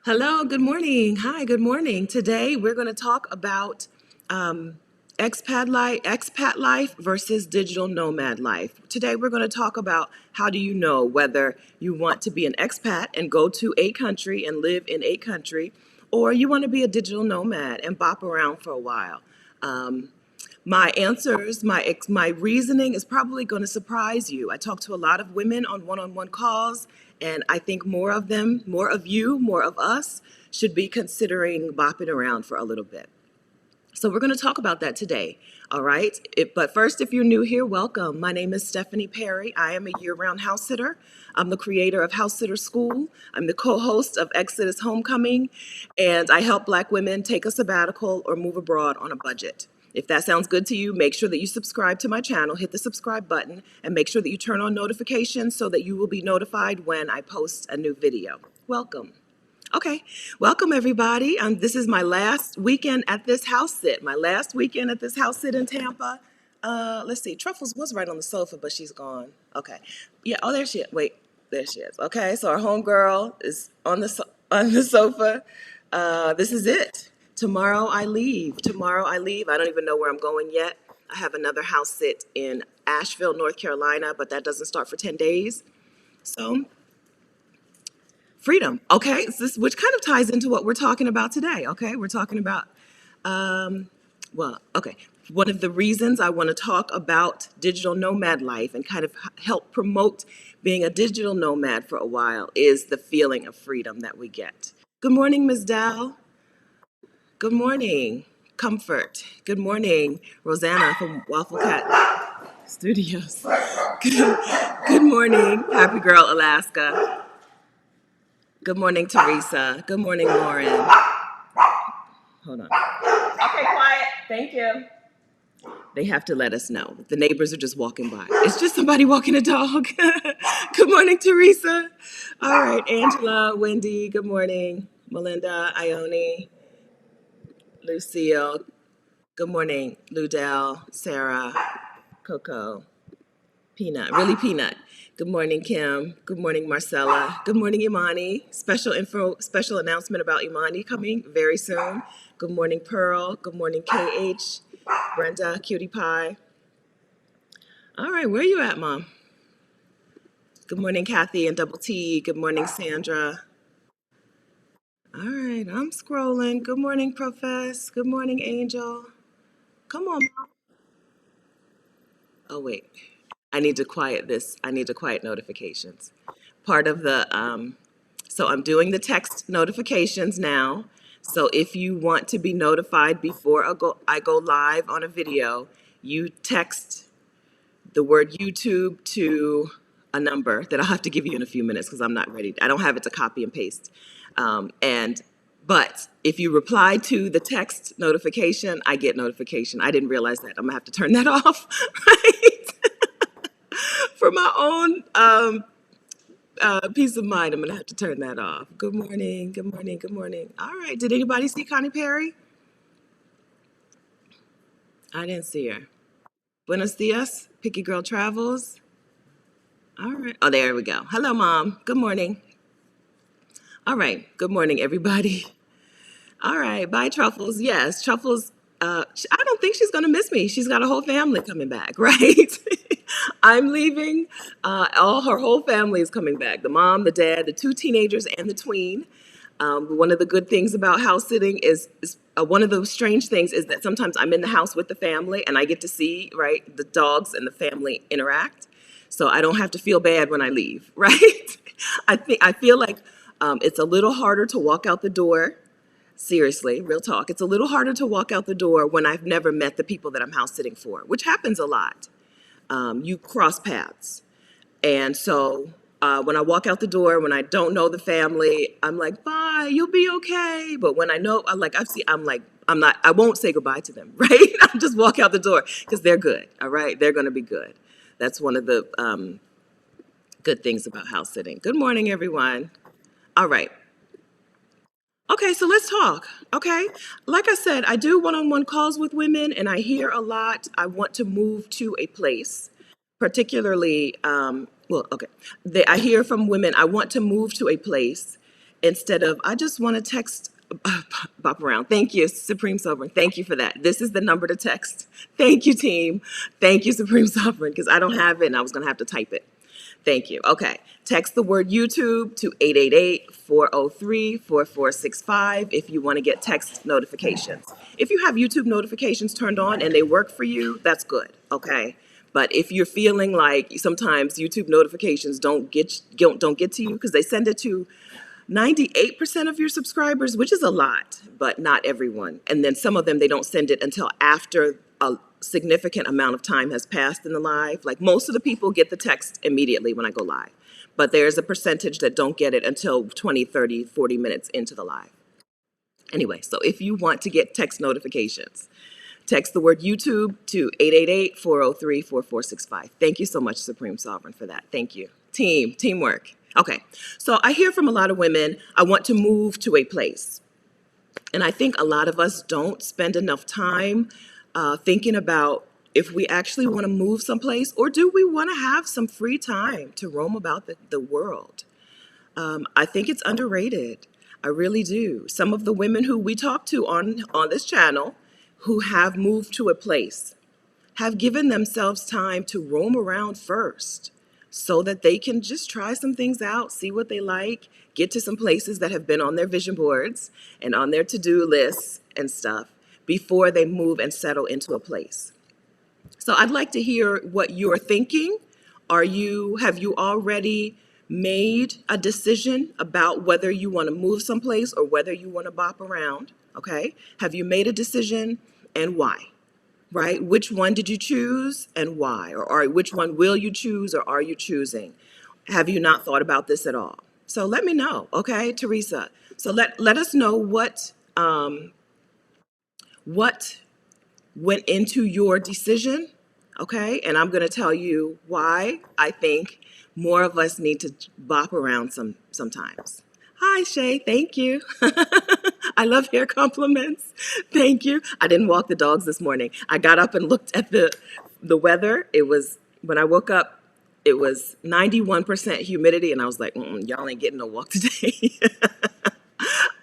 Hello, good morning. Hi, good morning. Today we're going to talk about expat life versus digital nomad life. Today we're going to talk about how do you know whether you want to be an expat and go to a country and live in a country, or you want to be a digital nomad and bop around for a while. Um, my answers, my reasoning is probably going to surprise you. I talk to a lot of women on one-on-one calls, and I think more of them, more of you, more of us should be considering bopping around for a little bit. So we're going to talk about that today. All right. But first, if you're new here, welcome. My name is Stephanie Perry. I am a year-round house sitter. I'm the creator of House Sitter School. I'm the co-host of Exodus Homecoming, and I help Black women take a sabbatical or move abroad on a budget. If that sounds good to you, make sure that you subscribe to my channel, hit the subscribe button, and make sure that you turn on notifications so that you will be notified when I post a new video. Welcome. Okay, welcome everybody. This is my last weekend at this house sit. My last weekend at this house sit in Tampa. Let's see, Truffles was right on the sofa, but she's gone. Okay, yeah. Oh, there she is. Wait, there she is. Okay, so our homegirl is on on the sofa. This is it. Tomorrow I leave. Tomorrow I leave. I don't even know where I'm going yet. I have another house sit in Asheville, North Carolina, but that doesn't start for 10 days. So freedom, okay, which kind of ties into what we're talking about today, okay? We're talking about, okay, one of the reasons I want to talk about digital nomad life and kind of help promote being a digital nomad for a while is the feeling of freedom that we get. Good morning, Ms. Dell. Good morning, Comfort. Good morning, Rosanna from Waffle Cat Studios. Good morning, Happy Girl, Alaska. Good morning, Teresa. Good morning, Lauren. Hold on. Okay, quiet. Thank you. They have to let us know. The neighbors are just walking by. It's just somebody walking a dog. Good morning, Teresa. All right, Angela, Wendy, good morning. Melinda, Ione, Lucille. Good morning, Ludell, Sarah, Coco. Peanut, really Peanut. Good morning, Kim. Good morning, Marcella. Good morning, Imani. Special announcement about Imani coming very soon. Good morning, Pearl. Good morning, KH. Brenda, Cutie Pie. All right, where you at, Mom? Good morning, Kathy and Double T. Good morning, Sandra. All right, I'm scrolling. Good morning, Profess. Good morning, Angel. Come on, Mom. Oh, wait. I need to quiet this. I need to quiet notifications. Part of the, so I'm doing the text notifications now. So if you want to be notified before I go live on a video, you text the word YouTube to a number that I'll have to give you in a few minutes because I'm not ready. I don't have it to copy and paste. But if you reply to the text notification, I get notification. I didn't realize that. I'm gonna have to turn that off, right? For my own peace of mind, I'm gonna have to turn that off. Good morning, good morning, good morning. All right, did anybody see Connie Perry? I didn't see her. Buenos dias, Picky Girl Travels. All right, oh, there we go. Hello, Mom, good morning. All right, good morning, everybody. All right, bye, Truffles. Yes, Truffles, I don't think she's gonna miss me. She's got a whole family coming back, right? I'm leaving. All her whole family is coming back. The mom, the dad, the two teenagers, and the tween. One of the good things about house sitting is one of the strange things is that sometimes I'm in the house with the family and I get to see, right, the dogs and the family interact. So I don't have to feel bad when I leave, right? I feel like it's a little harder to walk out the door. Seriously, real talk. It's a little harder to walk out the door when I've never met the people that I'm house sitting for, which happens a lot. You cross paths. And so when I walk out the door, when I don't know the family, I'm like, bye, you'll be okay. But when I know, I won't say goodbye to them, right? I'll just walk out the door because they're good, all right? They're going to be good. That's one of the good things about house sitting. Good morning, everyone. All right. Okay, so let's talk, okay? Like I said, I do one-on-one calls with women, and I hear a lot, I want to move to a place, particularly, I hear from women, I want to move to a place, instead of, I just want to text, bop around. Thank you, Supreme Sovereign. Thank you for that. This is the number to text. Thank you, team. Thank you, Supreme Sovereign, because I don't have it and I was going to have to type it. Thank you. Okay. Text the word YouTube to 888-403-4465 if you want to get text notifications. If you have YouTube notifications turned on and they work for you, that's good. Okay. But if you're feeling like sometimes YouTube notifications don't get to you because they send it to 98% of your subscribers, which is a lot, but not everyone. And then some of them, they don't send it until after a significant amount of time has passed in the live. Like most of the people get the text immediately when I go live, but there's a percentage that don't get it until 20, 30, 40 minutes into the live. Anyway, so if you want to get text notifications, text the word YouTube to 888-403-4465. Thank you so much, Supreme Sovereign, for that. Thank you. Teamwork. Okay, so I hear from a lot of women, I want to move to a place. And I think a lot of us don't spend enough time thinking about if we actually want to move someplace, or do we want to have some free time to roam about the world? I think it's underrated. I really do. Some of the women who we talk to on this channel who have moved to a place have given themselves time to roam around first so that they can just try some things out, see what they like, get to some places that have been on their vision boards and on their to-do lists and stuff before they move and settle into a place. So I'd like to hear what you're thinking. Have you already made a decision about whether you want to move someplace or whether you want to bop around? Okay. Have you made a decision and why? Right? Which one did you choose and why? Or which one will you choose or are you choosing? Have you not thought about this at all? So let me know, okay, Teresa. So let us know what went into your decision, okay? And I'm going to tell you why I think more of us need to bop around sometimes. Hi, Shay. Thank you. I love hair compliments. Thank you. I didn't walk the dogs this morning. I got up and looked at the weather. It was, when I woke up, it was 91% humidity, and I was like, y'all ain't getting no walk today.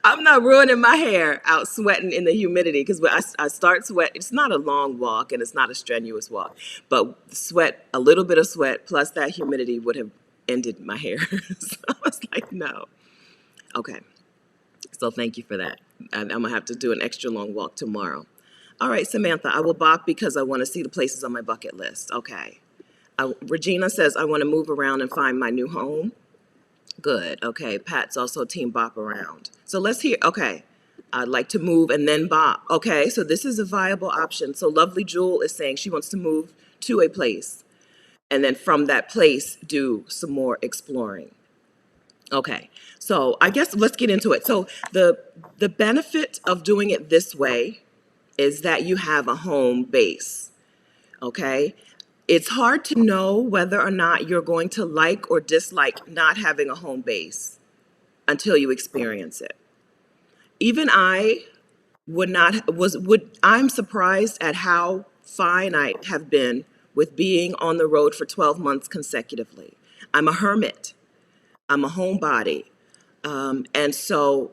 I'm not ruining my hair out sweating in the humidity because when I start sweat, it's not a long walk and it's not a strenuous walk, but sweat, a little bit of sweat plus that humidity would have ended my hair. So I was like, no. Okay. So thank you for that. I'm going to have to do an extra long walk tomorrow. All right, Samantha, I will bop because I want to see the places on my bucket list. Okay. Regina says, I want to move around and find my new home. Good. Okay. Pat's also team bop around. So let's hear. Okay. I'd like to move and then bop. Okay. So this is a viable option. So Lovely Jewel is saying she wants to move to a place and then from that place do some more exploring. Okay. So I guess let's get into it. So the benefit of doing it this way is that you have a home base. Okay. It's hard to know whether or not you're going to like or dislike not having a home base until you experience it. Even I I'm surprised at how fine I have been with being on the road for 12 months consecutively. I'm a hermit. I'm a homebody. And so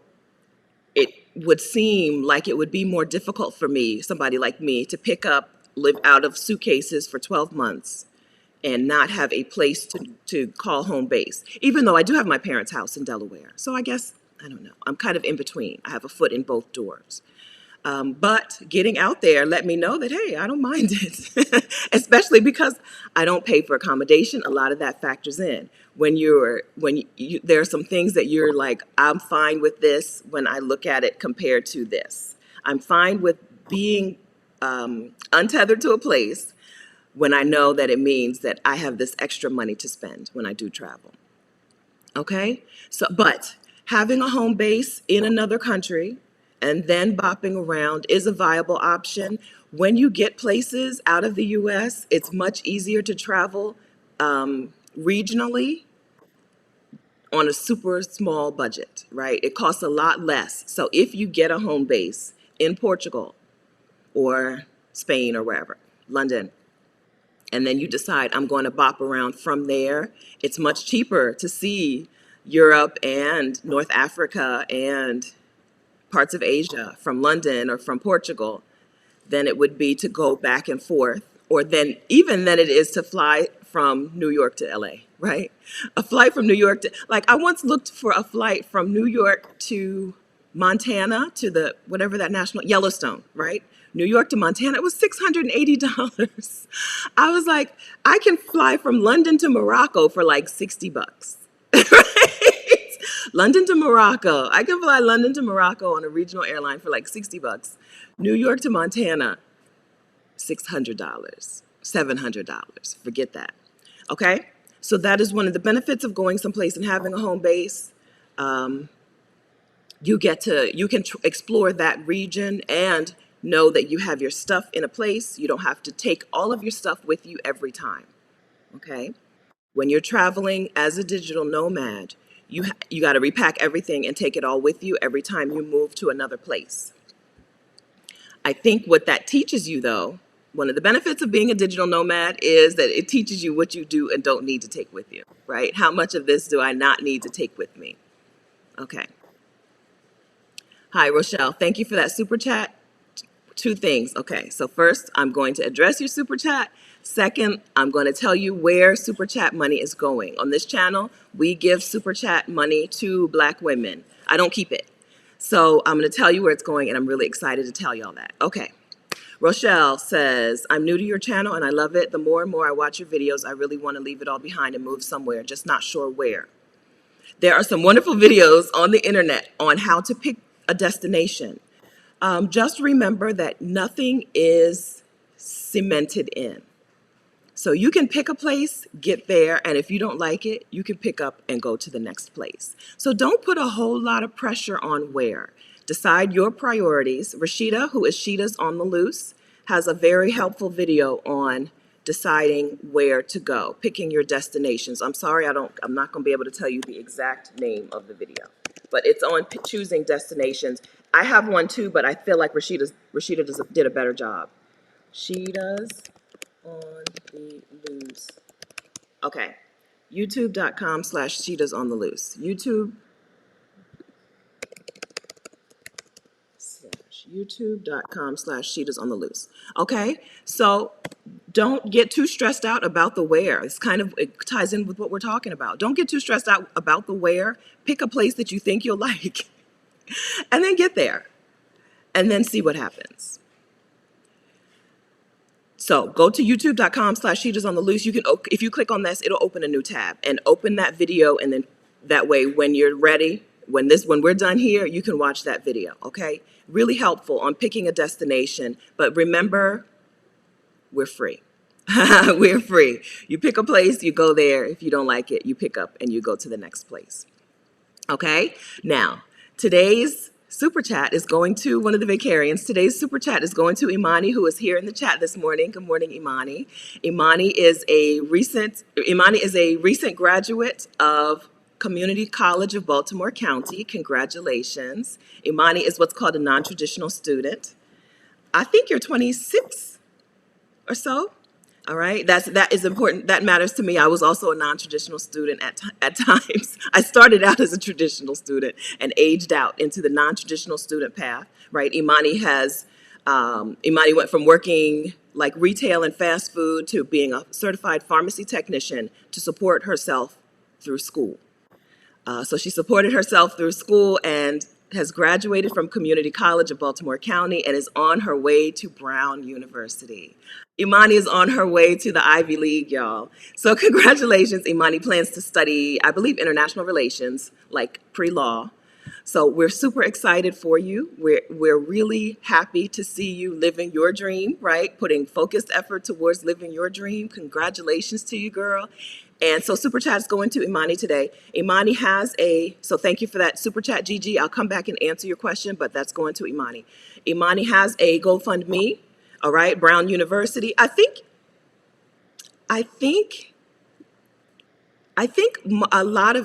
it would seem like it would be more difficult for me, somebody like me, to live out of suitcases for 12 months and not have a place to call home base, even though I do have my parents' house in Delaware. So I guess, I don't know, I'm kind of in between. I have a foot in both doors. But getting out there let me know that, hey, I don't mind it, especially because I don't pay for accommodation. A lot of that factors in. There are some things that you're like, I'm fine with this when I look at it compared to this. I'm fine with being untethered to a place when I know that it means that I have this extra money to spend when I do travel. Okay? So, but having a home base in another country and then bopping around is a viable option. When you get places out of the U.S., it's much easier to travel regionally on a super small budget, right? It costs a lot less. So if you get a home base in Portugal or Spain or wherever, London, and then you decide I'm going to bop around from there, it's much cheaper to see Europe and North Africa and parts of Asia from London or from Portugal than it would be to go back and forth, or then even than it is to fly from New York to LA, right? A flight from New York to, like, I once looked for a flight from New York to Montana to the, whatever that national, Yellowstone, right? New York to Montana, it was $680. I was like, I can fly from London to Morocco for like 60 bucks. Right? London to Morocco. I can fly London to Morocco on a regional airline for like 60 bucks. New York to Montana, $600, $700. Forget that. Okay? So that is one of the benefits of going someplace and having a home base. You can explore that region and know that you have your stuff in a place. You don't have to take all of your stuff with you every time. Okay? When you're traveling as a digital nomad, you got to repack everything and take it all with you every time you move to another place. I think what that teaches you, though, one of the benefits of being a digital nomad is that it teaches you what you do and don't need to take with you, right? How much of this do I not need to take with me? Okay. Hi, Rochelle. Thank you for that super chat. Two things. Okay, so first, I'm going to address your super chat. Second, I'm going to tell you where super chat money is going. On this channel, we give super chat money to Black women. I don't keep it. So I'm going to tell you where it's going, and I'm really excited to tell y'all that. Okay. Rochelle says, I'm new to your channel, and I love it. The more and more I watch your videos, I really want to leave it all behind and move somewhere, just not sure where. There are some wonderful videos on the internet on how to pick a destination. Just remember that nothing is cemented in. So you can pick a place, get there, and if you don't like it, you can pick up and go to the next place. So don't put a whole lot of pressure on where. Decide your priorities. Rashida, who is Sheeta's on the Loose, has a very helpful video on deciding where to go, picking your destinations. I'm sorry, I'm not going to be able to tell you the exact name of the video, but it's on choosing destinations. I have one too, but I feel like Rashida did a better job. Sheeta's on the Loose. Okay, youtube.com/Sheeta's on the Loose. youtube.com/Sheeta's on the Loose. Okay, so don't get too stressed out about the where. It ties in with what we're talking about. Don't get too stressed out about the where. Pick a place that you think you'll like and then get there and then see what happens. So go to youtube.com/Sheeta's on the Loose. You can, if you click on this, it'll open a new tab and open that video, and then that way when you're ready, when we're done here, you can watch that video, okay? Really helpful on picking a destination, but remember, we're free. We're free. You pick a place, you go there. If you don't like it, you pick up and you go to the next place. Okay? Now, today's super chat is going to one of the Vicarians. Today's super chat is going to Imani, who is here in the chat this morning. Good morning, Imani. Imani is a recent graduate of Community College of Baltimore County. Congratulations. Imani is what's called a non-traditional student. I think you're 26 or so. All right, that is important. That matters to me. I was also a non-traditional student at times. I started out as a traditional student and aged out into the non-traditional student path. Right, Imani went from working like retail and fast food to being a certified pharmacy technician to support herself through school. So she supported herself through school and has graduated from Community College of Baltimore County and is on her way to Brown University. Imani is on her way to the Ivy League, y'all. So congratulations. Imani plans to study, I believe, international relations, like pre-law. So we're super excited for you. We're really happy to see you living your dream, right? Putting focused effort towards living your dream. Congratulations to you, girl. And so super chat is going to Imani today. Imani has so thank you for that super chat, Gigi. I'll come back and answer your question, but that's going to Imani. Imani has a GoFundMe, all right, Brown University. I think a lot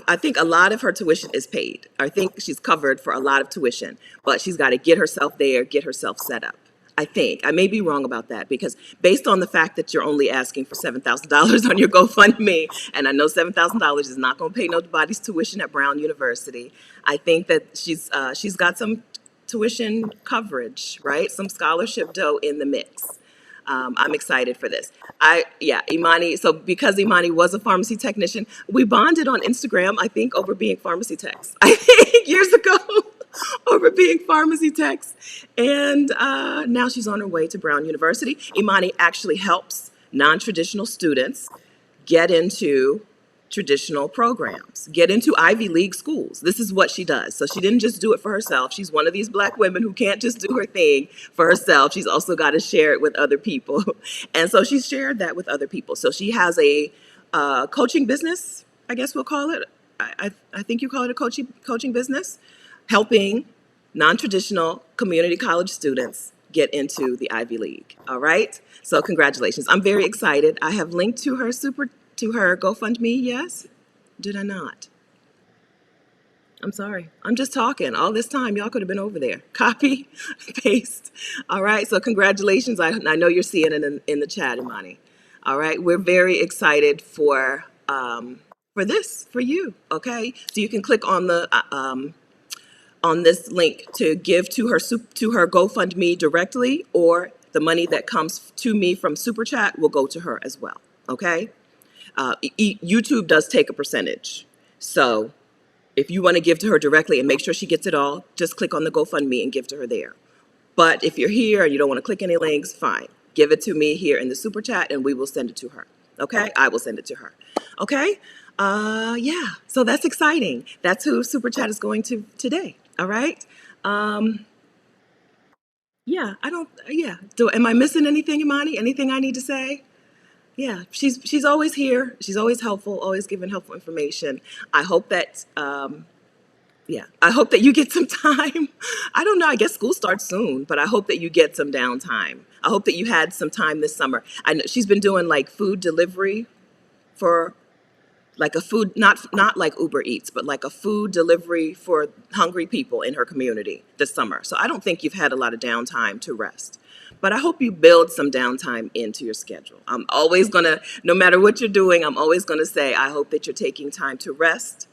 of her tuition is paid. I think she's covered for a lot of tuition, but she's got to get herself there, get herself set up. I think. I may be wrong about that because based on the fact that you're only asking for $7,000 on your GoFundMe, and I know $7,000 is not going to pay nobody's tuition at Brown University, I think that she's got some tuition coverage, right? Some scholarship dough in the mix. I'm excited for this. Yeah, Imani. So because Imani was a pharmacy technician, we bonded on Instagram, I think, over being pharmacy techs. I think years ago, over being pharmacy techs. And now she's on her way to Brown University. Imani actually helps non-traditional students get into traditional programs, get into Ivy League schools. This is what she does. So she didn't just do it for herself. She's one of these black women who can't just do her thing for herself. She's also got to share it with other people. And so she's shared that with other people. So she has a coaching business, I guess we'll call it. I think you call it a coaching business, helping non-traditional community college students get into the Ivy League. All right. So congratulations. I'm very excited. I have linked to her GoFundMe. Yes? Did I not? I'm sorry. I'm just talking. All this time, y'all could have been over there. Copy, paste. All right. So congratulations. I know you're seeing it in the chat, Imani. All right. We're very excited for this, for you. Okay. So you can click on this link to give to her GoFundMe directly, or the money that comes to me from Super Chat will go to her as well. Okay. YouTube does take a percentage. So if you want to give to her directly and make sure she gets it all, just click on the GoFundMe and give to her there. But if you're here and you don't want to click any links, fine. Give it to me here in the Super Chat and we will send it to her. Okay? I will send it to her. Okay? Yeah. So that's exciting. That's who Super Chat is going to today. All right? Yeah. Am I missing anything, Imani? Anything I need to say? Yeah, she's always here. She's always helpful, always giving helpful information. I hope that I hope that you get some time. I don't know. I guess school starts soon, but I hope that you get some downtime. I hope that you had some time this summer. I know she's been doing like food delivery for like a food, not like Uber Eats, but like a food delivery for hungry people in her community this summer. So I don't think you've had a lot of downtime to rest. But I hope you build some downtime into your schedule. I'm always gonna, no matter what you're doing, I'm always gonna say, I hope that you're taking time to rest,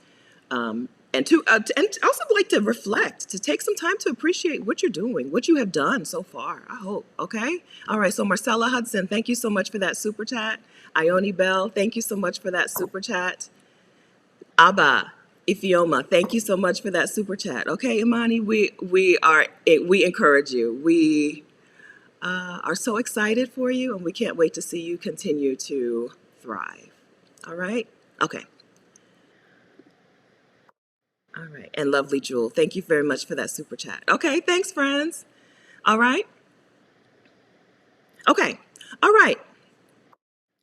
and also like to reflect, to take some time to appreciate what you're doing, what you have done so far. I hope. Okay. All right. So Marcella Hudson, thank you so much for that super chat. Ione Bell, thank you so much for that super chat. Abba Ifioma, thank you so much for that super chat. Okay, Imani, we encourage you. We are so excited for you, and we can't wait to see you continue to thrive. All right? Okay. All right. And lovely Jewel, thank you very much for that super chat. Okay, thanks, friends. All right. Okay. All right.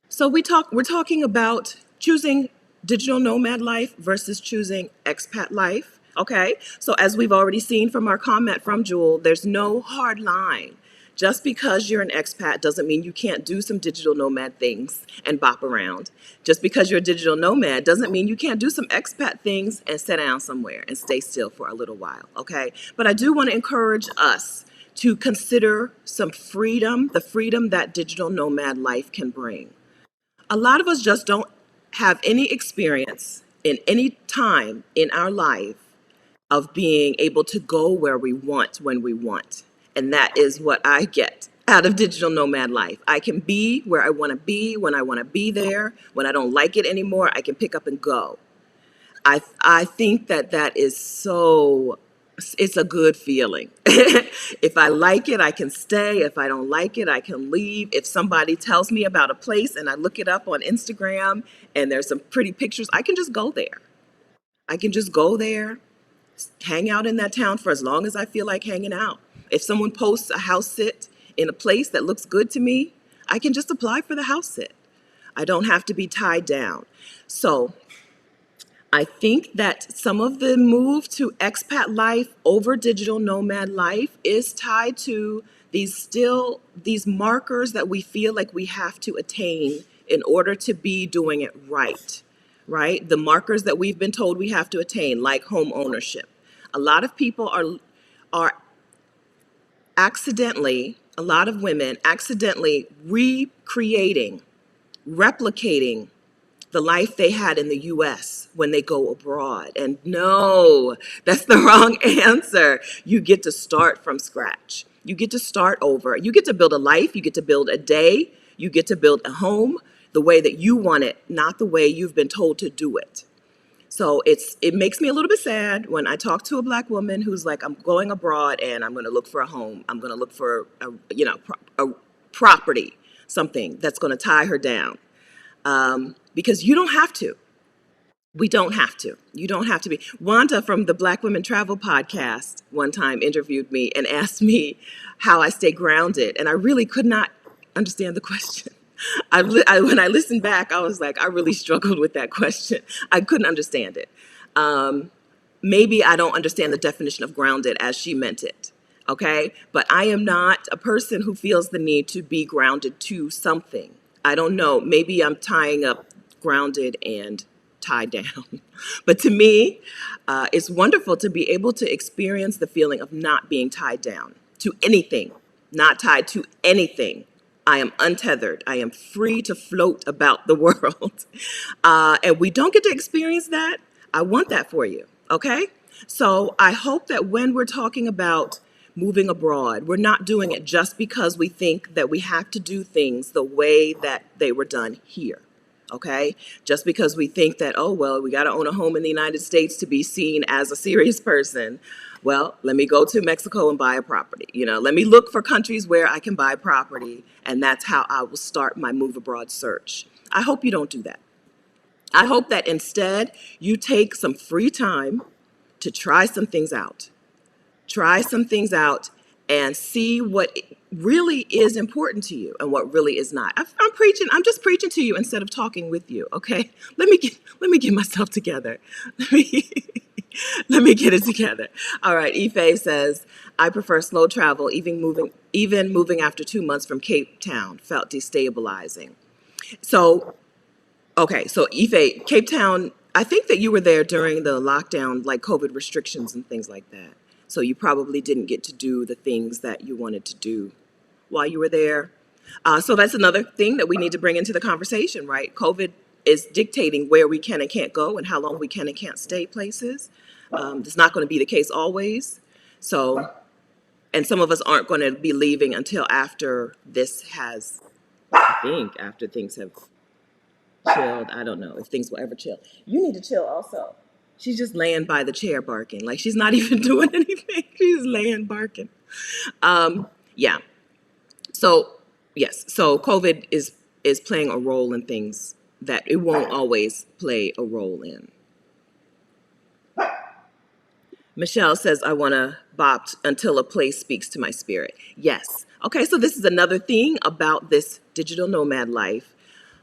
So we're talking about choosing digital nomad life versus choosing expat life. Okay. So as we've already seen from our comment from Jewel, there's no hard line. Just because you're an expat doesn't mean you can't do some digital nomad things and bop around. Just because you're a digital nomad doesn't mean you can't do some expat things and sit down somewhere and stay still for a little while, okay? But I do want to encourage us to consider some freedom, the freedom that digital nomad life can bring. A lot of us just don't have any experience in any time in our life of being able to go where we want when we want. And that is what I get out of digital nomad life. I can be where I want to be when I want to be there. When I don't like it anymore, I can pick up and go. I think that is so, it's a good feeling. If I like it, I can stay. If I don't like it, I can leave. If somebody tells me about a place and I look it up on Instagram and there's some pretty pictures, I can just go there. I can just go there, hang out in that town for as long as I feel like hanging out. If someone posts a house sit in a place that looks good to me, I can just apply for the house sit. I don't have to be tied down. So I think that some of the move to expat life over digital nomad life is tied to these markers that we feel like we have to attain in order to be doing it right, right? The markers that we've been told we have to attain, like home ownership. A lot of people are accidentally a lot of women accidentally recreating, replicating the life they had in the US when they go abroad. And no, that's the wrong answer. You get to start from scratch. You get to start over. You get to build a life. You get to build a day. You get to build a home the way that you want it, not the way you've been told to do it. So it makes me a little bit sad when I talk to a Black woman who's like, I'm going abroad and I'm going to look for a home. I'm going to look for a property, something that's going to tie her down. Because you don't have to. We don't have to. You don't have to be. Wanda from the Black Women Travel podcast one time interviewed me and asked me how I stay grounded. And I really could not understand the question. When I listened back, I was like, I really struggled with that question. I couldn't understand it. Maybe I don't understand the definition of grounded as she meant it. Okay. But I am not a person who feels the need to be grounded to something. I don't know. Maybe I'm tying up grounded and tied down. But to me, it's wonderful to be able to experience the feeling of not being tied down to anything, not tied to anything. I am untethered. I am free to float about the world. And we don't get to experience that. I want that for you. Okay? So I hope that when we're talking about moving abroad, we're not doing it just because we think that we have to do things the way that they were done here. Okay? Just because we think that, oh, well, we got to own a home in the United States to be seen as a serious person. Well, let me go to Mexico and buy a property. Let me look for countries where I can buy property, and that's how I will start my move abroad search. I hope you don't do that. I hope that instead you take some free time to try some things out. Try some things out and see what really is important to you and what really is not. I'm preaching. I'm just preaching to you instead of talking with you. Okay. Let me get myself together. Let me get it together. All right. Ife says, I prefer slow travel. Even moving after 2 months from Cape Town felt destabilizing. So, okay. So Ife, Cape Town, I think that you were there during the lockdown, like COVID restrictions and things like that. So you probably didn't get to do the things that you wanted to do while you were there. So that's another thing that we need to bring into the conversation, right? COVID is dictating where we can and can't go and how long we can and can't stay places. It's not going to be the case always. So, and some of us aren't going to be leaving until after this has, I think, after things have chilled. I don't know if things will ever chill. You need to chill also. She's just laying by the chair barking. Like she's not even doing anything. She's laying barking. Yeah. So, yes. So COVID is playing a role in things that it won't always play a role in. Michelle says, I want to bop until a place speaks to my spirit. Yes. Okay, so this is another thing about this digital nomad life.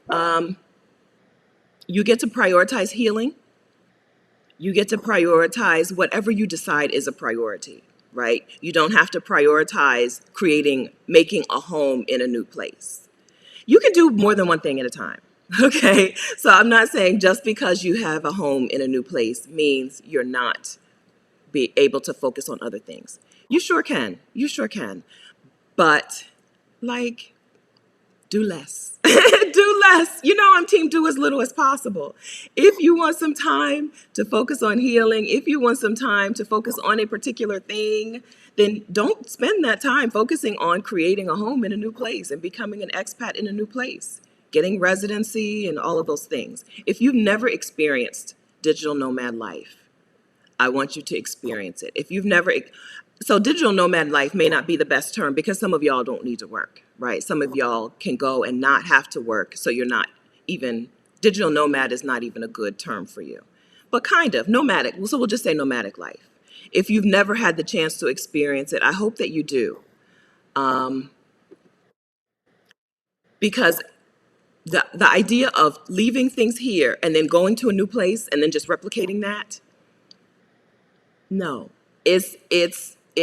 You get to prioritize healing. You get to prioritize whatever you decide is a priority, right? You don't have to prioritize making a home in a new place. You can do more than one thing at a time, okay? So I'm not saying just because you have a home in a new place means you're not be able to focus on other things. You sure can. You sure can. But, like, do less. Do less. I'm team do as little as possible. If you want some time to focus on healing, if you want some time to focus on a particular thing, then don't spend that time focusing on creating a home in a new place and becoming an expat in a new place, getting residency and all of those things. If you've never experienced digital nomad life, I want you to experience it. If you've never, so digital nomad life may not be the best term because some of y'all don't need to work, right? Some of y'all can go and not have to work. So you're not even, digital nomad is not even a good term for you, but kind of nomadic. So we'll just say nomadic life. If you've never had the chance to experience it, I hope that you do. Because the idea of leaving things here and then going to a new place and then just replicating that, no,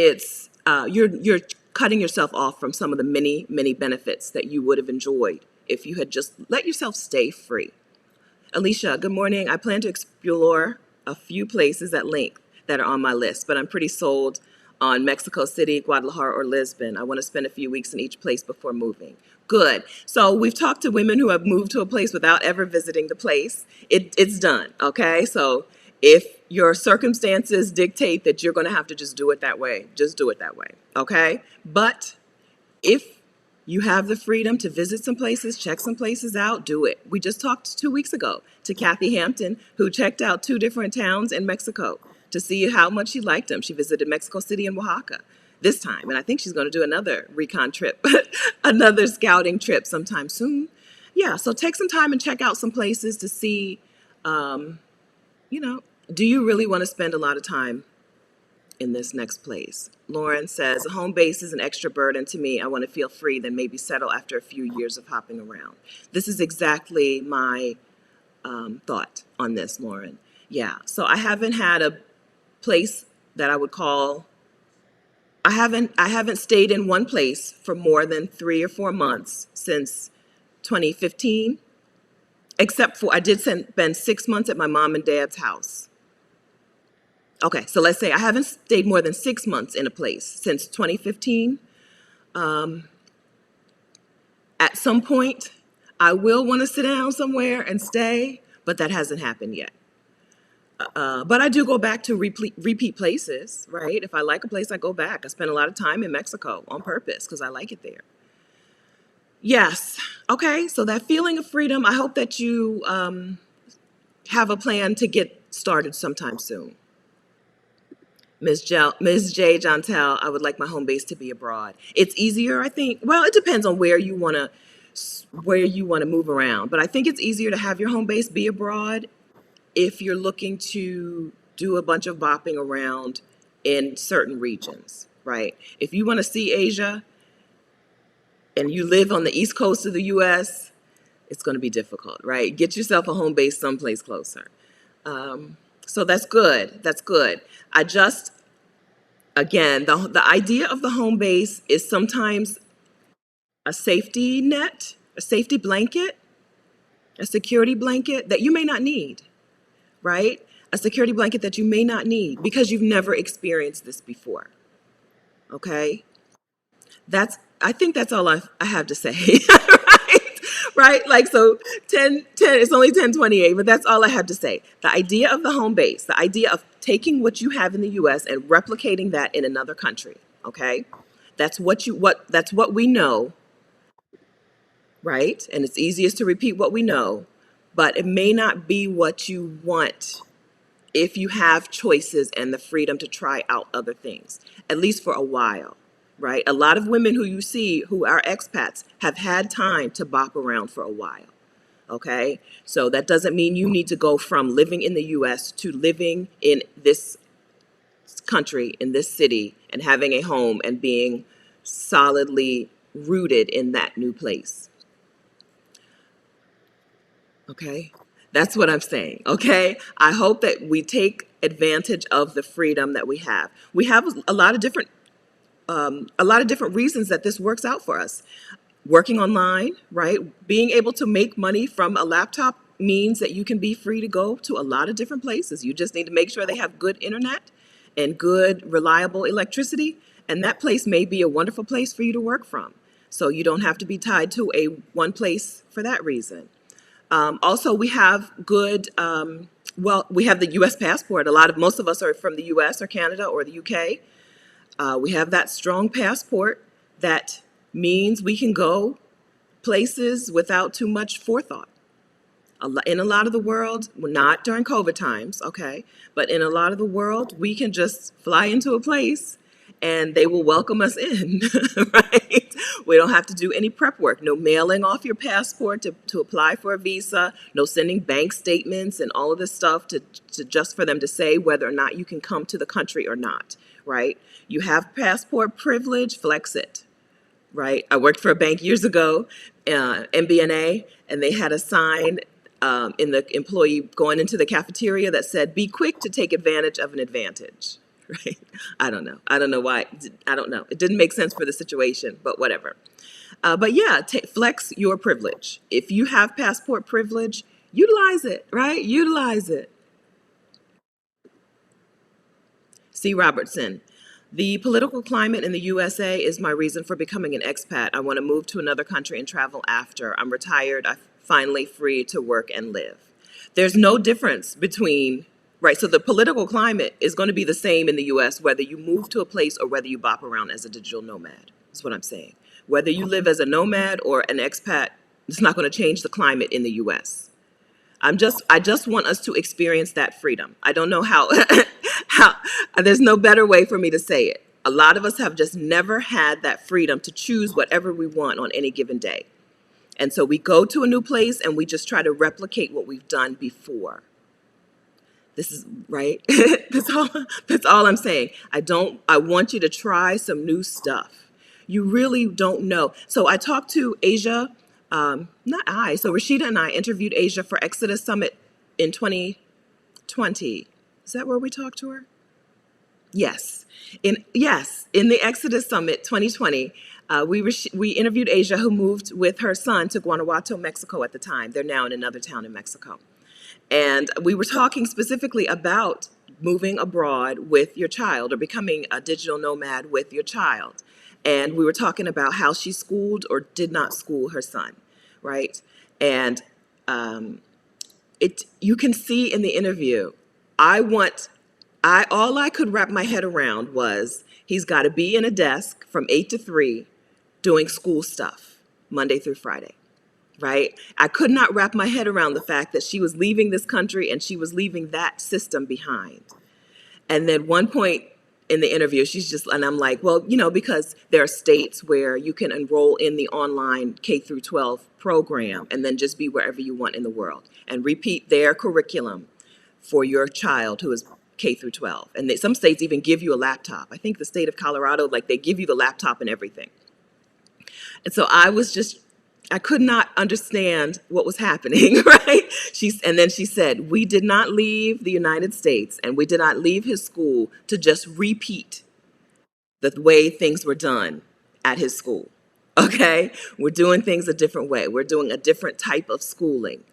you're cutting yourself off from some of the many, many benefits that you would have enjoyed if you had just let yourself stay free. Alicia, good morning. I plan to explore a few places at length that are on my list, but I'm pretty sold on Mexico City, Guadalajara, or Lisbon. I want to spend a few weeks in each place before moving. Good. So we've talked to women who have moved to a place without ever visiting the place. It's done, okay? So if your circumstances dictate that you're going to have to just do it that way, just do it that way, okay? But if you have the freedom to visit some places, check some places out, do it. We just talked 2 weeks ago to Kathy Hampton, who checked out 2 different towns in Mexico to see how much she liked them. She visited Mexico City and Oaxaca this time, and I think she's going to do another recon trip, another scouting trip sometime soon. Yeah, so take some time and check out some places to see, you know, do you really want to spend a lot of time in this next place? Lauren says, a home base is an extra burden to me. I want to feel free, then maybe settle after a few years of hopping around. This is exactly my thought on this, Lauren. Yeah, so I haven't had a place that I would call, I haven't stayed in one place for more than 3 or 4 months since 2015, except for I did spend 6 months at my mom and dad's house. Okay, so let's say I haven't stayed more than 6 months in a place since 2015. At some point, I will want to sit down somewhere and stay, but that hasn't happened yet. But I do go back to repeat places, right? If I like a place, I go back. I spend a lot of time in Mexico on purpose because I like it there. Yes. Okay, so that feeling of freedom, I hope that you have a plan to get started sometime soon. Ms. J. Jontel, I would like my home base to be abroad. It's easier, I think. Well, it depends on where you want to move around. But I think it's easier to have your home base be abroad if you're looking to do a bunch of bopping around in certain regions, right? If you want to see Asia and you live on the East Coast of the U.S., it's going to be difficult, right? Get yourself a home base someplace closer. So that's good. That's good. Again, the idea of the home base is sometimes a safety net, a safety blanket, a security blanket that you may not need, right? A security blanket that you may not need because you've never experienced this before, okay? I think that's all I have to say, right? Right? Like, so 10, it's only 10:28, but that's all I have to say. The idea of the home base, the idea of taking what you have in the US and replicating that in another country, okay? That's what we know, right? And it's easiest to repeat what we know, but it may not be what you want if you have choices and the freedom to try out other things, at least for a while, right? A lot of women who you see who are expats have had time to bop around for a while, okay? So that doesn't mean you need to go from living in the US to living in this country, in this city, and having a home and being solidly rooted in that new place. Okay? That's what I'm saying, okay? I hope that we take advantage of the freedom that we have. We have a lot of different reasons that this works out for us. Working online, right? Being able to make money from a laptop means that you can be free to go to a lot of different places. You just need to make sure they have good internet and good, reliable electricity, and that place may be a wonderful place for you to work from. So you don't have to be tied to one place for that reason. Also, we have good, we have the U.S. passport. Most of us are from the U.S. or Canada or the U.K. We have that strong passport that means we can go places without too much forethought. In a lot of the world, well, not during COVID times, okay, but in a lot of the world, we can just fly into a place and they will welcome us in, right? We don't have to do any prep work. No mailing off your passport to apply for a visa. No sending bank statements and all of this stuff to just for them to say whether or not you can come to the country or not, right? You have passport privilege, flex it, right? I worked for a bank years ago, MBNA, and they had a sign in the employee going into the cafeteria that said, "Be quick to take advantage of an advantage." Right? I don't know. I don't know why. I don't know. It didn't make sense for the situation, but whatever. But yeah, flex your privilege. If you have passport privilege, utilize it, right? Utilize it. C. Robertson, The political climate in the USA is my reason for becoming an expat. I want to move to another country and travel after. I'm retired. I'm finally free to work and live. There's no difference between, right? So the political climate is going to be the same in the US whether you move to a place or whether you bop around as a digital nomad, is what I'm saying. Whether you live as a nomad or an expat, it's not going to change the climate in the US. I just want us to experience that freedom. I don't know how how there's no better way for me to say it. A lot of us have just never had that freedom to choose whatever we want on any given day. And so we go to a new place and we just try to replicate what we've done before. This is right. That's all I'm saying. I want you to try some new stuff. You really don't know. So I talked to Asia, so Rashida and I interviewed Asia for Exodus Summit in 2020. Is that where we talked to her? Yes. In the Exodus Summit 2020, we interviewed Asia, who moved with her son to Guanajuato, Mexico at the time. They're now in another town in Mexico. And we were talking specifically about moving abroad with your child or becoming a digital nomad with your child. And we were talking about how she schooled or did not school her son, right? And you can see in the interview, all I could wrap my head around was he's got to be in a desk from 8 to 3 doing school stuff Monday through Friday. Right? I could not wrap my head around the fact that she was leaving this country and she was leaving that system behind. And then one point in the interview, and I'm like, well, because there are states where you can enroll in the online K through 12 program and then just be wherever you want in the world and repeat their curriculum for your child who is K through 12. And some states even give you a laptop. I think the state of Colorado, they give you the laptop and everything. And so I could not understand what was happening, right? And then she said, we did not leave the United States and we did not leave his school to just repeat the way things were done at his school, okay? We're doing things a different way. We're doing a different type of schooling.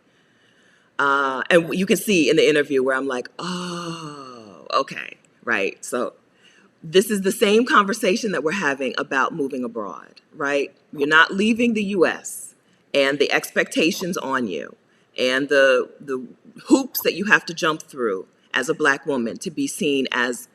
And you can see in the interview where I'm like, oh, okay, right? So this is the same conversation that we're having about moving abroad, right? You're not leaving the U.S. and the expectations on you and the hoops that you have to jump through as a Black woman to be seen as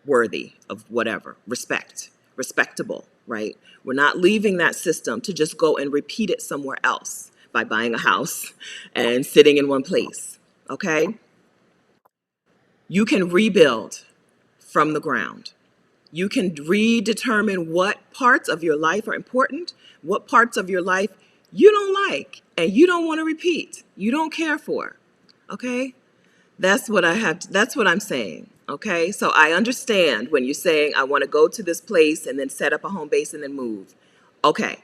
worthy of whatever, respectable, right? We're not leaving that system to just go and repeat it somewhere else by buying a house and sitting in one place, okay? You can rebuild from the ground. You can redetermine what parts of your life are important, what parts of your life you don't like, and you don't want to repeat, you don't care for, okay? That's what I'm saying, okay? So I understand when you're saying, I want to go to this place and then set up a home base and then move. Okay,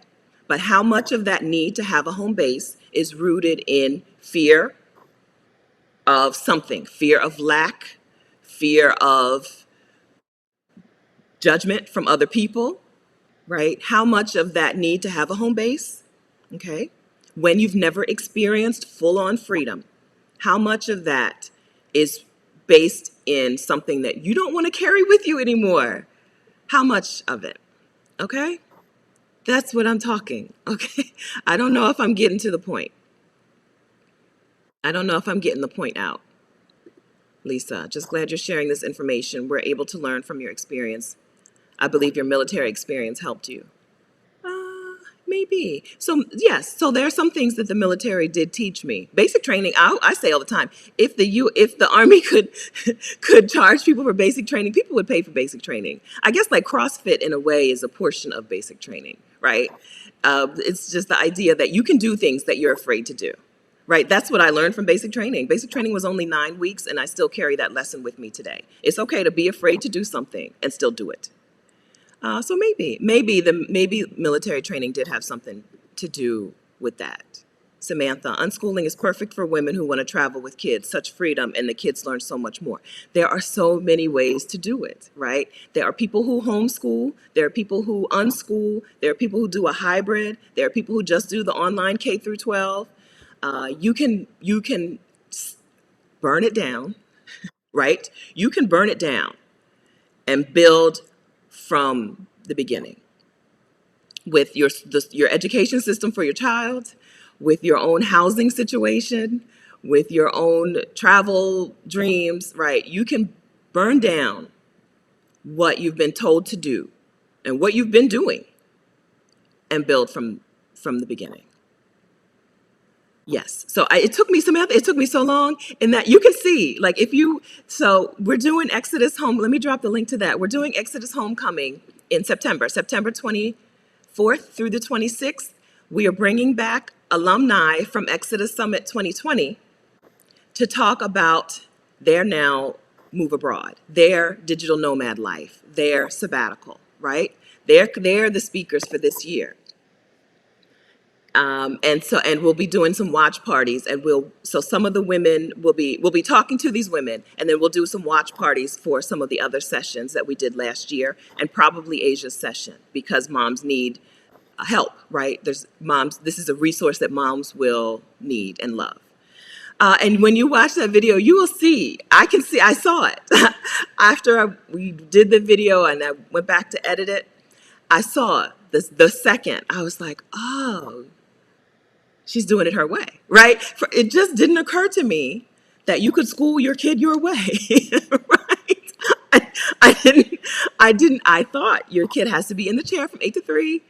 but how much of that need to have a home base is rooted in fear of something, fear of lack, fear of judgment from other people, right? How much of that need to have a home base, okay, when you've never experienced full-on freedom, how much of that is based in something that you don't want to carry with you anymore? How much of it, okay? That's what I'm talking, okay? I don't know if I'm getting to the point. I don't know if I'm getting the point out. Lisa, just glad you're sharing this information. We're able to learn from your experience. I believe your military experience helped you. Maybe. So, yes, so there are some things that the military did teach me. Basic training, I say all the time, if the Army could charge people for basic training, people would pay for basic training. I guess like CrossFit in a way is a portion of basic training, right? It's just the idea that you can do things that you're afraid to do, right? That's what I learned from basic training. Basic training was only 9 weeks, and I still carry that lesson with me today. It's okay to be afraid to do something and still do it. So maybe military training did have something to do with that. Samantha, unschooling is perfect for women who want to travel with kids. Such freedom, and the kids learn so much more. There are so many ways to do it, right? There are people who homeschool. There are people who unschool. There are people who do a hybrid. There are people who just do the online K through 12. You can burn it down, right? You can burn it down and build from the beginning with your education system for your child, with your own housing situation, with your own travel dreams, right? You can burn down what you've been told to do and what you've been doing and build from the beginning. Yes. So it took me it took me so long in that you can see, like so we're doing Exodus Home. Let me drop the link to that. We're doing Exodus Homecoming in September 24th through the 26th. We are bringing back alumni from Exodus Summit 2020 to talk about their now move abroad, their digital nomad life, their sabbatical, right? They're the speakers for this year. And we'll be doing some watch parties, and so some of the women we'll be talking to these women, and then we'll do some watch parties for some of the other sessions that we did last year, and probably Asia's session, because moms need help, right? There's moms, this is a resource that moms will need and love. And when you watch that video, you will see, I saw it. After we did the video and I went back to edit it, I saw the second, I was like, oh, she's doing it her way, right? It just didn't occur to me that you could school your kid your way, right? I thought your kid has to be in the chair from 8 to 3,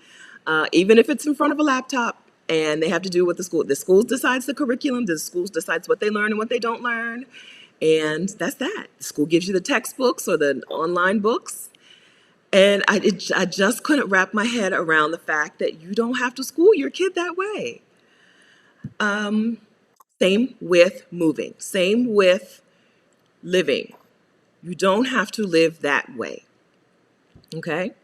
even if it's in front of a laptop, and they have to do what the school decides the curriculum, the school decides what they learn and what they don't learn, and that's that. The school gives you the textbooks or the online books, and I just couldn't wrap my head around the fact that you don't have to school your kid that way. Same with moving, same with living. You don't have to live that way, okay?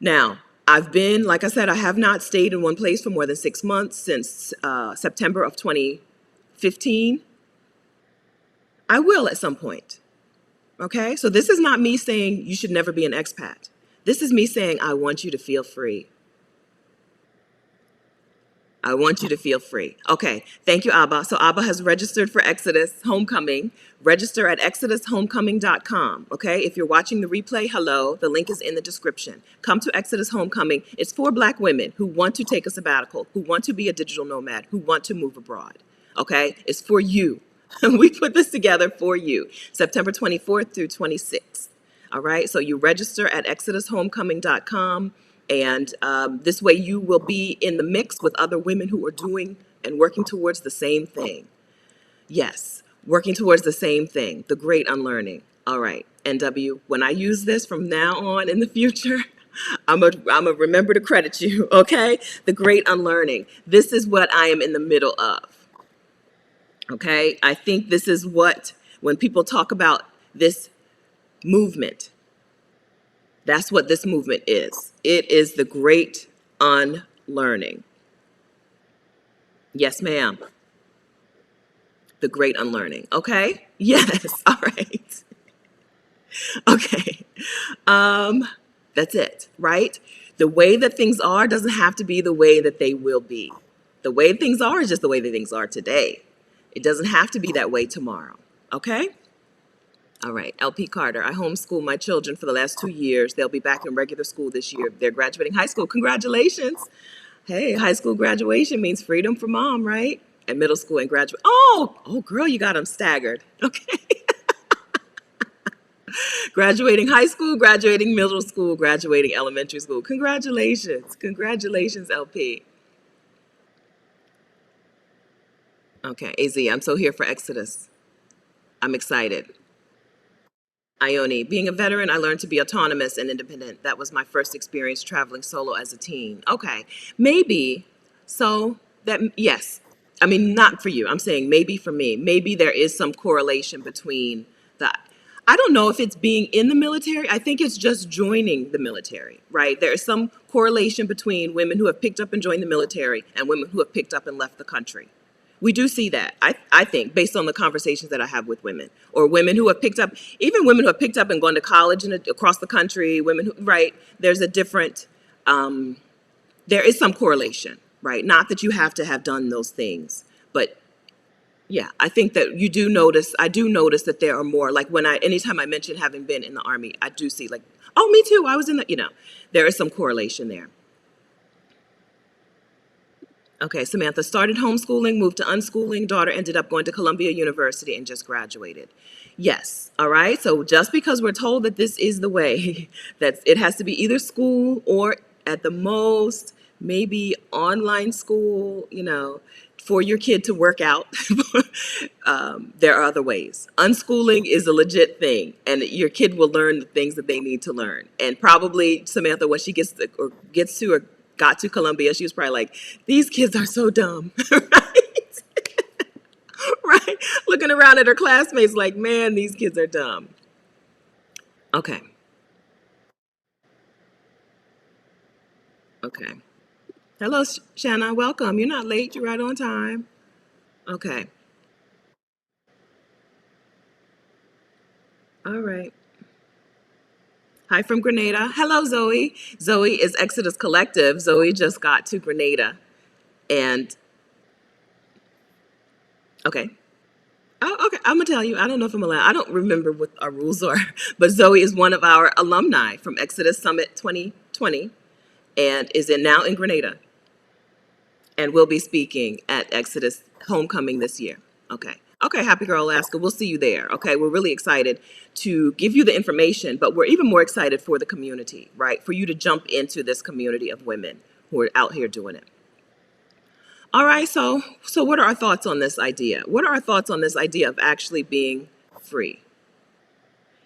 Now, like I said, I have not stayed in one place for more than 6 months since September of 2015. I will at some point, okay? So this is not me saying you should never be an expat. This is me saying I want you to feel free. I want you to feel free. Okay, thank you, Abba. So Abba has registered for Exodus Homecoming. Register at exodushomecoming.com, okay? If you're watching the replay, hello. The link is in the description. Come to Exodus Homecoming. It's for Black women who want to take a sabbatical, who want to be a digital nomad, who want to move abroad, okay? It's for you. We put this together for you, September 24th through 26th, all right? So you register at exodushomecoming.com. And this way you will be in the mix with other women who are doing and working towards the same thing. Yes, working towards the same thing, the great unlearning. All right, NW, when I use this from now on in the future, I'm a remember to credit you, okay? The great unlearning. This is what I am in the middle of, okay? I think this is what, when people talk about this movement, that's what this movement is. It is the great unlearning. Yes, ma'am. The great unlearning. Okay? Yes. All right. Okay. That's it, right? The way that things are doesn't have to be the way that they will be. The way things are is just the way that things are today. It doesn't have to be that way tomorrow. Okay? All right, LP Carter, I homeschool my children for the last 2 years. They'll be back in regular school this year. They're graduating high school. Congratulations. Hey, high school graduation means freedom for mom, right? And middle school and graduate. Oh, girl, you got them staggered. Okay. Graduating high school, graduating middle school, graduating elementary school. Congratulations. Congratulations, LP. Okay, AZ, I'm so here for Exodus. I'm excited. Ione, being a veteran, I learned to be autonomous and independent. That was my first experience traveling solo as a teen. Okay, maybe, so that, yes. I mean, not for you. I'm saying maybe for me. Maybe there is some correlation between that. I don't know if it's being in the military. I think it's just joining the military, right? There is some correlation between women who have picked up and joined the military and women who have picked up and left the country. We do see that, I think, based on the conversations that I have with women, or women who have picked up, even women who have picked up and gone to college across the country, women who, right, there's a different, there is some correlation, right? Not that you have to have done those things, but Yeah, I think that you do notice, I do notice that there are more, like anytime I mention having been in the Army, I do see like, oh, me too, I was in the, there is some correlation there. Okay, Samantha started homeschooling, moved to unschooling, daughter ended up going to Columbia University and just graduated. Yes, all right, so just because we're told that this is the way, that it has to be either school or at the most, maybe online school, for your kid to work out. There are other ways. Unschooling is a legit thing, and your kid will learn the things that they need to learn. And probably Samantha, when she or got to Columbia, she was probably like, "These kids are so dumb," right? Right? Looking around at her classmates, like, "Man, these kids are dumb." Okay, okay. Hello, Shanna. Welcome. You're not late. You're right on time. Okay. All right. Hi from Grenada. Hello, Zoe. Zoe is Exodus Collective. Zoe just got to Grenada. And, okay. Oh, okay. I'm going to tell you. I don't know if I'm allowed. I don't remember what our rules are. But Zoe is one of our alumni from Exodus Summit 2020 and is now in Grenada and will be speaking at Exodus Homecoming this year. Okay. Okay, Happy Girl Alaska. We'll see you there. Okay, we're really excited to give you the information, but we're even more excited for the community, right? For you to jump into this community of women who are out here doing it. All right, so what are our thoughts on this idea? What are our thoughts on this idea of actually being free?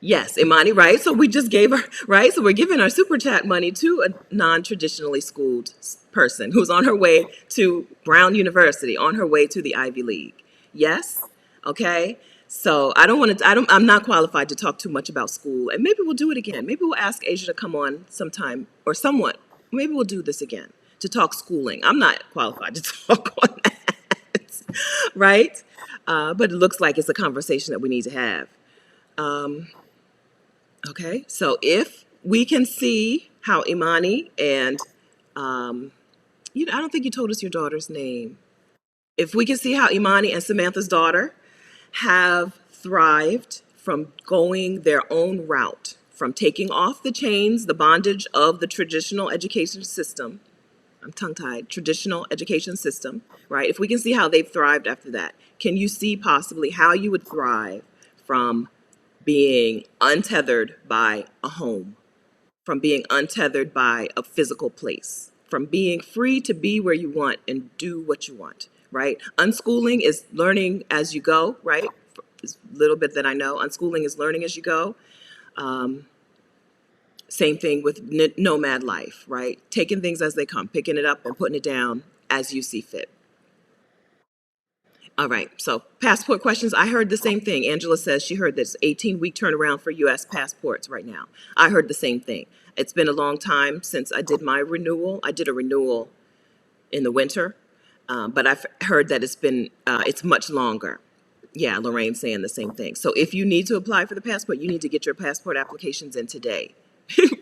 Yes, Imani, right? So we just gave her, right? So we're giving our super chat money to a non-traditionally schooled person who's on her way to Brown University, on her way to the Ivy League. Yes? Okay. So I don't want to, I'm not qualified to talk too much about school. And maybe we'll do it again. Maybe we'll ask Asia to come on sometime or someone. Maybe we'll do this again to talk schooling. I'm not qualified to talk on that. Right? But it looks like it's a conversation that we need to have. Okay, so if we can see how Imani and I don't think you told us your daughter's name. If we can see how Imani and Samantha's daughter have thrived from going their own route, from taking off the chains, the bondage of the traditional education system. I'm tongue-tied. Traditional education system, right? If we can see how they've thrived after that, can you see possibly how you would thrive from being untethered by a home, from being untethered by a physical place, from being free to be where you want and do what you want, right? Unschooling is learning as you go, right? This little bit that I know, unschooling is learning as you go. Same thing with nomad life, right? Taking things as they come, picking it up and putting it down as you see fit. All right, so passport questions. I heard the same thing. Angela says she heard this 18-week turnaround for U.S. passports right now. I heard the same thing. It's been a long time since I did my renewal. I did a renewal in the winter, but I've heard that it's much longer. Yeah, Lorraine's saying the same thing. So if you need to apply for the passport, you need to get your passport applications in today,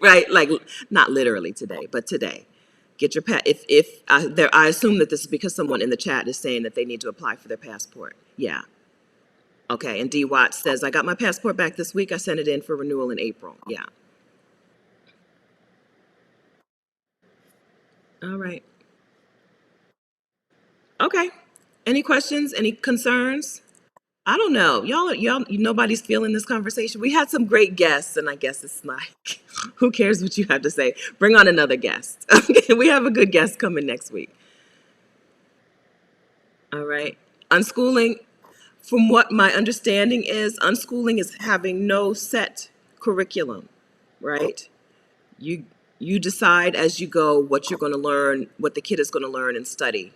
right? Like not literally today, but today. Get your I assume that this is because someone in the chat is saying that they need to apply for their passport. Yeah. Okay. And D Watts says, I got my passport back this week. I sent it in for renewal in April. Yeah. All right. Okay. Any questions? Any concerns? I don't know. Nobody's feeling this conversation. We had some great guests, and I guess it's like, who cares what you have to say? Bring on another guest. Okay. We have a good guest coming next week. All right. Unschooling, from what my understanding is, unschooling is having no set curriculum, right? You you decide as you go what you're going to learn, what the kid is going to learn and study,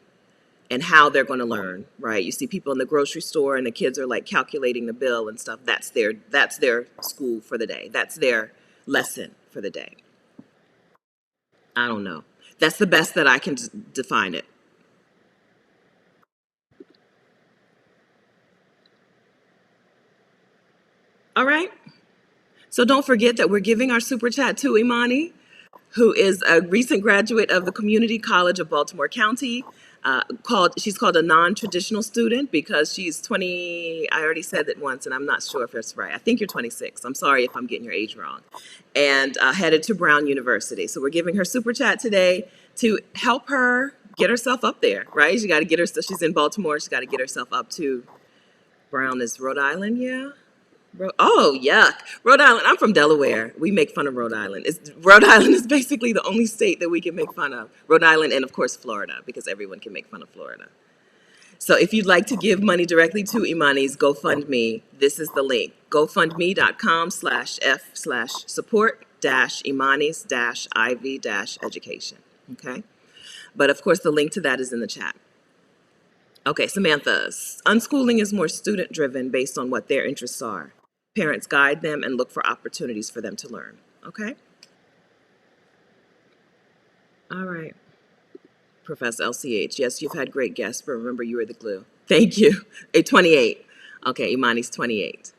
and how they're going to learn, right? You see people in the grocery store and the kids are like calculating the bill and stuff. That's their school for the day. That's their lesson for the day. I don't know. That's the best that I can define it. All right. So don't forget that we're giving our super chat to Imani, who is a recent graduate of the Community College of Baltimore County. She's called a non-traditional student because she's 20. I already said that once, and I'm not sure if it's right. I think you're 26. I'm sorry if I'm getting your age wrong. And headed to Brown University. So we're giving her super chat today to help her get herself up there, right? She got to get her. She's in Baltimore. She's got to get herself up to Brown is Rhode Island, yeah. Oh, yuck. Rhode Island. I'm from Delaware. We make fun of Rhode Island. Rhode Island is basically the only state that we can make fun of. Rhode Island and, of course, Florida, because everyone can make fun of Florida. So if you'd like to give money directly to Imani's GoFundMe, this is the link. GoFundMe.com/f/support-Imani's-IV-education. Okay? But, of course, the link to that is in the chat. Okay, Samantha. Unschooling is more student-driven based on what their interests are. Parents guide them and look for opportunities for them to learn. Okay? All right. Professor LCH. Yes, you've had great guests, but remember you were the glue. Thank you. 28. Okay, Imani's 28.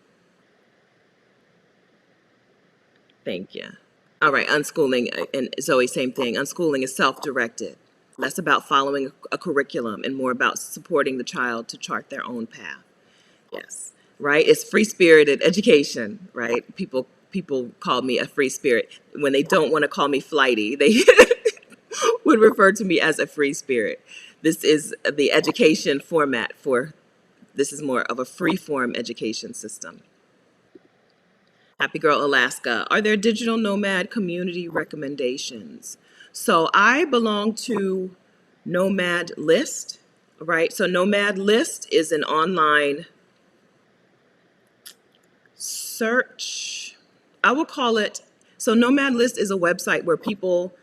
Thank you. All right, unschooling, and Zoe, same thing. Unschooling is self-directed. Less about following a curriculum and more about supporting the child to chart their own path. Yes, right? It's free-spirited education, right? People call me a free spirit. When they don't want to call me flighty, they would refer to me as a free spirit. This is the education format this is more of a free-form education system. Happy Girl Alaska. Are there digital nomad community recommendations? So I belong to Nomad List, right? So Nomad List is an online search. I will call it, so Nomad List is a website where people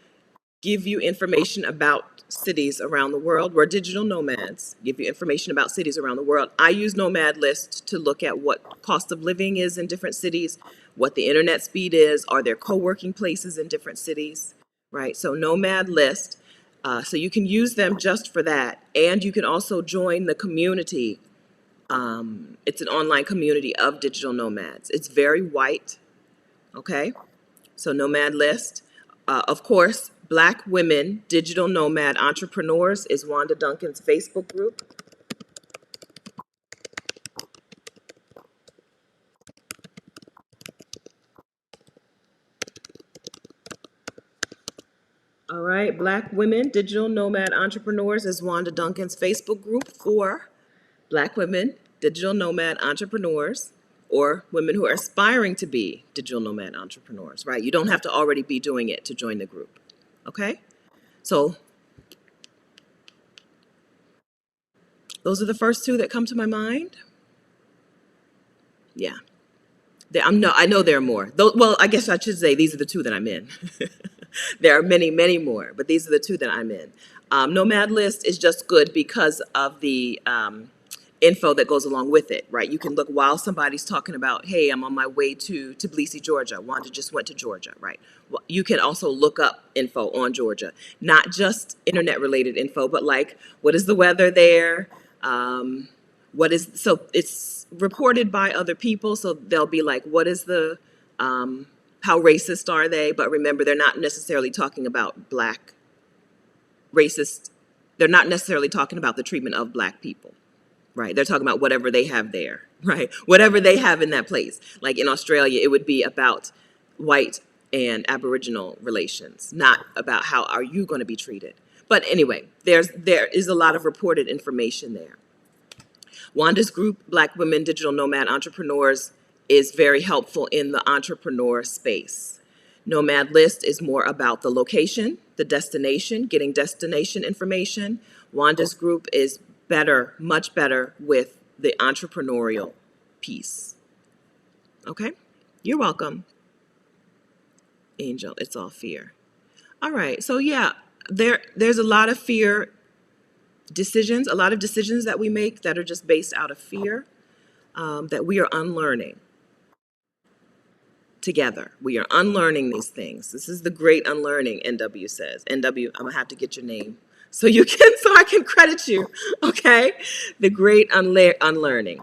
give you information about cities around the world. We're digital nomads, give you information about cities around the world. I use Nomad List to look at what cost of living is in different cities, what the internet speed is, are there co-working places in different cities, right? So Nomad List, so you can use them just for that. And you can also join the community. It's an online community of digital nomads. It's very white, okay? So Nomad List. Of course, Black Women Digital Nomad Entrepreneurs is Wanda Duncan's Facebook group. All right, Black Women Digital Nomad Entrepreneurs is Wanda Duncan's Facebook group for Black women, digital nomad entrepreneurs, or women who are aspiring to be digital nomad entrepreneurs, right? You don't have to already be doing it to join the group, okay? So those are the first two that come to my mind. Yeah. I know there are more. Well, I guess I should say these are the two that I'm in. There are many, many more, but these are the two that I'm in. Nomad List is just good because of the info that goes along with it, right? You can look while somebody's talking about, hey, I'm on my way to Tbilisi, Georgia. Wanda just went to Georgia, right? Well, you can also look up info on Georgia, not just internet-related info, but like, what is the weather there? So it's reported by other people, so they'll be like, what is the, how racist are they? But remember, they're not necessarily talking about Black racist. They're not necessarily talking about the treatment of Black people. Right, they're talking about whatever they have there, right? Whatever they have in that place. Like in Australia, it would be about white and Aboriginal relations, not about how are you going to be treated. But anyway, there is a lot of reported information there. Wanda's group, Black Women Digital Nomad Entrepreneurs, is very helpful in the entrepreneur space. Nomad List is more about the location, the destination, getting destination information. Wanda's group is better, much better with the entrepreneurial piece. Okay? You're welcome. Angel, it's all fear. All right, so yeah, there's a lot of fear decisions, a lot of decisions that we make that are just based out of fear, that we are unlearning together. We are unlearning these things. This is the great unlearning, NW says. NW, I'm gonna have to get your name so I can credit you, okay? The great unlearning.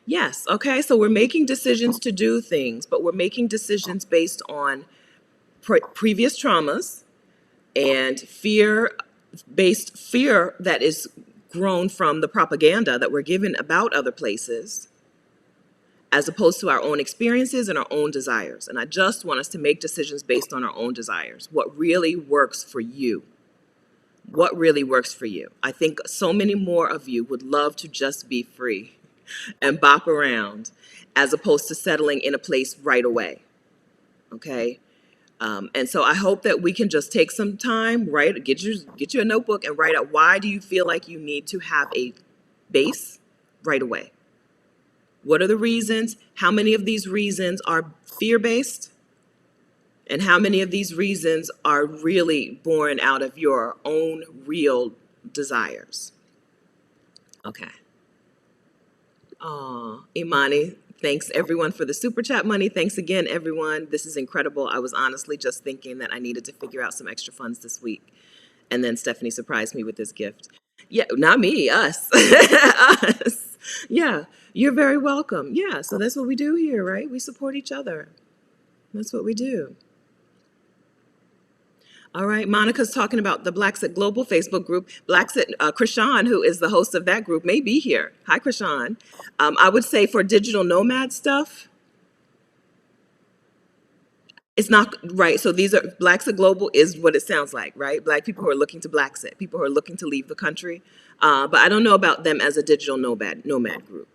Yes, okay, so we're making decisions to do things, but we're making decisions based on previous traumas and fear based fear that is grown from the propaganda that we're given about other places, as opposed to our own experiences and our own desires. And I just want us to make decisions based on our own desires. What really works for you? What really works for you? I think so many more of you would love to just be free and bop around, as opposed to settling in a place right away. Okay? And so I hope that we can just take some time, get you a notebook and write out, why do you feel like you need to have a base right away? What are the reasons? How many of these reasons are fear-based? And how many of these reasons are really born out of your own real desires? Okay. Oh, Imani, thanks everyone for the super chat money. Thanks again, everyone. This is incredible. I was honestly just thinking that I needed to figure out some extra funds this week. And then Stephanie surprised me with this gift. Yeah, not me, us. Us. Yeah, you're very welcome. Yeah, so that's what we do here, right? We support each other. That's what we do. All right, Monica's talking about the Blacks at Global Facebook group. Blacks at Krishan, who is the host of that group, may be here. Hi, Krishan. I would say for digital nomad stuff, it's not right. So these are Blacks at Global is what it sounds like, right? Black people who are looking to Blackset, people who are looking to leave the country. But I don't know about them as a digital nomad group.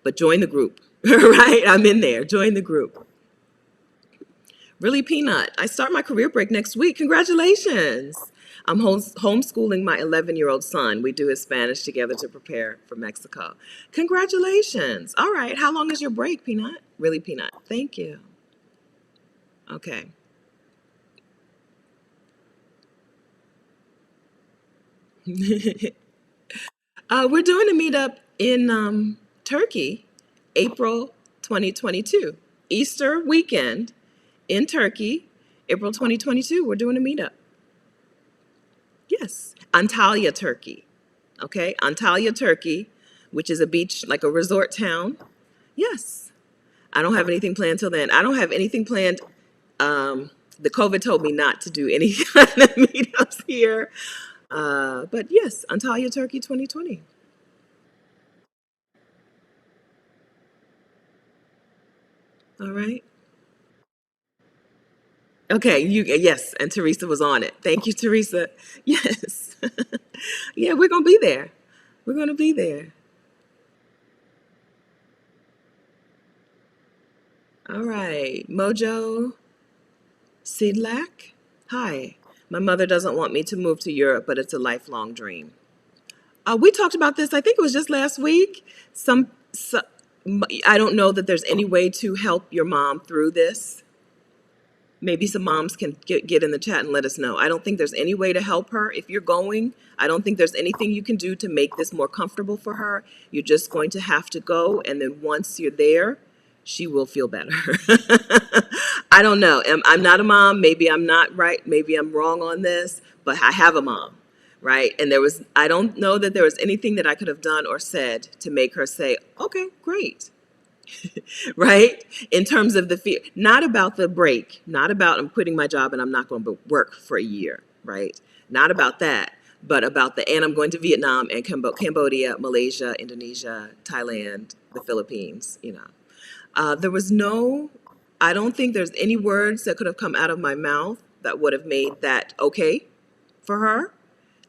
But join the group, right? I'm in there. Join the group. Really, Peanut, I start my career break next week. Congratulations. I'm homeschooling my 11-year-old son. We do his Spanish together to prepare for Mexico. Congratulations. All right. How long is your break, Peanut? Really, Peanut. Thank you. Okay. We're doing a meetup in Turkey, April 2022. Easter weekend in Turkey, April 2022. We're doing a meetup. Yes, Antalya, Turkey. Okay, Antalya, Turkey, which is a beach, like a resort town. Yes. I don't have anything planned till then. I don't have anything planned. The COVID told me not to do any kind of meetups here. But yes, Antalya, Turkey 2020. All right. Okay, yes, and Teresa was on it. Thank you, Teresa. Yes. Yeah, we're gonna be there. We're gonna be there. All right. Mojo Sidlak. Hi. My mother doesn't want me to move to Europe, but it's a lifelong dream. We talked about this, I think it was just last week. I don't know that there's any way to help your mom through this. Maybe some moms can get in the chat and let us know. I don't think there's any way to help her. If you're going, I don't think there's anything you can do to make this more comfortable for her. You're just going to have to go, and then once you're there, she will feel better. I don't know. I'm not a mom. Maybe I'm not right. Maybe I'm wrong on this, but I have a mom, right? And I don't know that there was anything that I could have done or said to make her say, okay, great. Right? In terms of the fear, not about the break, not about I'm quitting my job and I'm not going to work for a year, right? Not about that, but about and I'm going to Vietnam and Cambodia, Malaysia, Indonesia, Thailand, the Philippines, There was I don't think there's any words that could have come out of my mouth that would have made that okay for her.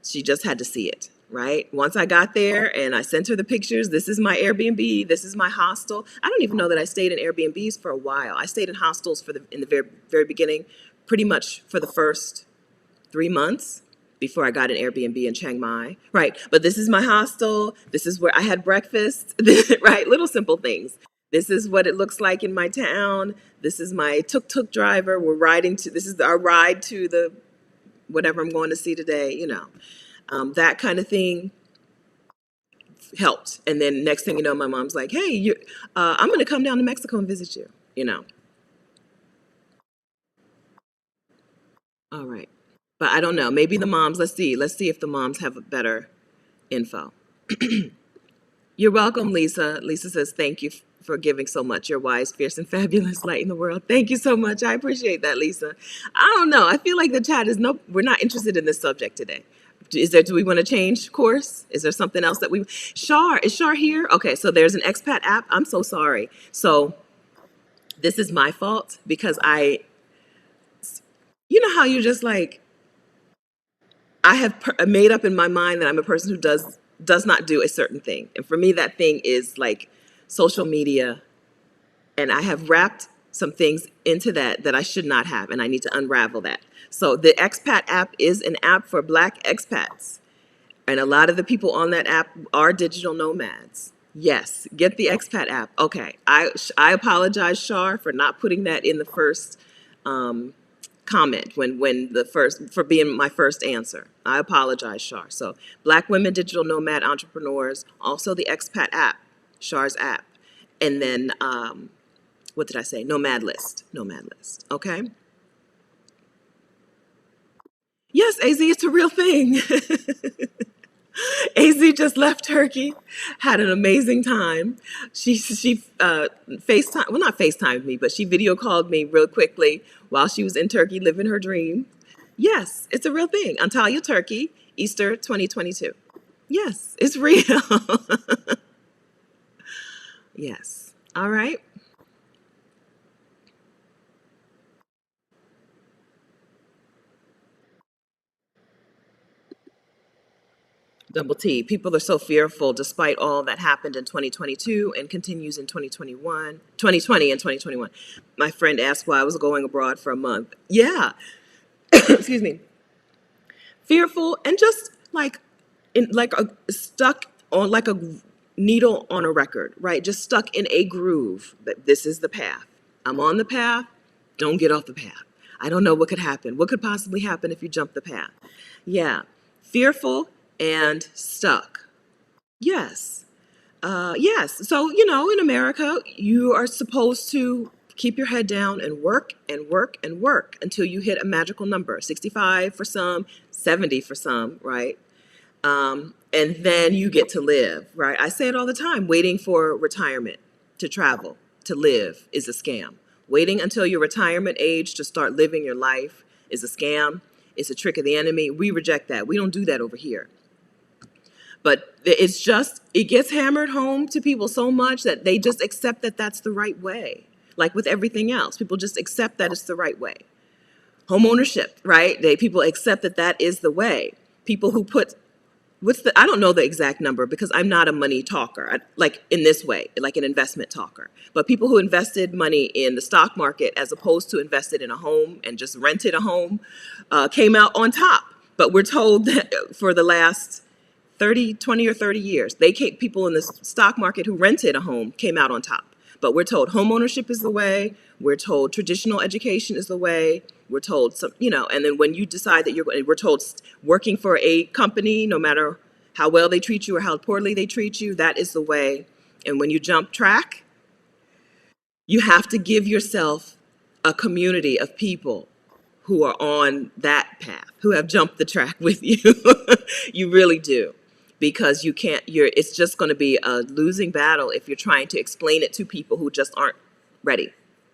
She just had to see it. Right? Once I got there and I sent her the pictures, this is my Airbnb, this is my hostel. I don't even know that I stayed in Airbnbs for a while. I stayed in hostels in the very, very beginning, pretty much for the first 3 months before I got an Airbnb in Chiang Mai. Right. But this is my hostel. This is where I had breakfast, right? Little simple things. This is what it looks like in my town. This is my tuk-tuk driver. This is our ride to the whatever I'm going to see today, that kind of thing helped. And then next thing you know, my mom's like, hey, I'm going to come down to Mexico and visit you. All right. But I don't know. Maybe the moms, let's see if the moms have a better info. You're welcome, Lisa. Lisa says, thank you for giving so much. You're wise, fierce, and fabulous light in the world. Thank you so much. I appreciate that, Lisa. I don't know. I feel like the chat we're not interested in this subject today. Do we want to change course? Is there something else that we, is Shar here? Okay, so there's an expat app. I'm so sorry. So this is my fault because you know how you're just like, I have made up in my mind that I'm a person who does not do a certain thing. And for me, that thing is like social media. And I have wrapped some things into that I should not have, and I need to unravel that. So the Expat app is an app for Black expats. And a lot of the people on that app are digital nomads. Yes, get the Expat app. Okay, I apologize, Shar, for not putting that in the first comment when the first for being my first answer. I apologize, Shar. So Black women digital nomad entrepreneurs, also the Expat app, Shar's app, and then what did I say? Nomad list. Nomad list. Okay. Yes, AZ, it's a real thing. AZ just left Turkey, had an amazing time. She FaceTime, well, not FaceTimed me, but she video called me real quickly while she was in Turkey living her dream. Yes, it's a real thing. Antalya, Turkey, Easter 2022. Yes, it's real. Yes. All right. Double T. People are so fearful despite all that happened in 2022 and continues in 2021, 2020 and 2021. My friend asked why I was going abroad for a month. Yeah, excuse me. Fearful and just like stuck on like a needle on a record, right? Just stuck in a groove that this is the path. I'm on the path. Don't get off the path. I don't know what could happen. What could possibly happen if you jump the path? Yeah. Fearful and stuck. Yes. Yes. So, in America, you are supposed to keep your head down and work and work and work until you hit a magical number, 65 for some, 70 for some, right? And then you get to live, right? I say it all the time, waiting for retirement to travel, to live is a scam. Waiting until your retirement age to start living your life is a scam. It's a trick of the enemy. We reject that. We don't do that over here. But it gets hammered home to people so much that they just accept that that's the right way. Like with everything else, people just accept that it's the right way. Home ownership, right? People accept that that is the way. People who put, I don't know the exact number because I'm not a money talker, like in this way, like an investment talker. But people who invested money in the stock market as opposed to invested in a home and just rented a home came out on top. But we're told that for the last 20 or 30 years, people in the stock market who rented a home came out on top. But we're told home ownership is the way. We're told traditional education is the way. We're told and then when you decide that we're told working for a company, no matter how well they treat you or how poorly they treat you, that is the way. And when you jump track, you have to give yourself a community of people who are on that path, who have jumped the track with you. You really do. Because it's just going to be a losing battle if you're trying to explain it to people who just aren't ready.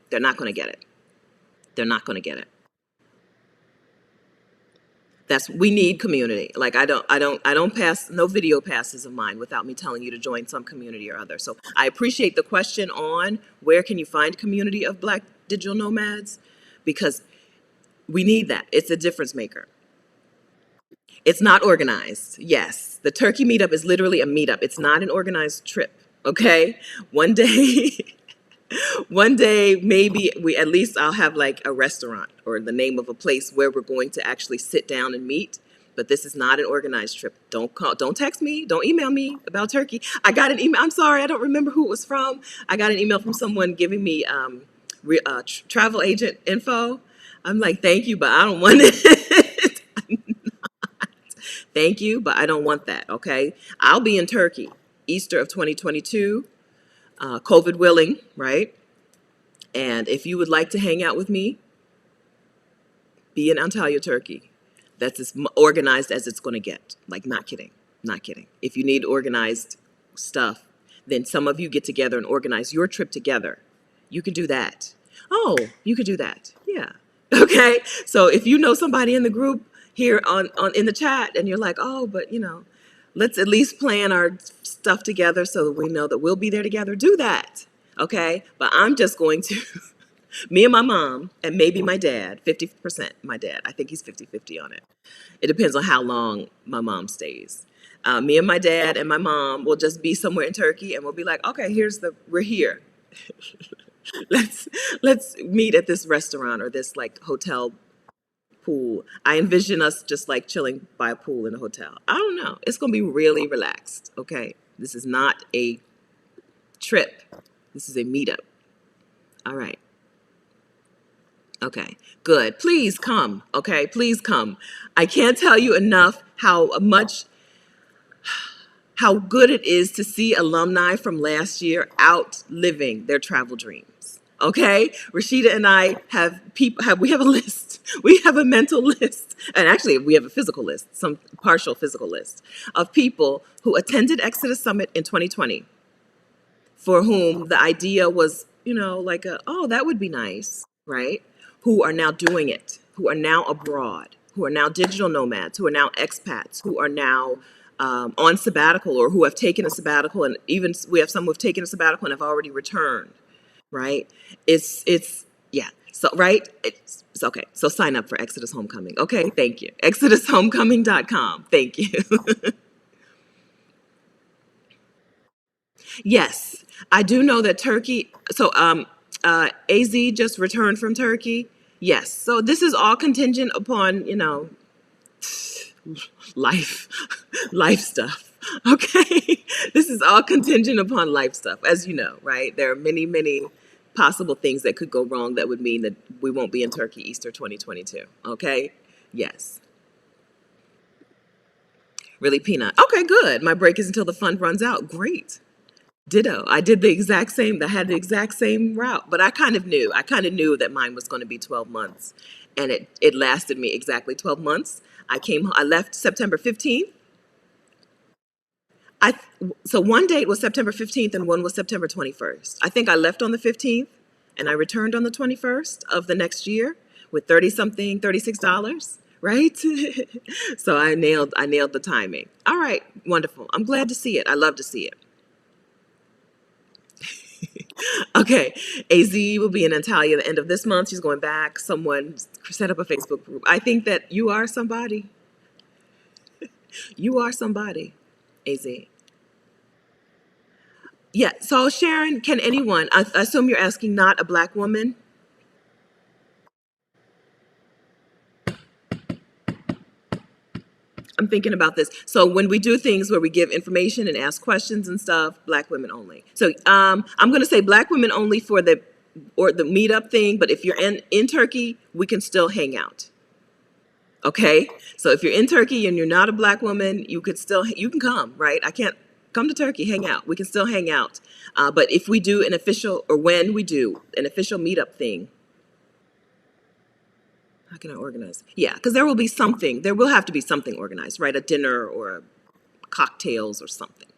They're not going to get it. They're not going to get it. We need community. Like I don't pass, no video passes of mine without me telling you to join some community or other. So I appreciate the question on where can you find community of Black digital nomads, because we need that. It's a difference maker. It's not organized. Yes. The Turkey meetup is literally a meetup. It's not an organized trip. Okay. One day, one day, maybe at least I'll have like a restaurant or the name of a place where we're going to actually sit down and meet. But this is not an organized trip. Don't text me. Don't email me about Turkey. I got an email. I'm sorry. I don't remember who it was from. I got an email from someone giving me travel agent info. I'm like, thank you, but I don't want it. Thank you, but I don't want that, okay? I'll be in Turkey, Easter of 2022, COVID willing, right? And if you would like to hang out with me, be in Antalya, Turkey. That's as organized as it's going to get. Like, not kidding, not kidding. If you need organized stuff, then some of you get together and organize your trip together. You can do that. Oh, you could do that, yeah. Okay, so if you know somebody in the group, here on in the chat, and you're like, oh, but let's at least plan our stuff together so that we know that we'll be there together. Do that, okay? But I'm just going to, me and my mom, and maybe my dad, 50% my dad. I think he's 50-50 on it. It depends on how long my mom stays. Me and my dad and my mom will just be somewhere in Turkey, and we'll be like, okay, we're here. let's let's meet at this restaurant or this like hotel pool. I envision us just like chilling by a pool in a hotel. I don't know. It's gonna be really relaxed. Okay, this is not a trip. This is a meetup. All right. Okay, good. Please come. Okay, please come. I can't tell you enough how good it is to see alumni from last year out living their travel dreams. Okay, Rashida and I we have a list. We have a mental list, and actually we have a physical list, some partial physical list of people who attended Exodus Summit in 2020, for whom the idea was, like oh, that would be nice, right? Who are now doing it, who are now abroad, who are now digital nomads, who are now expats, who are now on sabbatical or who have taken a sabbatical, and even we have some who have taken a sabbatical and have already returned, right? Yeah. So, right? It's okay. So sign up for Exodus Homecoming. Okay, thank you. ExodusHomecoming.com. Thank you. Yes, I do know that Turkey. So, AZ just returned from Turkey. Yes. So this is all contingent upon life, life stuff. Okay, this is all contingent upon life stuff, as you know, right? There are many, many possible things that could go wrong that would mean that we won't be in Turkey Easter 2022. Okay. Yes. Really, Peanut. Okay, good. My break is until the fund runs out. Great. Ditto. I did the exact same. I had the exact same route, but I kind of knew. I kind of knew that mine was going to be 12 months, and it lasted me exactly 12 months. I left September 15th. I so one date was September 15th and one was September 21st. I think I left on the 15th and I returned on the 21st of the next year with 30 something, $36, right? So I nailed the timing. All right, wonderful. I'm glad to see it. I love to see it. Okay, AZ will be in Antalya at the end of this month. She's going back. Someone set up a Facebook group. I think that you are somebody. You are somebody, AZ. Yeah, so Sharon, can anyone, I assume you're asking not a Black woman? I'm thinking about this. So when we do things where we give information and ask questions and stuff, Black women only. So I'm going to say Black women only for the meetup thing, but if you're in Turkey, we can still hang out. Okay? So if you're in Turkey and you're not a Black woman, you can come, right? I can't come to Turkey, hang out. We can still hang out. But if we do an official, or when we do an official meetup thing, how can I organize? Yeah, because there will have to be something organized, right? A dinner or cocktails or something,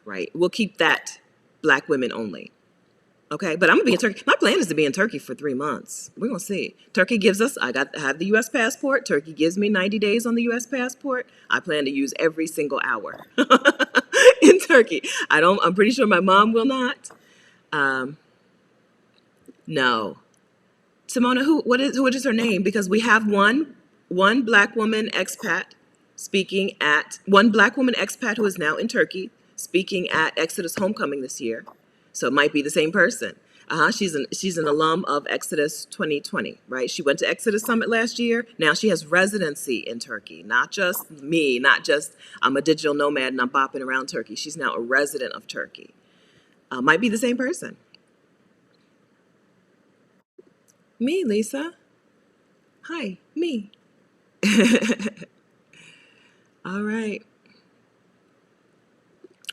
right? We'll keep that Black women only. Okay, but I'm gonna be in Turkey. My plan is to be in Turkey for 3 months. We're gonna see. Turkey gives us. I have the U.S. passport. Turkey gives me 90 days on the U.S. passport. I plan to use every single hour in Turkey. I'm pretty sure my mom will not. No, Simona. What is her name? Because we have one Black woman expat one Black woman expat who is now in Turkey speaking at Exodus Homecoming this year. So it might be the same person. She's an alum of Exodus 2020, right? She went to Exodus Summit last year. Now she has residency in Turkey. Not just me, not just I'm a digital nomad and I'm bopping around Turkey. She's now a resident of Turkey. Might be the same person. Me, Lisa. Hi, me. All right.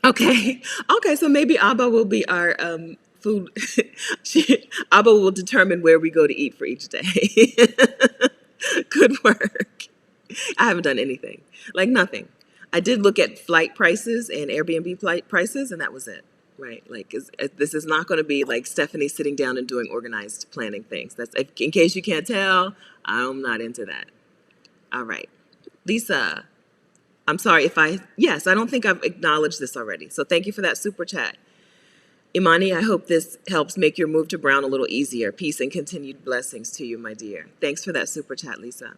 Okay. Okay, so maybe Abba will be our food. Abba will determine where we go to eat for each day. Good work. I haven't done anything. Like nothing. I did look at flight prices and Airbnb flight prices, and that was it. Right? Like, this is not going to be like Stephanie sitting down and doing organized planning things. That's in case you can't tell. I'm not into that. All right. Lisa, I'm sorry if yes, I don't think I've acknowledged this already. So thank you for that super chat. Imani, I hope this helps make your move to Brown a little easier. Peace and continued blessings to you, my dear. Thanks for that super chat, Lisa.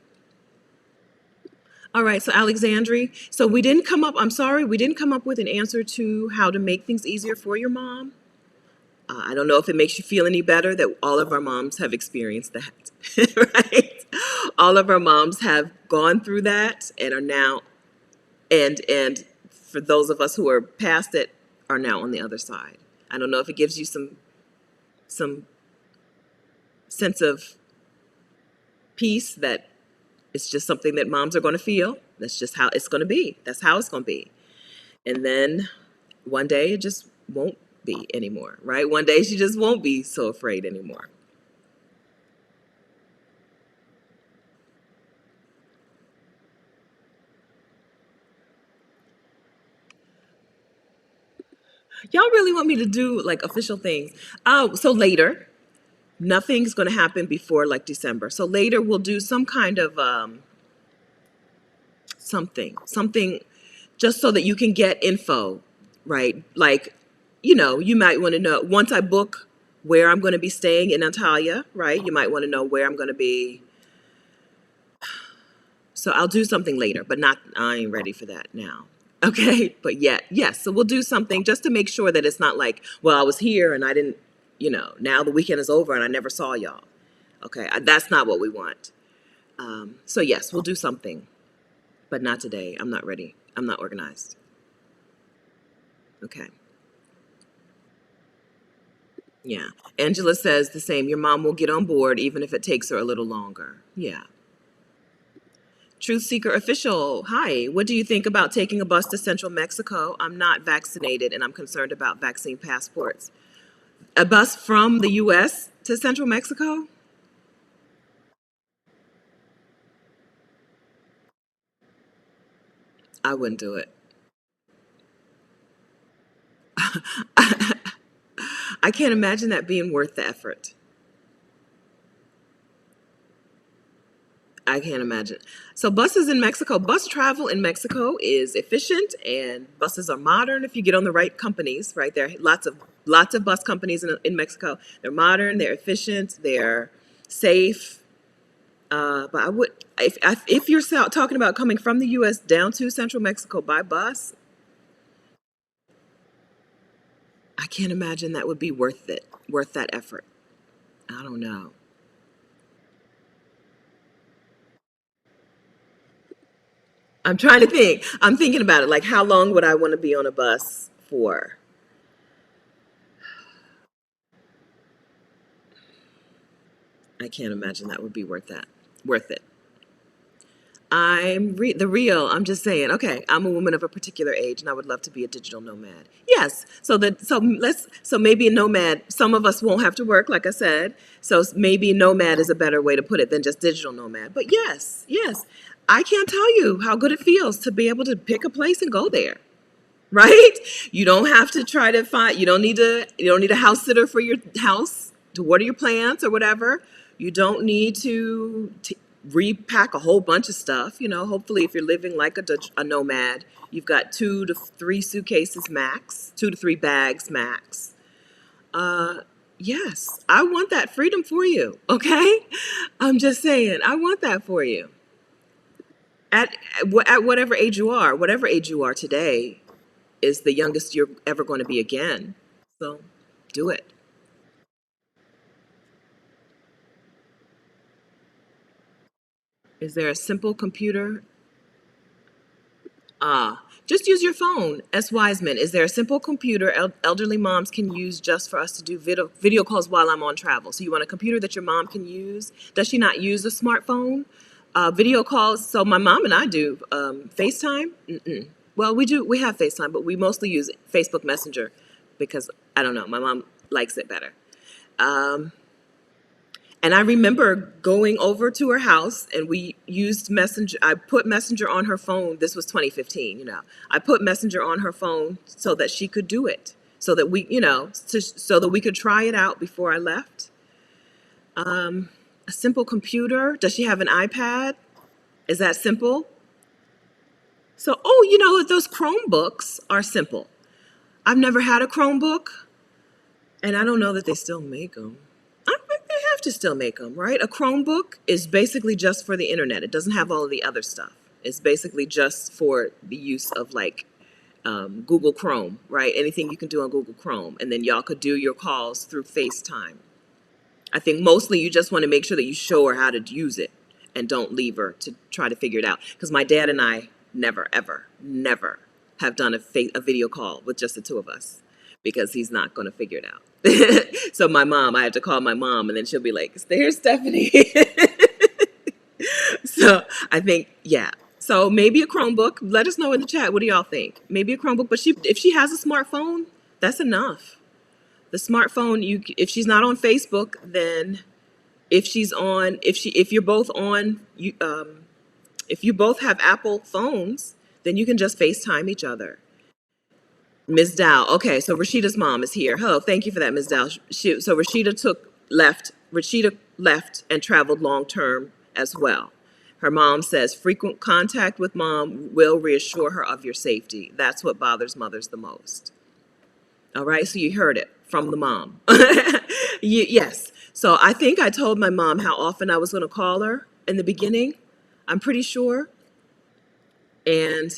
All right, so Alexandri, so we didn't come up, I'm sorry, we didn't come up with an answer to how to make things easier for your mom. I don't know if it makes you feel any better that all of our moms have experienced that, right? All of our moms have gone through that and are now, and for those of us who are past it, are now on the other side. I don't know if it gives you some sense of peace that it's just something that moms are going to feel. That's just how it's going to be. That's how it's going to be. And then one day it just won't be anymore, right? One day she just won't be so afraid anymore. Y'all really want me to do like official things? Oh, so later, nothing's going to happen before like December. So later we'll do some kind of something just so that you can get info, right? Like, you might want to know once I book where I'm going to be staying in Antalya, right? You might want to know where I'm going to be. So I'll do something later, but not, I ain't ready for that now. Okay. But yeah, yes. So we'll do something just to make sure that it's not like, well, I was here and I didn't, now the weekend is over and I never saw y'all. Okay. That's not what we want. So yes, we'll do something, but not today. I'm not ready. I'm not organized. Okay. Yeah. Angela says the same. Your mom will get on board even if it takes her a little longer. Yeah. Truth Seeker Official, hi. What do you think about taking a bus to Central Mexico? I'm not vaccinated and I'm concerned about vaccine passports. A bus from the U.S. to Central Mexico? I wouldn't do it. I can't imagine that being worth the effort. I can't imagine. So buses in Mexico, bus travel in Mexico is efficient and buses are modern if you get on the right companies, right? There are lots of bus companies in Mexico. They're modern, they're efficient, they're safe. But I would, if you're talking about coming from the U.S. down to Central Mexico by bus, I can't imagine that would be worth it, worth that effort. I don't know. I'm trying to think. I'm thinking about it. Like, how long would I want to be on a bus for? I can't imagine that would be worth that. Worth it. The real. I'm just saying. Okay, I'm a woman of a particular age, and I would love to be a digital nomad. Yes. So maybe a nomad. Some of us won't have to work, like I said. So maybe nomad is a better way to put it than just digital nomad. But yes, yes, I can't tell you how good it feels to be able to pick a place and go there. Right? You don't have to try to find. You don't need a house sitter for your house to water your plants or whatever. You don't need to repack a whole bunch of stuff. Hopefully, if you're living like a nomad, you've got 2 to 3 suitcases max, 2 to 3 bags max. Yes, I want that freedom for you. Okay, I'm just saying, I want that for you. At whatever age you are today, is the youngest you're ever going to be again. So do it. Is there a simple computer? Just use your phone. S. Wiseman, is there a simple computer elderly moms can use just for us to do video calls while I'm on travel? So you want a computer that your mom can use? Does she not use a smartphone? Video calls. So my mom and I do FaceTime. Mm-mm. Well, we do. We have FaceTime, but we mostly use Facebook Messenger because I don't know. My mom likes it better. Um, And I remember going over to her house and we used Messenger. I put Messenger on her phone. This was 2015. I put Messenger on her phone so that she could do it, so that so that we could try it out before I left. A simple computer. Does she have an iPad? Is that simple? So, oh, you know, those Chromebooks are simple. I've never had a Chromebook, and I don't know that they still make them. I think they have to still make them, right? A Chromebook is basically just for the internet. It doesn't have all of the other stuff. It's basically just for the use of like Google Chrome, right? Anything you can do on Google Chrome. And then y'all could do your calls through FaceTime. I think mostly you just want to make sure that you show her how to use it and don't leave her to try to figure it out. Because my dad and I never, ever, never have done a video call with just the two of us because he's not going to figure it out. So my mom, I have to call my mom and then she'll be like, there's Stephanie. So I think, yeah. So maybe a Chromebook. Let us know in the chat. What do y'all think? Maybe a Chromebook, but if she has a smartphone, that's enough. The smartphone, if she's not on Facebook, then if you're both on if you both have Apple phones, then you can just FaceTime each other. Ms. Dow. Okay, so Rashida's mom is here. Hello, thank you for that, Ms. Dow. So Rashida left and traveled long term as well. Her mom says frequent contact with mom will reassure her of your safety. That's what bothers mothers the most. All right, so you heard it from the mom. Yes. So I think I told my mom how often I was going to call her in the beginning. I'm pretty sure. And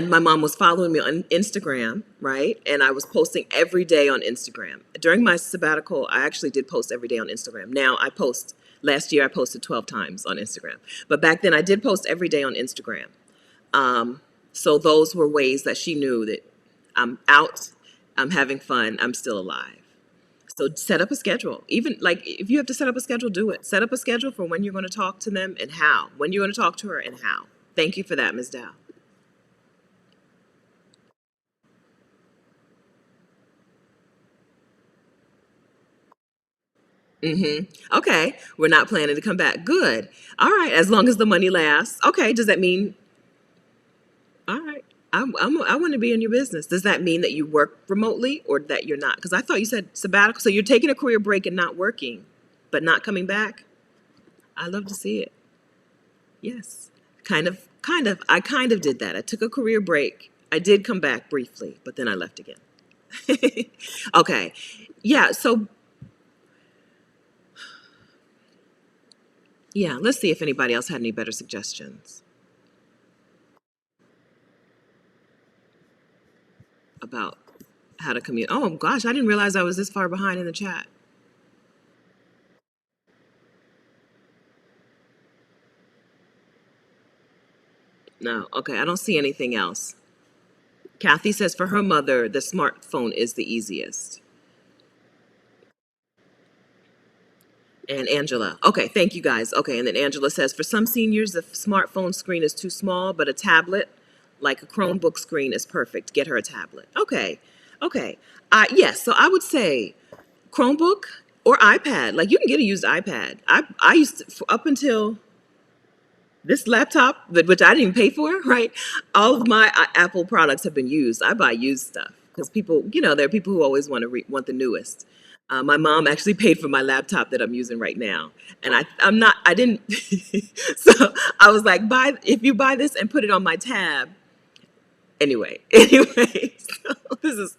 my mom was following me on Instagram, right? And I was posting every day on Instagram. During my sabbatical, I actually did post every day on Instagram. Now I post, last year I posted 12 times on Instagram. But back then I did post every day on Instagram. So those were ways that she knew that I'm out, I'm having fun, I'm still alive. So set up a schedule. Even like if you have to set up a schedule, do it. Set up a schedule for when you're going to talk to them and how. When you're going to talk to her and how. Thank you for that, Ms. Dow. Okay, we're not planning to come back. Good. All right, as long as the money lasts. Okay, does that mean? All right, I want to be in your business. Does that mean that you work remotely or that you're not? Because I thought you said sabbatical. So you're taking a career break and not working, but not coming back. I love to see it. Yes, kind of. I kind of did that. I took a career break. I did come back briefly, but then I left again. Okay, yeah. So yeah, let's see if anybody else had any better suggestions about how to commute. Oh gosh, I didn't realize I was this far behind in the chat. No, okay, I don't see anything else. Kathy says for her mother, the smartphone is the easiest. And Angela, okay, thank you guys. Okay, and then Angela says for some seniors, the smartphone screen is too small, but a tablet, like a Chromebook screen, is perfect. Get her a tablet. Okay, okay. Yes, so I would say Chromebook or iPad. Like you can get a used iPad. I used to, up until this laptop, which I didn't even pay for, right? All of my Apple products have been used. I buy used stuff because people, there are people who always want the newest. My mom actually paid for my laptop that I'm using right now, and I didn't. So I was like, if you buy this and put it on my tab. Anyway, so this is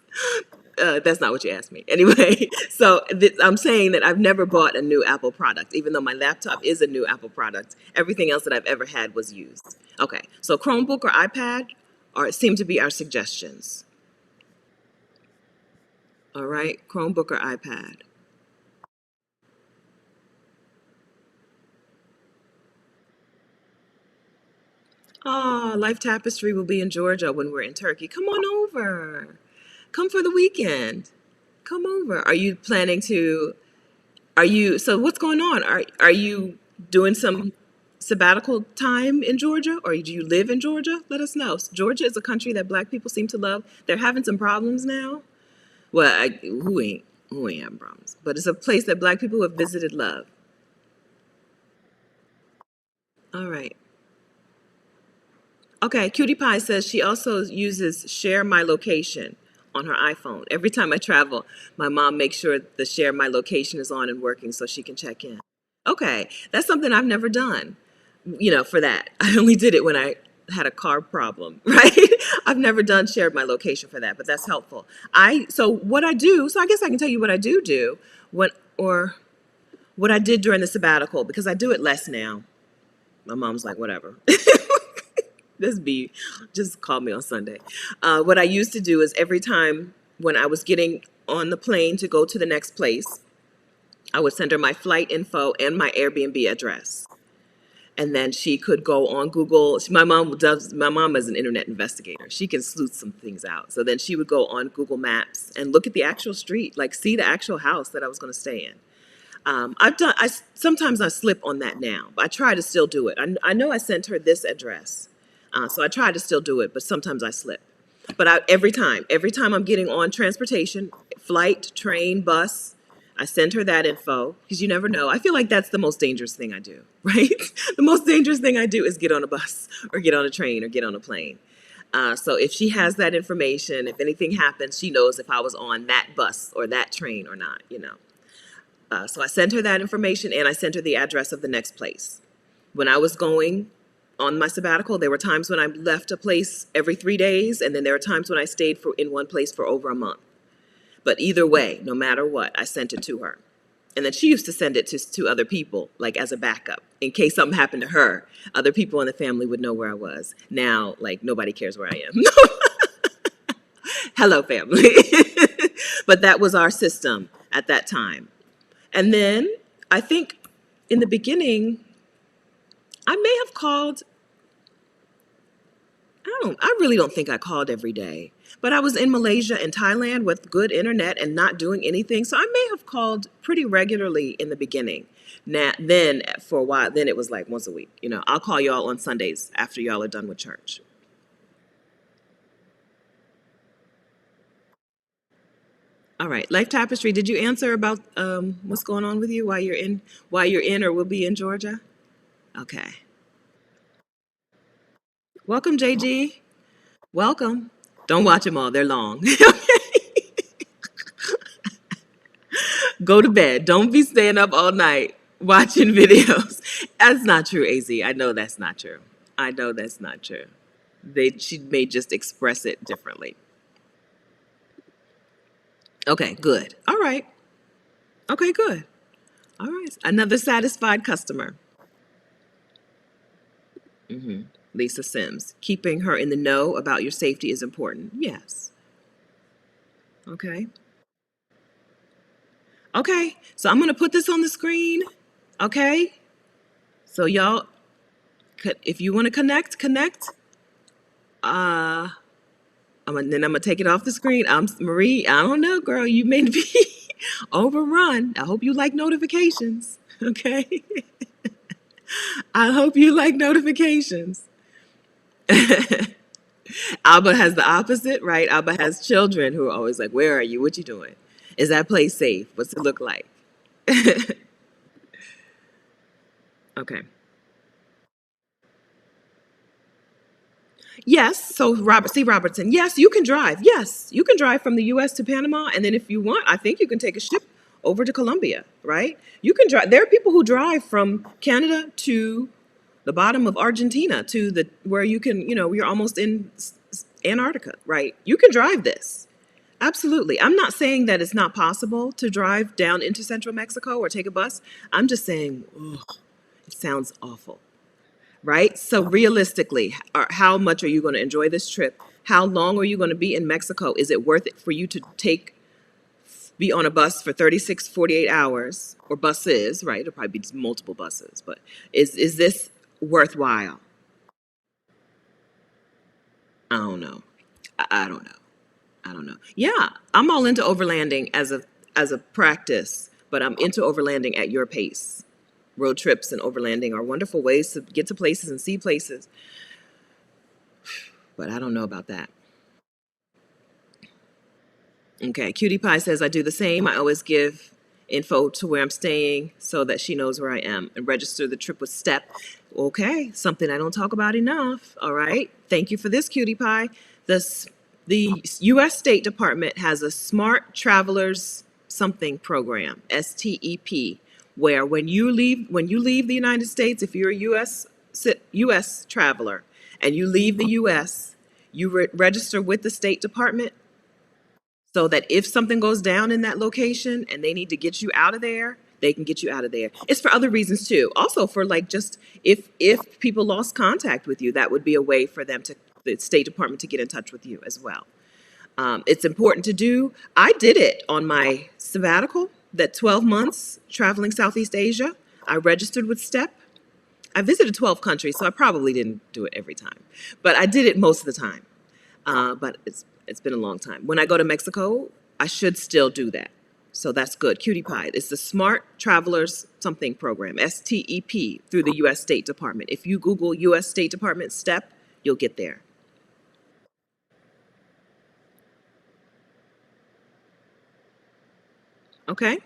that's not what you asked me. Anyway, so I'm saying that I've never bought a new Apple product, even though my laptop is a new Apple product. Everything else that I've ever had was used. Okay, so Chromebook or iPad seem to be our suggestions. All right, Chromebook or iPad. Oh, Life Tapestry will be in Georgia when we're in Turkey. Come on over. Come for the weekend. Come over. So what's going on? Are you doing some sabbatical time in Georgia or do you live in Georgia? Let us know. Georgia is a country that Black people seem to love. They're having some problems now. Well, who ain't having problems? But it's a place that Black people who have visited love. All right. Okay, Cutie Pie says she also uses Share My Location on her iPhone. Every time I travel, my mom makes sure the Share My Location is on and working so she can check in. Okay, that's something I've never done, for that. I only did it when I had a car problem, right? I've never done shared my location for that, but that's helpful. So what I do, so I guess I can tell you what I do when, or what I did during the sabbatical, because I do it less now. My mom's like, whatever. Just call me on Sunday. What I used to do is every time when I was getting on the plane to go to the next place, I would send her my flight info and my Airbnb address. And then she could go on Google. My mom is an internet investigator. She can sleuth some things out. So then she would go on Google Maps and look at the actual street, like see the actual house that I was going to stay in. Sometimes I slip on that now, but I try to still do it. I know I sent her this address, so I try to still do it, but sometimes I slip. But every time I'm getting on transportation, flight, train, bus, I send her that info, because you never know. I feel like that's the most dangerous thing I do, right? The most dangerous thing I do is get on a bus or get on a train or get on a plane. So if she has that information, if anything happens, she knows if I was on that bus or that train or not, you know. So I sent her that information, and I sent her the address of the next place. When I was going on my sabbatical, there were times when I left a place every 3 days, and then there were times when I stayed in one place for over a month. But either way, no matter what, I sent it to her. And then she used to send it to other people, like as a backup. In case something happened to her, other people in the family would know where I was. Now, like, nobody cares where I am. Hello, family. But that was our system at that time. And then I think in the beginning, I may have called. I really don't think I called every day. But I was in Malaysia and Thailand with good internet and not doing anything. So I may have called pretty regularly in the beginning. Then for a while, then it was like once a week. You know, I'll call y'all on Sundays after y'all are done with church. All right, Life Tapestry. Did you answer about what's going on with you while you're in or will be in Georgia? Okay. Welcome, JG. Welcome. Don't watch them all. They're long. Go to bed. Don't be staying up all night watching videos. That's not true, AZ. I know that's not true. I know that's not true. She may just express it differently. Okay, good. All right. Okay, good. All right. Another satisfied customer. Lisa Sims. Keeping her in the know about your safety is important. Yes. Okay. Okay. So I'm going to put this on the screen. Okay. So y'all, if you want to connect. Then I'm going to take it off the screen. Marie, I don't know, girl. You may be overrun. I hope you like notifications. Okay. I hope you like notifications. Alba has the opposite, right? Alba has children who are always like, where are you? What you doing? Is that place safe? What's it look like? Okay. Yes. So Robert C. Robertson. Yes, you can drive. Yes, you can drive from the U.S. to Panama, and then if you want, I think you can take a ship over to Colombia. Right? You can drive. There are people who drive from Canada to the bottom of Argentina to where you can, you're almost in Antarctica. Right? You can drive this. Absolutely. I'm not saying that it's not possible to drive down into central Mexico or take a bus. I'm just saying, ugh, it sounds awful. Right? So realistically, how much are you going to enjoy this trip? How long are you going to be in Mexico? Is it worth it for you to be on a bus for 36, 48 hours, or buses, right? It'll probably be multiple buses, but is this worthwhile? I don't know. I don't know. I don't know. Yeah, I'm all into overlanding as a practice, but I'm into overlanding at your pace. Road trips and overlanding are wonderful ways to get to places and see places, but I don't know about that. Okay, Cutie Pie says I do the same. I always give info to where I'm staying so that she knows where I am and register the trip with STEP. Okay, something I don't talk about enough. All right, thank you for this, Cutie Pie. The U.S. State Department has a Smart Travelers something program, STEP, where when you leave the United States, if you're a U.S. traveler and you leave the US, you register with the State Department so that if something goes down in that location and they need to get you out of there, they can get you out of there. It's for other reasons too. Also for like just if people lost contact with you, that would be a way for them to the State Department to get in touch with you as well. It's important to do. I did it on my sabbatical, that 12 months traveling Southeast Asia. I registered with STEP. I visited 12 countries, so I probably didn't do it every time, but I did it most of the time. But it's been a long time. When I go to Mexico, I should still do that. So that's good. Cutie Pie. It's the Smart Travelers Something Program, STEP, through the U.S. State Department. If you Google U.S. State Department STEP, you'll get there. Okay?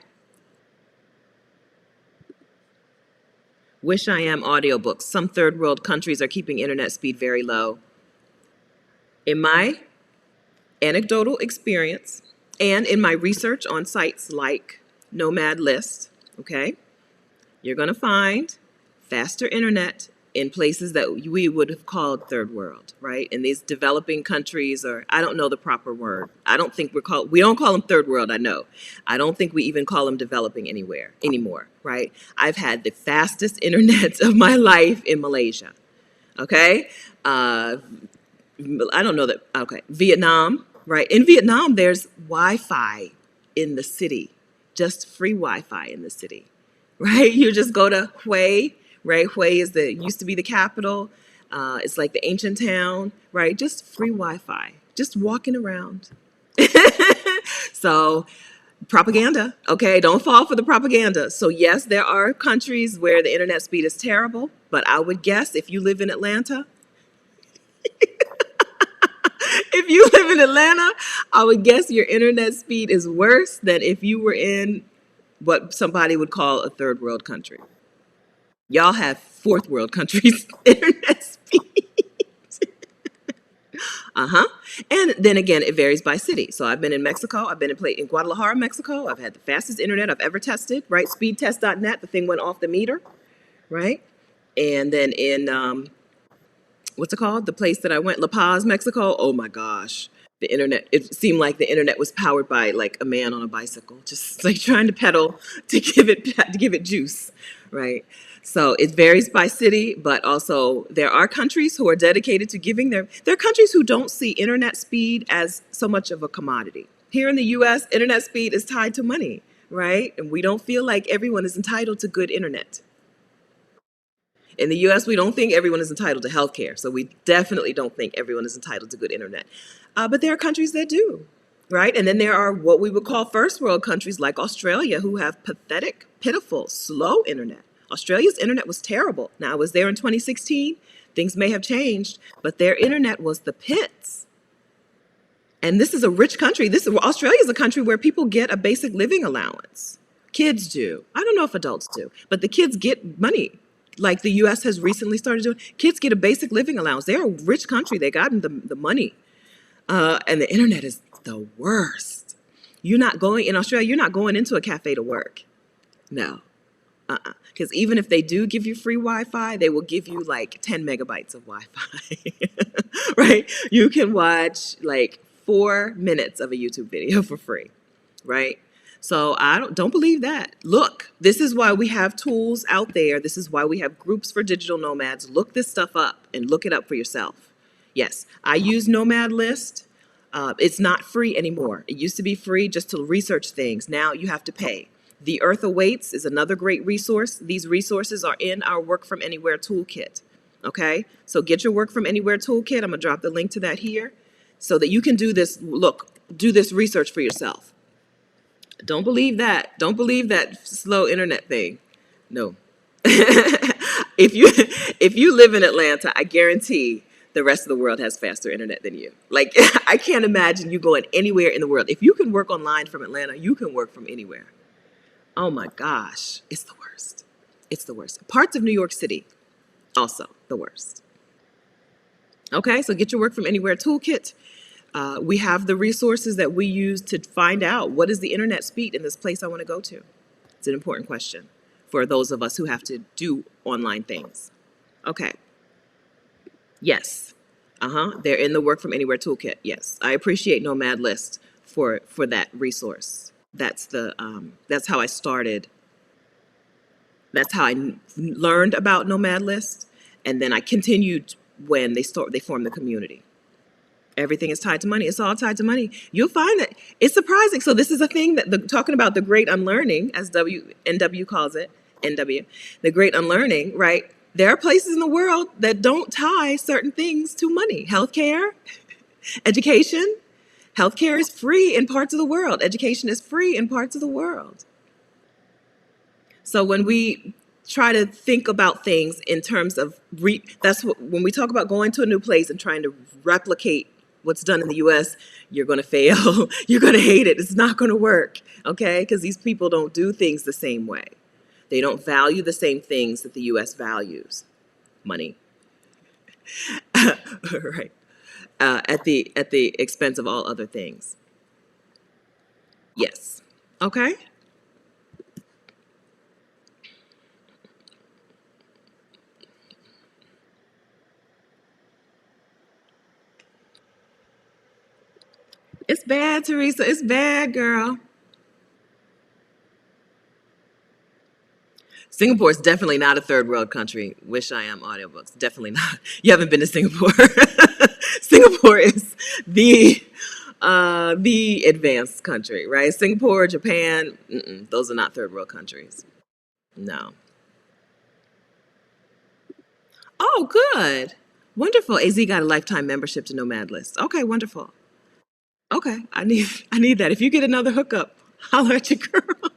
Wish I Am audiobooks. Some third world countries are keeping internet speed very low. In my anecdotal experience and in my research on sites like Nomad List, okay, you're going to find faster internet in places that we would have called third world, right? In these developing countries, or I don't know the proper word. I don't think we don't call them third world, I know. I don't think we even call them developing anymore, right? I've had the fastest internet of my life in Malaysia, okay? I don't know that, okay. Vietnam, right? In Vietnam, there's Wi-Fi in the city, just free Wi-Fi in the city, right? You just go to Hue, right? Hue used to be the capital. It's like the ancient town, right? Just free Wi-Fi, just walking around. So propaganda, okay? Don't fall for the propaganda. So yes, there are countries where the internet speed is terrible, but I would guess if you live in Atlanta, if you live in Atlanta, I would guess your internet speed is worse than if you were in what somebody would call a third world country. Y'all have fourth world countries internet speed. Uh-huh. And then again, it varies by city. So I've been in Mexico. I've been in Guadalajara, Mexico. I've had the fastest internet I've ever tested, right? Speedtest.net, the thing went off the meter, right? And then in what's it called? The place that I went, La Paz, Mexico. Oh my gosh. The internet, it seemed like the internet was powered by like a man on a bicycle, just like trying to pedal to give it juice, right? So it varies by city, but also there are countries who are dedicated to giving there are countries who don't see internet speed as so much of a commodity. Here in the US, internet speed is tied to money, right? And we don't feel like everyone is entitled to good internet. In the US, we don't think everyone is entitled to health care. So we definitely don't think everyone is entitled to good internet. But there are countries that do, right? And then there are what we would call first world countries like Australia who have pathetic, pitiful, slow internet. Australia's internet was terrible. Now, I was there in 2016. Things may have changed, but their internet was the pits. And this is a rich country. Australia is a country where people get a basic living allowance. Kids do. I don't know if adults do, but the kids get money. Like the U.S. has recently started doing. Kids get a basic living allowance. They're a rich country. They got the money. And the internet is the worst. In Australia, you're not going into a cafe to work. No. Because even if they do give you free Wi-Fi, they will give you like 10 megabytes of Wi-Fi, right? You can watch like 4 minutes of a YouTube video for free, right? So I don't believe that. Look, this is why we have tools out there. This is why we have groups for digital nomads. Look this stuff up and look it up for yourself. Yes, I use Nomad List. It's not free anymore. It used to be free just to research things. Now you have to pay. The Earth Awaits is another great resource. These resources are in our Work From Anywhere toolkit. Okay, so get your Work From Anywhere toolkit. I'm gonna drop the link to that here so that you can do this. Do this research for yourself. Don't believe that. Don't believe that slow internet thing. No. if you live in Atlanta, I guarantee the rest of the world has faster internet than you. Like I can't imagine you going anywhere in the world. If you can work online from Atlanta, you can work from anywhere. Oh my gosh, it's the worst. It's the worst. Parts of New York City, also the worst. Okay, so get your Work From Anywhere toolkit. We have the resources that we use to find out what is the internet speed in this place I want to go to. It's an important question for those of us who have to do online things. Okay. Yes. They're in the Work from Anywhere toolkit. Yes. I appreciate Nomad List for that resource. That's how I started. That's how learned about Nomad List, and then I continued when they formed the community. Everything is tied to money. It's all tied to money. You'll find that it's surprising. So this is a thing that talking about the great unlearning, as NW calls it, NW, the great unlearning, right? There are places in the world that don't tie certain things to money. Healthcare, education. Healthcare is free in parts of the world. Education is free in parts of the world. So when we try to think about things in terms of that's what when we talk about going to a new place and trying to replicate what's done in the US, you're going to fail. You're going to hate it. It's not going to work, okay? Because these people don't do things the same way. They don't value the same things that the US values. Money. Right. At the expense of all other things. Yes. Okay? It's bad, Teresa. It's bad, girl. Singapore is definitely not a third world country. Wish I am audiobooks. Definitely not. You haven't been to Singapore. Singapore is the advanced country, right? Singapore, Japan, those are not third world countries. No. Oh, good. Wonderful. AZ got a lifetime membership to Nomad List. Okay, wonderful. Okay, I need that. If you get another hookup, holler at your girl.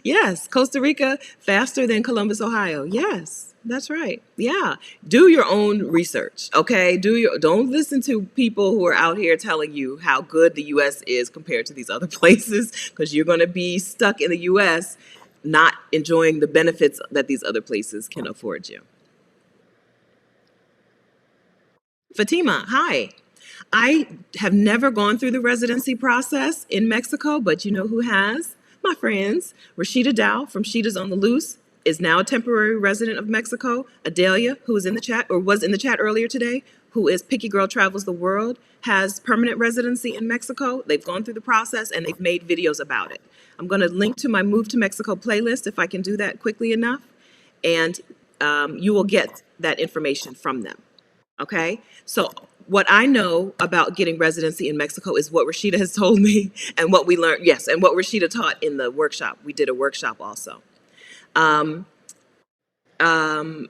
Yes, Costa Rica faster than Columbus, Ohio. Yes, that's right. Yeah, do your own research. Okay, don't listen to people who are out here telling you how good the U.S. is compared to these other places, because you're going to be stuck in the U.S. not enjoying the benefits that these other places can afford you. Fatima, hi. I have never gone through the residency process in Mexico, but you know who has? My friends. Rashida Dow from Sheeta's on the Loose is now a temporary resident of Mexico. Adelia, who is in the chat or was in the chat earlier today, who is Picky Girl Travels the World, has permanent residency in Mexico. They've gone through the process and they've made videos about it. I'm going to link to my Move to Mexico playlist if I can do that quickly enough, and you will get that information from them. Okay, so what I know about getting residency in Mexico is what Rashida has told me and what we learned. Yes, and what Rashida taught in the workshop. We did a workshop also. Um, um,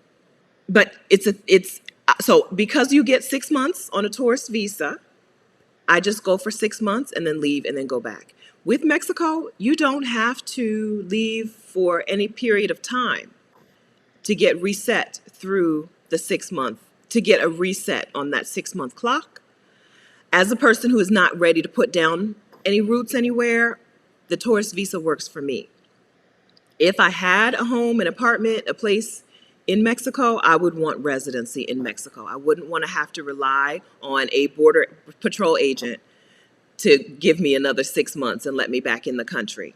but it's so because you get 6 months on a tourist visa, I just go for 6 months and then leave and then go back. With Mexico, you don't have to leave for any period of time to get reset through the 6 month, to get a reset on that 6 month clock. As a person who is not ready to put down any roots anywhere, the tourist visa works for me. If I had a home, an apartment, a place in Mexico, I would want residency in Mexico. I wouldn't want to have to rely on a border patrol agent to give me another 6 months and let me back in the country,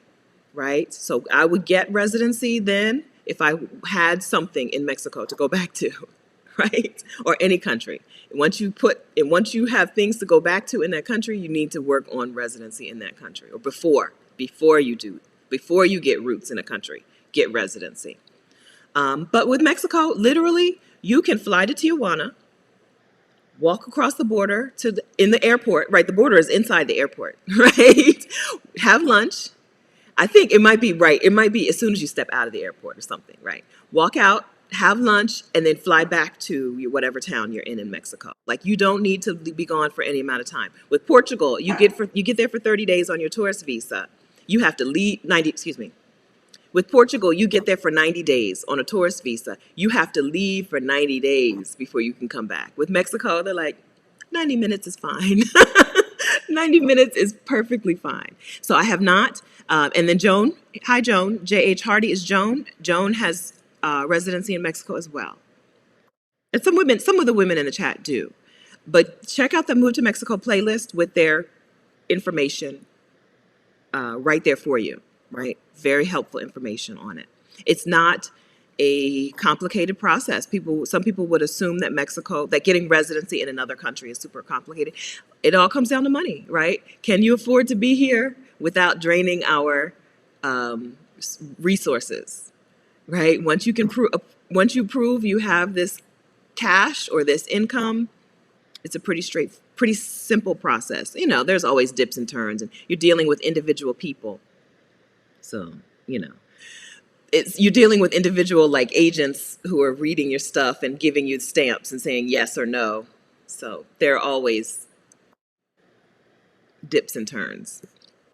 right? So I would get residency then if I had something in Mexico to go back to, right? Or any country. Once you have things to go back to in that country, you need to work on residency in that country, or before you get roots in a country, get residency. But with Mexico, literally, you can fly to Tijuana, walk across the border in the airport, right? The border is inside the airport, right? Have lunch. I think it might be right. It might be as soon as you step out of the airport or something, right? Walk out, have lunch, and then fly back to whatever town you're in Mexico. Like, you don't need to be gone for any amount of time. With Portugal, you get there for 30 days on your tourist visa. You have to leave 90. Excuse me. With Portugal, you get there for 90 days on a tourist visa. You have to leave for 90 days before you can come back. With Mexico, they're like, 90 minutes is fine. 90 minutes is perfectly fine. So I have not. And then Joan, hi Joan, J.H. Hardy is Joan. Joan has residency in Mexico as well. And some of the women in the chat do. But check out the Move to Mexico playlist with their information right there for you, right? Very helpful information on it. It's not a complicated process. Some people would assume that that getting residency in another country is super complicated. It all comes down to money, right? Can you afford to be here without draining our resources, right? Once you prove you have this cash or this income, it's a pretty simple process. There's always dips and turns, and you're dealing with individual people. So, you're dealing with individual like agents who are reading your stuff and giving you stamps and saying yes or no. So there are always dips and turns.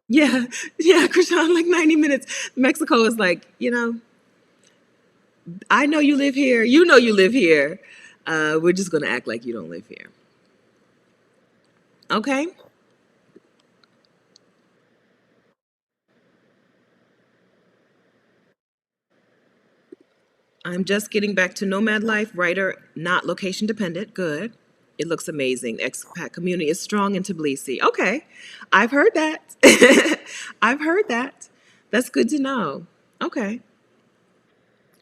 Yeah, yeah, Krishan, like 90 minutes. Mexico is like, I know you live here. You know you live here. We're just going to act like you don't live here. Okay? I'm just getting back to Nomad life, writer, not location dependent. Good. It looks amazing. The expat community is strong in Tbilisi. Okay. I've heard that. I've heard that. That's good to know. Okay.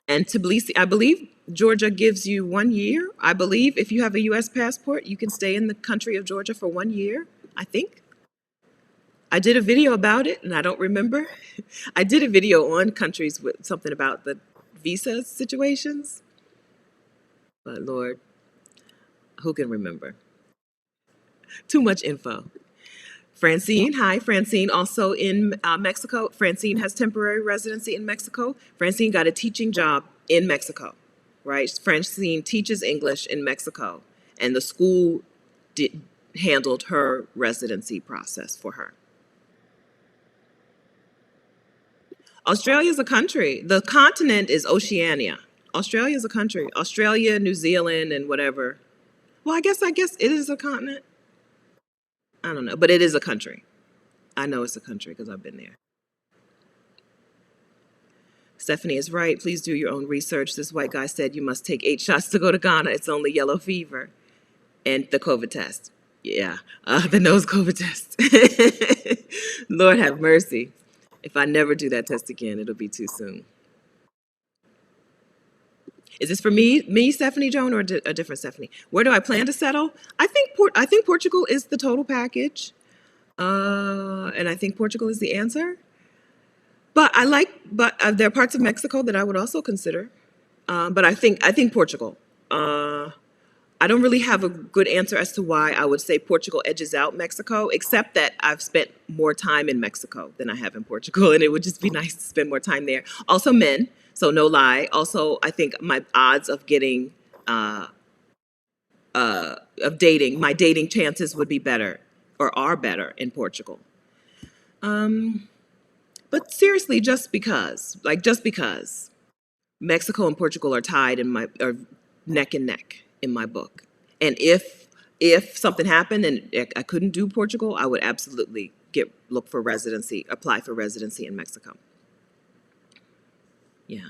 And Tbilisi, I believe Georgia gives you 1 year. I believe if you have a U.S. passport, you can stay in the country of Georgia for 1 year, I think. I did a video about it, and I don't remember. I did a video on countries with something about the visa situations. But Lord, who can remember? Too much info. Francine, hi. Francine, also in Mexico. Francine has temporary residency in Mexico. Francine got a teaching job in Mexico, right? Francine teaches English in Mexico, and the school handled her residency process for her. Australia is a country. The continent is Oceania. Australia is a country. Australia, New Zealand, and whatever. Well, I guess it is a continent. I don't know, but it is a country. I know it's a country because I've been there. Stephanie is right. Please do your own research. This white guy said you must take 8 shots to go to Ghana. It's only yellow fever and the COVID test. Yeah, the nose COVID test. Lord have mercy. If I never do that test again, it'll be too soon. Is this for me, Stephanie Joan, or a different Stephanie? Where do I plan to settle? I think Portugal is the total package, and I think Portugal is the answer. But there are parts of Mexico that I would also consider. But I think Portugal. I don't really have a good answer as to why I would say Portugal edges out Mexico, except that I've spent more time in Mexico than I have in Portugal, and it would just be nice to spend more time there. Also, men, so no lie. Also, I think my odds of getting my dating chances would be better or are better in Portugal. But seriously, just because Mexico and Portugal are tied are neck and neck in my book. And if something happened and I couldn't do Portugal, I would absolutely apply for residency in Mexico. Yeah.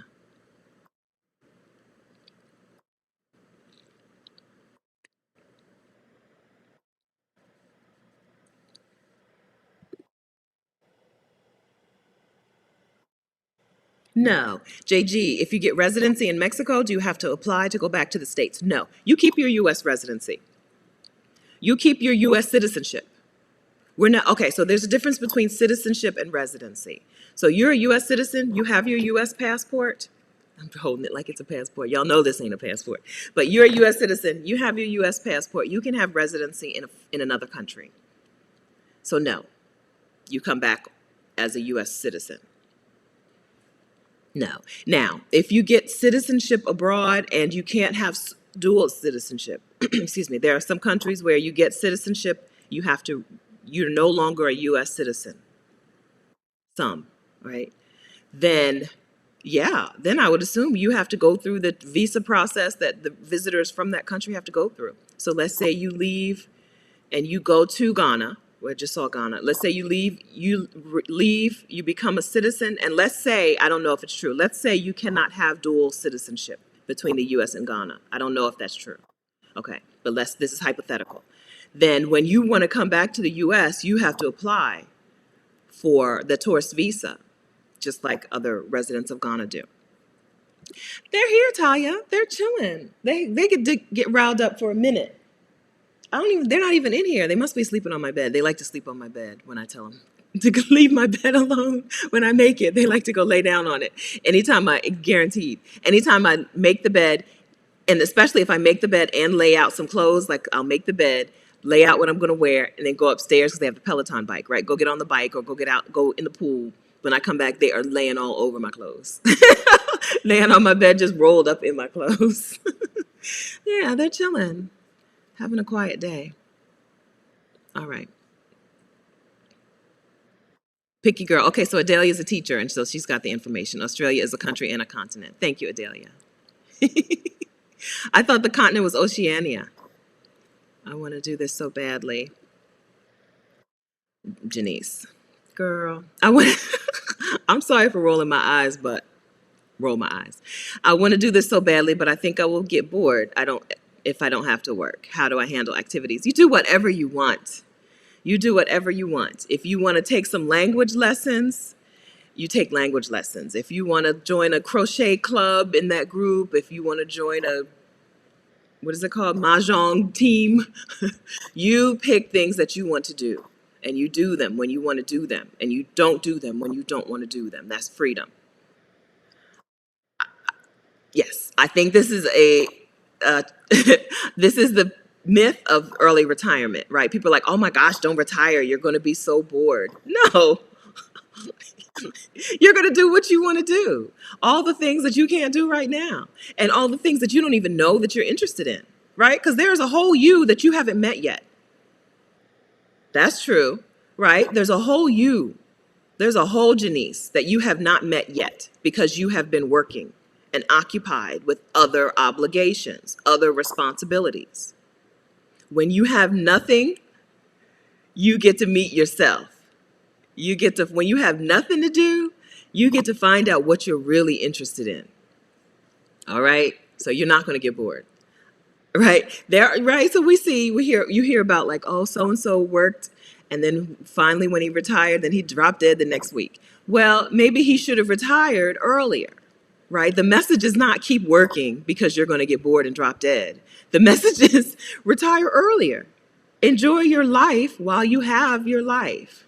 No. JG, if you get residency in Mexico, do you have to apply to go back to the States? No. You keep your U.S. residency. You keep your U.S. citizenship. We're not, okay, so there's a difference between citizenship and residency. So you're a U.S. citizen, you have your U.S. passport. I'm holding it like it's a passport. Y'all know this ain't a passport. But you're a U.S. citizen, you have your U.S. passport, you can have residency in another country. So no, you come back as a U.S. citizen. No. Now, if you get citizenship abroad and you can't have dual citizenship, excuse me, there are some countries where you get citizenship, you're no longer a U.S. citizen. Some, right? Then, yeah, then I would assume you have to go through the visa process that the visitors from that country have to go through. So let's say you leave and you go to Ghana. We just saw Ghana. Let's say you leave, you become a citizen, and let's say, I don't know if it's true, let's say you cannot have dual citizenship between the U.S. and Ghana. I don't know if that's true. Okay, but this is hypothetical. Then when you want to come back to the U.S., you have to apply for the tourist visa, just like other residents of Ghana do. They're here, Taya. They're chilling. They could get riled up for a minute. I don't even. They're not even in here. They must be sleeping on my bed. They like to sleep on my bed when I tell them to leave my bed alone. When I make it, they like to go lay down on it. Anytime I guaranteed. Anytime I make the bed, and especially if I make the bed and lay out some clothes, like I'll make the bed, lay out what I'm gonna wear, and then go upstairs because they have the Peloton bike, right? Go get on the bike or go get out, go in the pool. When I come back, they are laying all over my clothes, laying on my bed, just rolled up in my clothes. Yeah, they're chilling, having a quiet day. All right. Picky girl. Okay, so Adelia is a teacher, and so she's got the information. Australia is a country and a continent. Thank you, Adelia. I thought the continent was Oceania. I want to do this so badly. Janice. Girl. I want I'm sorry for rolling my eyes, but roll my eyes. I want to do this so badly, but I think I will get bored. I don't if I don't have to work. How do I handle activities? You do whatever you want. You do whatever you want. If you want to take some language lessons, you take language lessons. If you want to join a crochet club in that group, if you want to join a, what is it called, mahjong team, you pick things that you want to do. And you do them when you want to do them. And you don't do them when you don't want to do them. That's freedom. Yes, I think this is uh, this is the myth of early retirement, right? People are like, oh my gosh, don't retire. You're going to be so bored. No, you're going to do what you want to do. All the things that you can't do right now, and all the things that you don't even know that you're interested in, right? Because there's a whole you that you haven't met yet. That's true, right? There's a whole you. There's a whole Janice that you have not met yet because you have been working and occupied with other obligations, other responsibilities. When you have nothing, you get to meet yourself. You get to, when you have nothing to do, you get to find out what you're really interested in. All right? So you're not going to get bored. Right? There, right? So you hear about like, oh, so and so worked, and then finally when he retired, then he dropped dead the next week. Well, maybe he should have retired earlier, right? The message is not keep working because you're going to get bored and drop dead. The message is retire earlier. Enjoy your life while you have your life.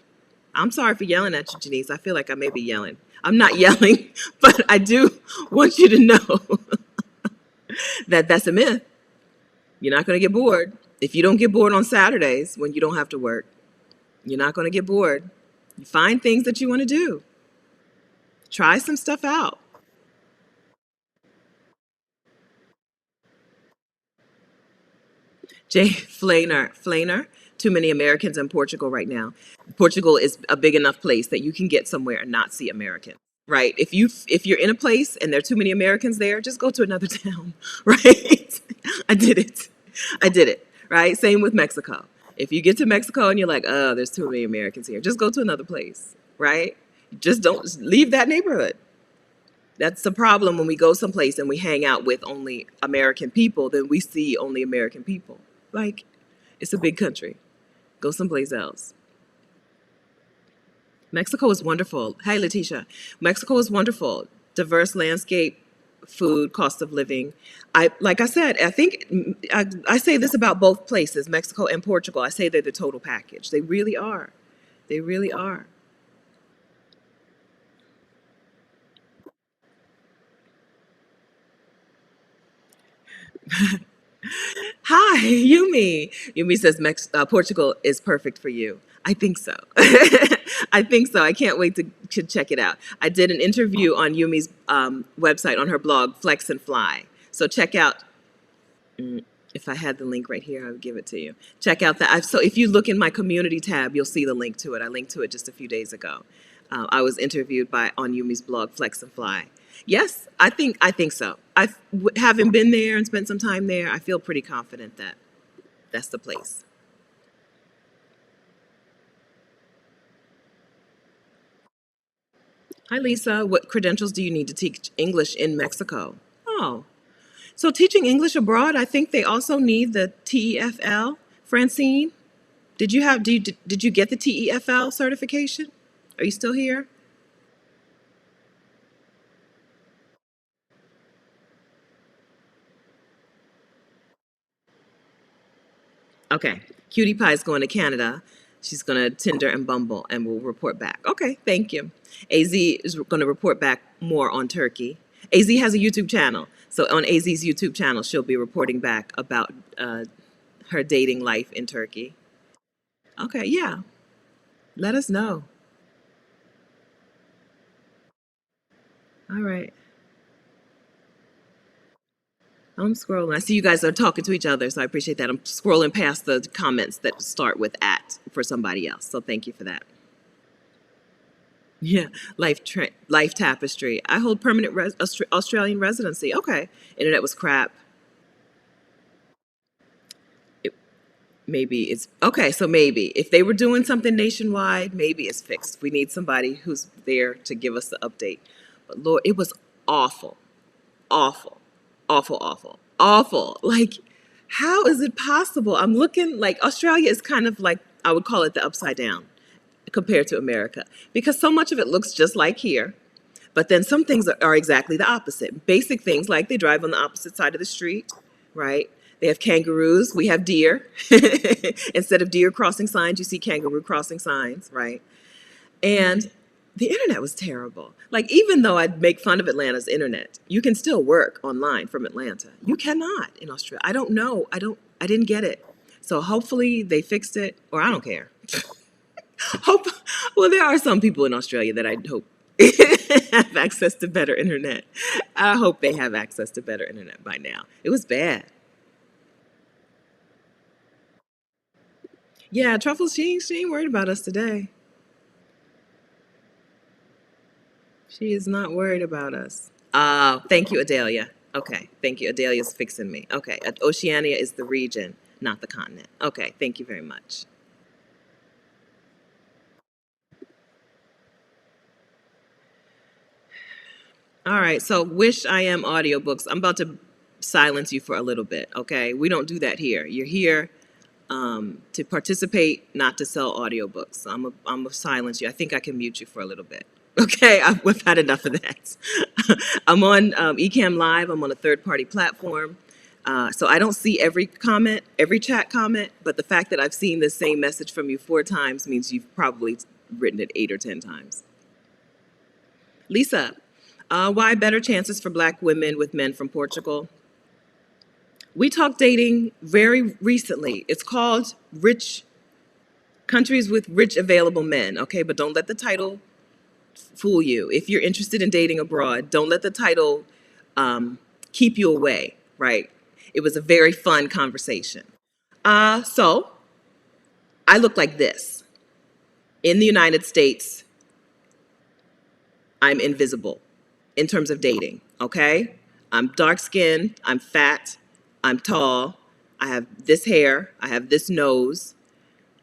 I'm sorry for yelling at you, Janice. I feel like I may be yelling. I'm not yelling, but I do want you to know that that's a myth. You're not going to get bored. If you don't get bored on Saturdays when you don't have to work, you're not going to get bored. You find things that you want to do. Try some stuff out. Jay Flaner. Too many Americans in Portugal right now. Portugal is a big enough place that you can get somewhere and not see Americans. Right? If you're in a place and there are too many Americans there, just go to another town. Right? I did it. I did it. Right? Same with Mexico. If you get to Mexico and you're like, oh, there's too many Americans here, just go to another place. Right? Just don't leave that neighborhood. That's the problem when we go someplace and we hang out with only American people, then we see only American people. Like, it's a big country. Go someplace else. Mexico is wonderful. Hey, Letitia. Mexico is wonderful. Diverse landscape, food, cost of living. Like I said, I think I say this about both places, Mexico and Portugal. I say they're the total package. They really are. They really are. Hi, Yumi. Yumi says Portugal is perfect for you. I think so. I think so. I can't wait to check it out. I did an interview on Yumi's website, on her blog, Flex and Fly. So check out, if I had the link right here, I would give it to you. Check out that. So if you look in my community tab, you'll see the link to it. I linked to it just a few days ago. I was interviewed on Yumi's blog, Flex and Fly. Yes, I think so. Having been there and spent some time there, I feel pretty confident that that's the place. Hi, Lisa. What credentials do you need to teach English in Mexico? Oh, so teaching English abroad, I think they also need the TEFL. Francine, did you get the TEFL certification? Are you still here? Okay. Cutie Pie's going to Canada. She's going to Tinder and Bumble and will report back. Okay, thank you. AZ is going to report back more on Turkey. AZ has a YouTube channel. So on AZ's YouTube channel, she'll be reporting back about her dating life in Turkey. Okay, yeah. Let us know. All right. I'm scrolling. I see you guys are talking to each other, so I appreciate that. I'm scrolling past the comments that start with at for somebody else. So thank you for that. Yeah, life tapestry. I hold permanent Australian residency. Okay, internet was crap. It, maybe it's okay. So maybe if they were doing something nationwide, maybe it's fixed. We need somebody who's there to give us the update. But Lord, it was awful, awful, awful, awful, awful. Like, how is it possible? I'm looking like Australia is kind of like I would call it the upside down compared to America because so much of it looks just like here. But then some things are exactly the opposite. Basic things like they drive on the opposite side of the street, right? They have kangaroos. We have deer. Instead of deer crossing signs, you see kangaroo crossing signs, right? And the internet was terrible. Like, even though I'd make fun of Atlanta's internet, you can still work online from Atlanta. You cannot in Australia. I don't know. I didn't get it. So hopefully they fixed it, or I don't care. Hope. Well, there are some people in Australia that I hope have access to better internet. I hope they have access to better internet by now. It was bad. Yeah, Truffles, she ain't worried about us today. She is not worried about us. Thank you, Adelia. Okay, thank you. Adelia's fixing me. Okay, Oceania is the region, not the continent. Okay, thank you very much. All right, so Wish I Am audiobooks. I'm about to silence you for a little bit, okay? We don't do that here. You're here to participate, not to sell audiobooks. So I'm gonna silence you. I think I can mute you for a little bit. Okay, we've had enough of that. I'm on Ecamm Live. I'm on a third-party platform. So I don't see every comment, every chat comment, but the fact that I've seen the same message from you 4 times means you've probably written it 8 or 10 times. Lisa, why better chances for Black women with men from Portugal? We talked dating very recently. It's called Rich Countries with Rich Available Men, okay? But don't let the title fool you. If you're interested in dating abroad, don't let the title keep you away, right? It was a very fun conversation. So I look like this. In the United States, I'm invisible in terms of dating, okay? I'm dark skinned, I'm fat, I'm tall, I have this hair, I have this nose,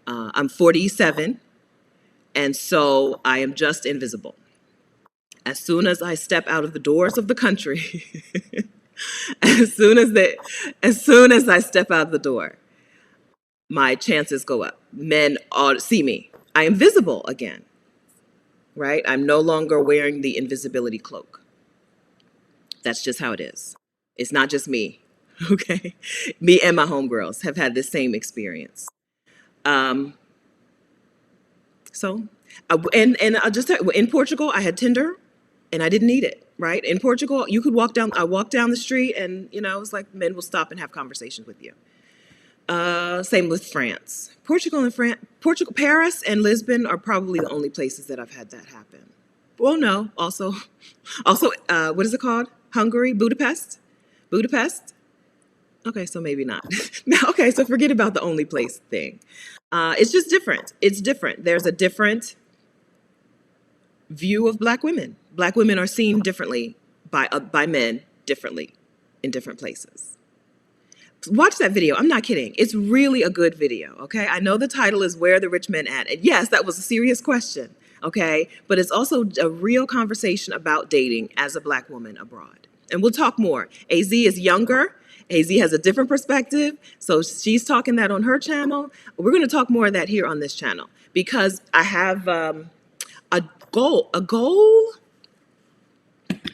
I'm 47, and so I am just invisible. As soon as I step out of the doors of the country, as soon as I step out the door, my chances go up. Men all see me. I am visible again, right? I'm no longer wearing the invisibility cloak. That's just how it is. It's not just me, okay? Me and my homegirls have had this same experience. Um, so, and I'll just tell you, in Portugal, I had Tinder, and I didn't need it. Right in Portugal, you could walk down. I walked down the street, and it's like men will stop and have conversations with you. Same with France, Portugal, Paris, and Lisbon are probably the only places that I've had that happen. Well, no, also, what is it called? Hungary, Budapest. Okay, so maybe not. Okay, so forget about the only place thing. It's just different. It's different. There's a different view of Black women. Black women are seen differently by men differently in different places. Watch that video. I'm not kidding. It's really a good video, okay? I know the title is Where Are the Rich Men At? And yes, that was a serious question, okay? But it's also a real conversation about dating as a Black woman abroad. And we'll talk more. AZ is younger. AZ has a different perspective. So she's talking that on her channel. We're going to talk more of that here on this channel because I have a goal.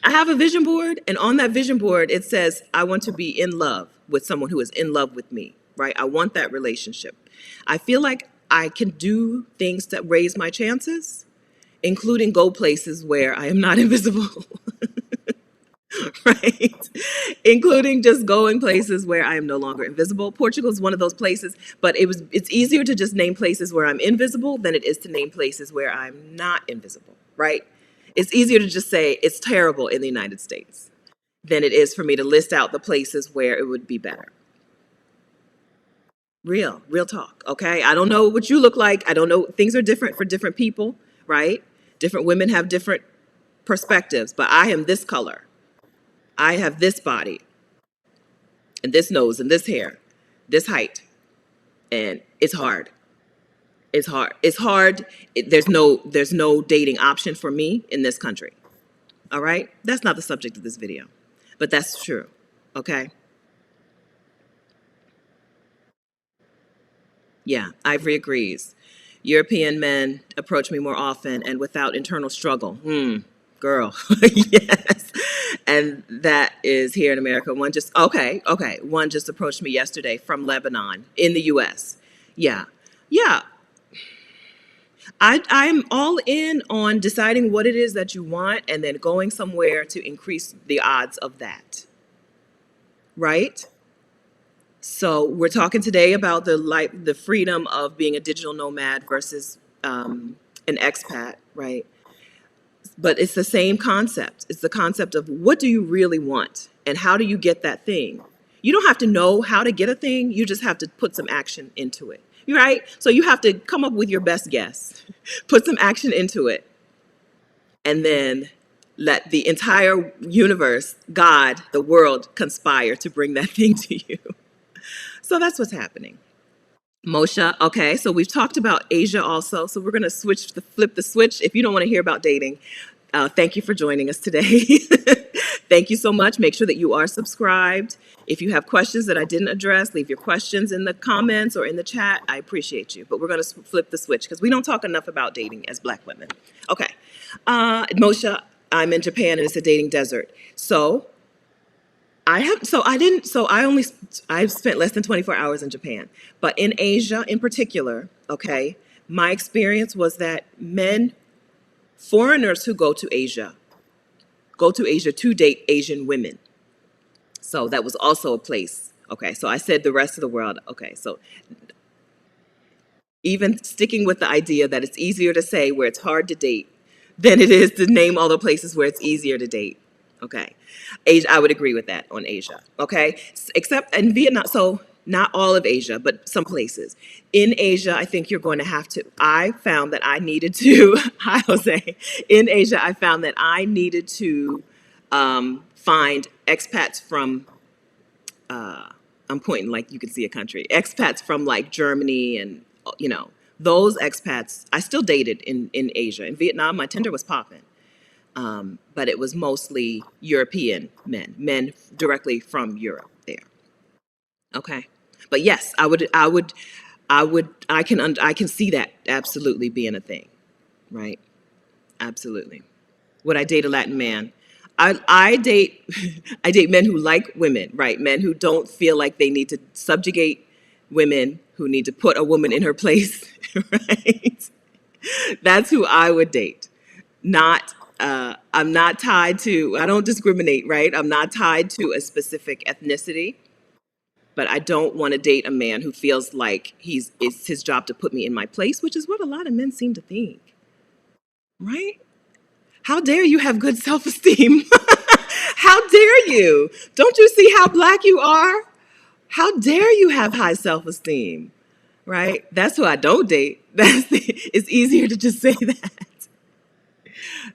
I have a vision board, and on that vision board, it says, I want to be in love with someone who is in love with me. right? I want that relationship. I feel like I can do things that raise my chances, including go places where I am not invisible. Right? Including just going places where I am no longer invisible. Portugal is one of those places, but it's easier to just name places where I'm invisible than it is to name places where I'm not invisible, right? It's easier to just say it's terrible in the United States than it is for me to list out the places where it would be better. Real talk, okay? I don't know what you look like. I don't know. Things are different for different people, right? Different women have different perspectives, but I am this color. I have this body and this nose and this hair, this height, and it's hard. It's hard. It's hard. There's no dating option for me in this country. All right? That's not the subject of this video, but that's true. Okay? Yeah, Ivory agrees. European men approach me more often and without internal struggle. Girl. Yes. And that is here in America. Okay. One just approached me yesterday from Lebanon in the US. Yeah. Yeah. I'm all in on deciding what it is that you want and then going somewhere to increase the odds of that. Right? So we're talking today about the freedom of being a digital nomad versus an expat, right? But it's the same concept. It's the concept of what do you really want and how do you get that thing? You don't have to know how to get a thing. You just have to put some action into it. You're right. So you have to come up with your best guess, put some action into it, and then let the entire universe, God, the world conspire to bring that thing to you. So that's what's happening. Moshe, okay, so we've talked about Asia also, so we're going to flip the switch. If you don't want to hear about dating, thank you for joining us today. Thank you so much. Make sure that you are subscribed. If you have questions that I didn't address, leave your questions in the comments or in the chat. I appreciate you. But we're going to flip the switch because we don't talk enough about dating as Black women. Okay. Moshe, I'm in Japan and it's a dating desert. So I've spent less than 24 hours in Japan. But in Asia in particular, okay, my experience was that foreigners who go to Asia to date Asian women. So that was also a place. Okay, so I said the rest of the world. Okay, so even sticking with the idea that it's easier to say where it's hard to date than it is to name all the places where it's easier to date. Okay, Asia, I would agree with that on Asia. Okay, except in Vietnam. So not all of Asia, but some places. In Asia, I think you're going to have to. I found that I needed to. Hi, Jose. In Asia, I found that I needed to find expats from. I'm pointing like you can see a country. Expats from like Germany and those expats. I still dated in Asia. In Vietnam, my Tinder was popping. But it was mostly European men directly from Europe there. Okay, but yes, I can see that absolutely being a thing, right? Absolutely. Would I date a Latin man? I date I date men who like women, right? Men who don't feel like they need to subjugate women, who need to put a woman in her place, right? That's who I would date. Not I'm not tied to, I don't discriminate, right? I'm not tied to a specific ethnicity, but I don't want to date a man who feels like it's his job to put me in my place, which is what a lot of men seem to think, right? How dare you have good self-esteem? How dare you? Don't you see how Black you are? How dare you have high self-esteem, right? That's who I don't date. It's easier to just say that.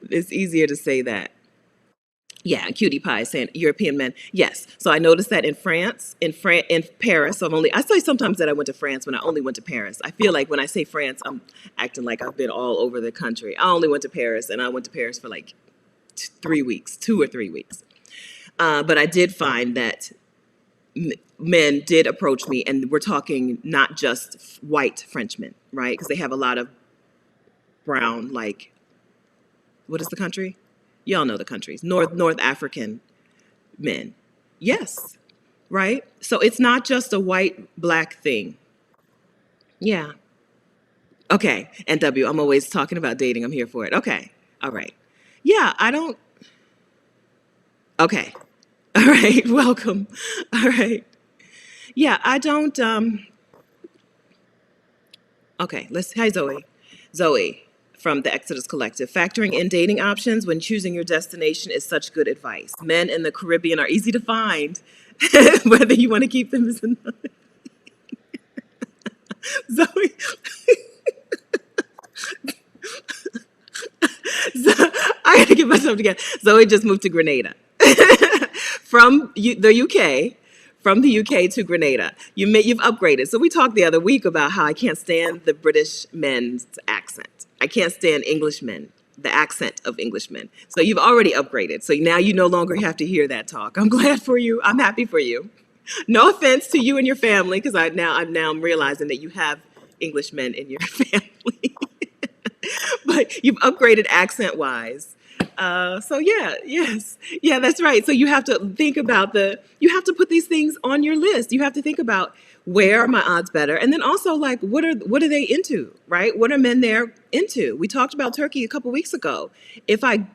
It's easier to say that. Yeah, Cutie Pie is saying European men. Yes. So I noticed that in France, in Paris. I say sometimes that I went to France when I only went to Paris. I feel like when I say France, I'm acting like I've been all over the country. I only went to Paris, and I went to Paris for like 3 weeks, 2 or 3 weeks. But I did find that men did approach me, and we're talking not just white Frenchmen, right? Because they have a lot of brown, like, what is the country? Y'all know the countries. North African men. Yes. right? So it's not just a white black thing. Yeah. Okay. And W, I'm always talking about dating. I'm here for it. Okay. All right. Yeah, I don't. Okay. All right. Welcome. All right. Yeah, I don't. Okay. Let's. Hi, Zoe. Zoe from the Exodus Collective. Factoring in dating options when choosing your destination is such good advice. Men in the Caribbean are easy to find, whether you want to keep them as Zoe. So, I gotta get myself together. Zoe just moved to Grenada from the UK. From the UK to Grenada, you've upgraded. So we talked the other week about how I can't stand the British men's accent. I can't stand Englishmen, the accent of Englishmen. So you've already upgraded. So now you no longer have to hear that talk. I'm glad for you. I'm happy for you. No offense to you and your family, because I'm realizing that you have Englishmen in your family. But you've upgraded accent wise. So yeah, yes, yeah, that's right. So you have to think about you have to put these things on your list. You have to think about where are my odds better, and then also like what are they into, right? What are men there into? We talked about Turkey a couple weeks ago. My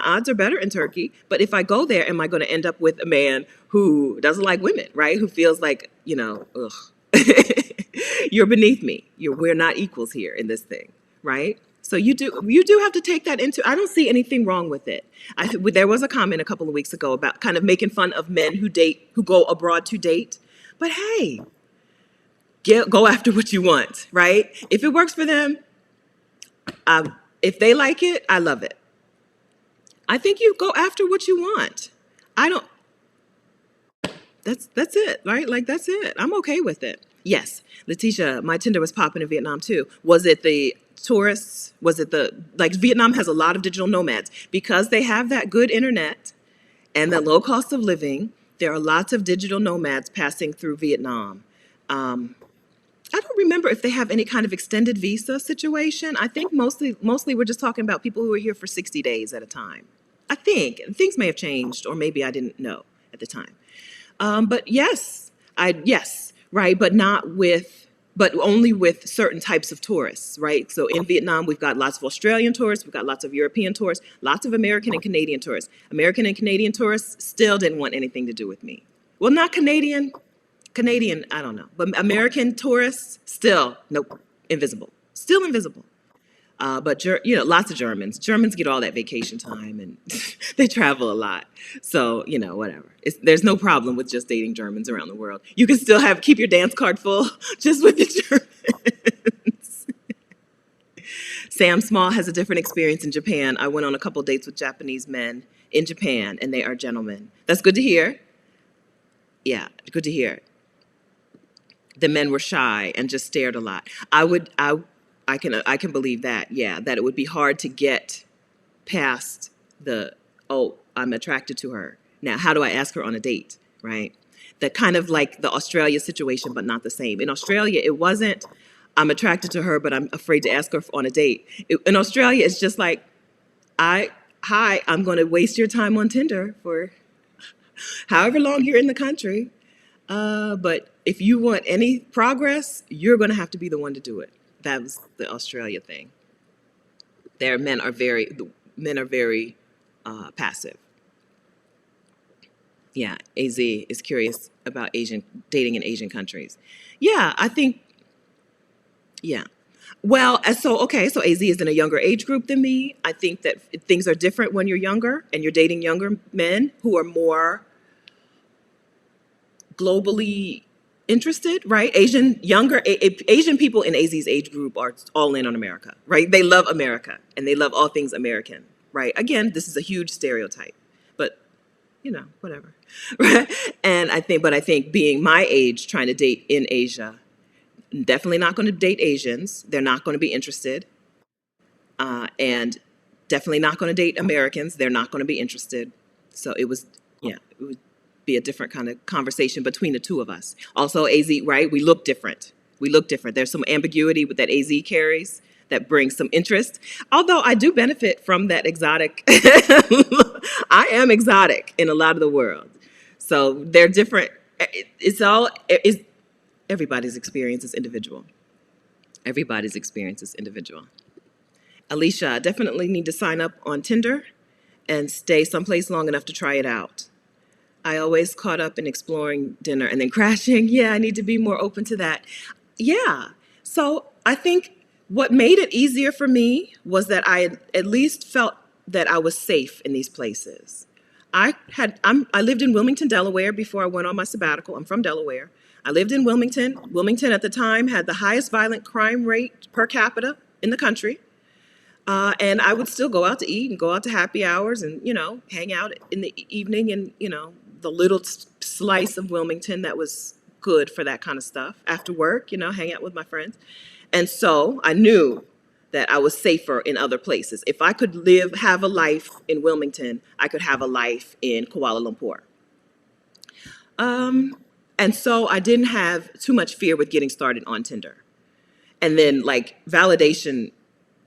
odds are better in Turkey, but if I go there, am I going to end up with a man who doesn't like women, right? Who feels like ugh, you're beneath me. We're not equals here in this thing, right? So you do have to take that into. I don't see anything wrong with it. There was a comment a couple of weeks ago about kind of making fun of men who go abroad to date. But hey, go after what you want, right? If it works for them, if they like it, I love it. I think you go after what you want. I don't. That's it, right? Like that's it. I'm okay with it. Yes, Letitia, my Tinder was popping in Vietnam too. Was it the tourists? Was it Vietnam has a lot of digital nomads because they have that good internet and the low cost of living. There are lots of digital nomads passing through Vietnam. I don't remember if they have any kind of extended visa situation. I think mostly we're just talking about people who are here for 60 days at a time. I think things may have changed, or maybe I didn't know at the time. But yes, right, but only with certain types of tourists, right? So in Vietnam, we've got lots of Australian tourists, we've got lots of European tourists, lots of American and Canadian tourists. American and Canadian tourists still didn't want anything to do with me. Well, not Canadian, I don't know, but American tourists still, nope, invisible, still invisible. But lots of Germans. Germans get all that vacation time, and they travel a lot. So whatever. There's no problem with just dating Germans around the world. You can still keep your dance card full just with the Germans. Sam Small has a different experience in Japan. I went on a couple dates with Japanese men in Japan, and they are gentlemen. That's good to hear. Yeah, good to hear. The men were shy and just stared a lot. I can believe that. Yeah, that it would be hard to get past I'm attracted to her. Now, how do I ask her on a date, right? That kind of like the Australia situation, but not the same. In Australia, it wasn't, I'm attracted to her, but I'm afraid to ask her on a date. In Australia, it's just like, I'm going to waste your time on Tinder for however long you're in the country. But if you want any progress, you're going to have to be the one to do it. That was the Australia thing. Men are very passive. Yeah, AZ is curious about dating in Asian countries. Yeah, I think, yeah. Well, so AZ is in a younger age group than me. I think that things are different when you're younger and you're dating younger men who are more globally interested, right? Asian people in AZ's age group are all in on America, right? They love America and they love all things American, right? Again, this is a huge stereotype, but whatever. Right? And I think being my age, trying to date in Asia, definitely not going to date Asians. They're not going to be interested. And definitely not going to date Americans. They're not going to be interested. So it would be a different kind of conversation between the two of us. Also, AZ, right? We look different. There's some ambiguity that AZ carries that brings some interest. Although I do benefit from that exotic. I am exotic in a lot of the world. So they're different. It's all, it's, everybody's experience is individual. Everybody's experience is individual. Alicia, I definitely need to sign up on Tinder and stay someplace long enough to try it out. I always caught up in exploring dinner and then crashing. Yeah, I need to be more open to that. Yeah. So I think what made it easier for me was that I at least felt that I was safe in these places. I lived in Wilmington, Delaware before I went on my sabbatical. I'm from Delaware. I lived in Wilmington. Wilmington at the time had the highest violent crime rate per capita in the country. And I would still go out to eat and go out to happy hours and, hang out in the evening in, the little slice of Wilmington that was good for that kind of stuff. After work, hang out with my friends. And so I knew that I was safer in other places. If I could have a life in Wilmington, I could have a life in Kuala Lumpur. And so I didn't have too much fear with getting started on Tinder. And then validation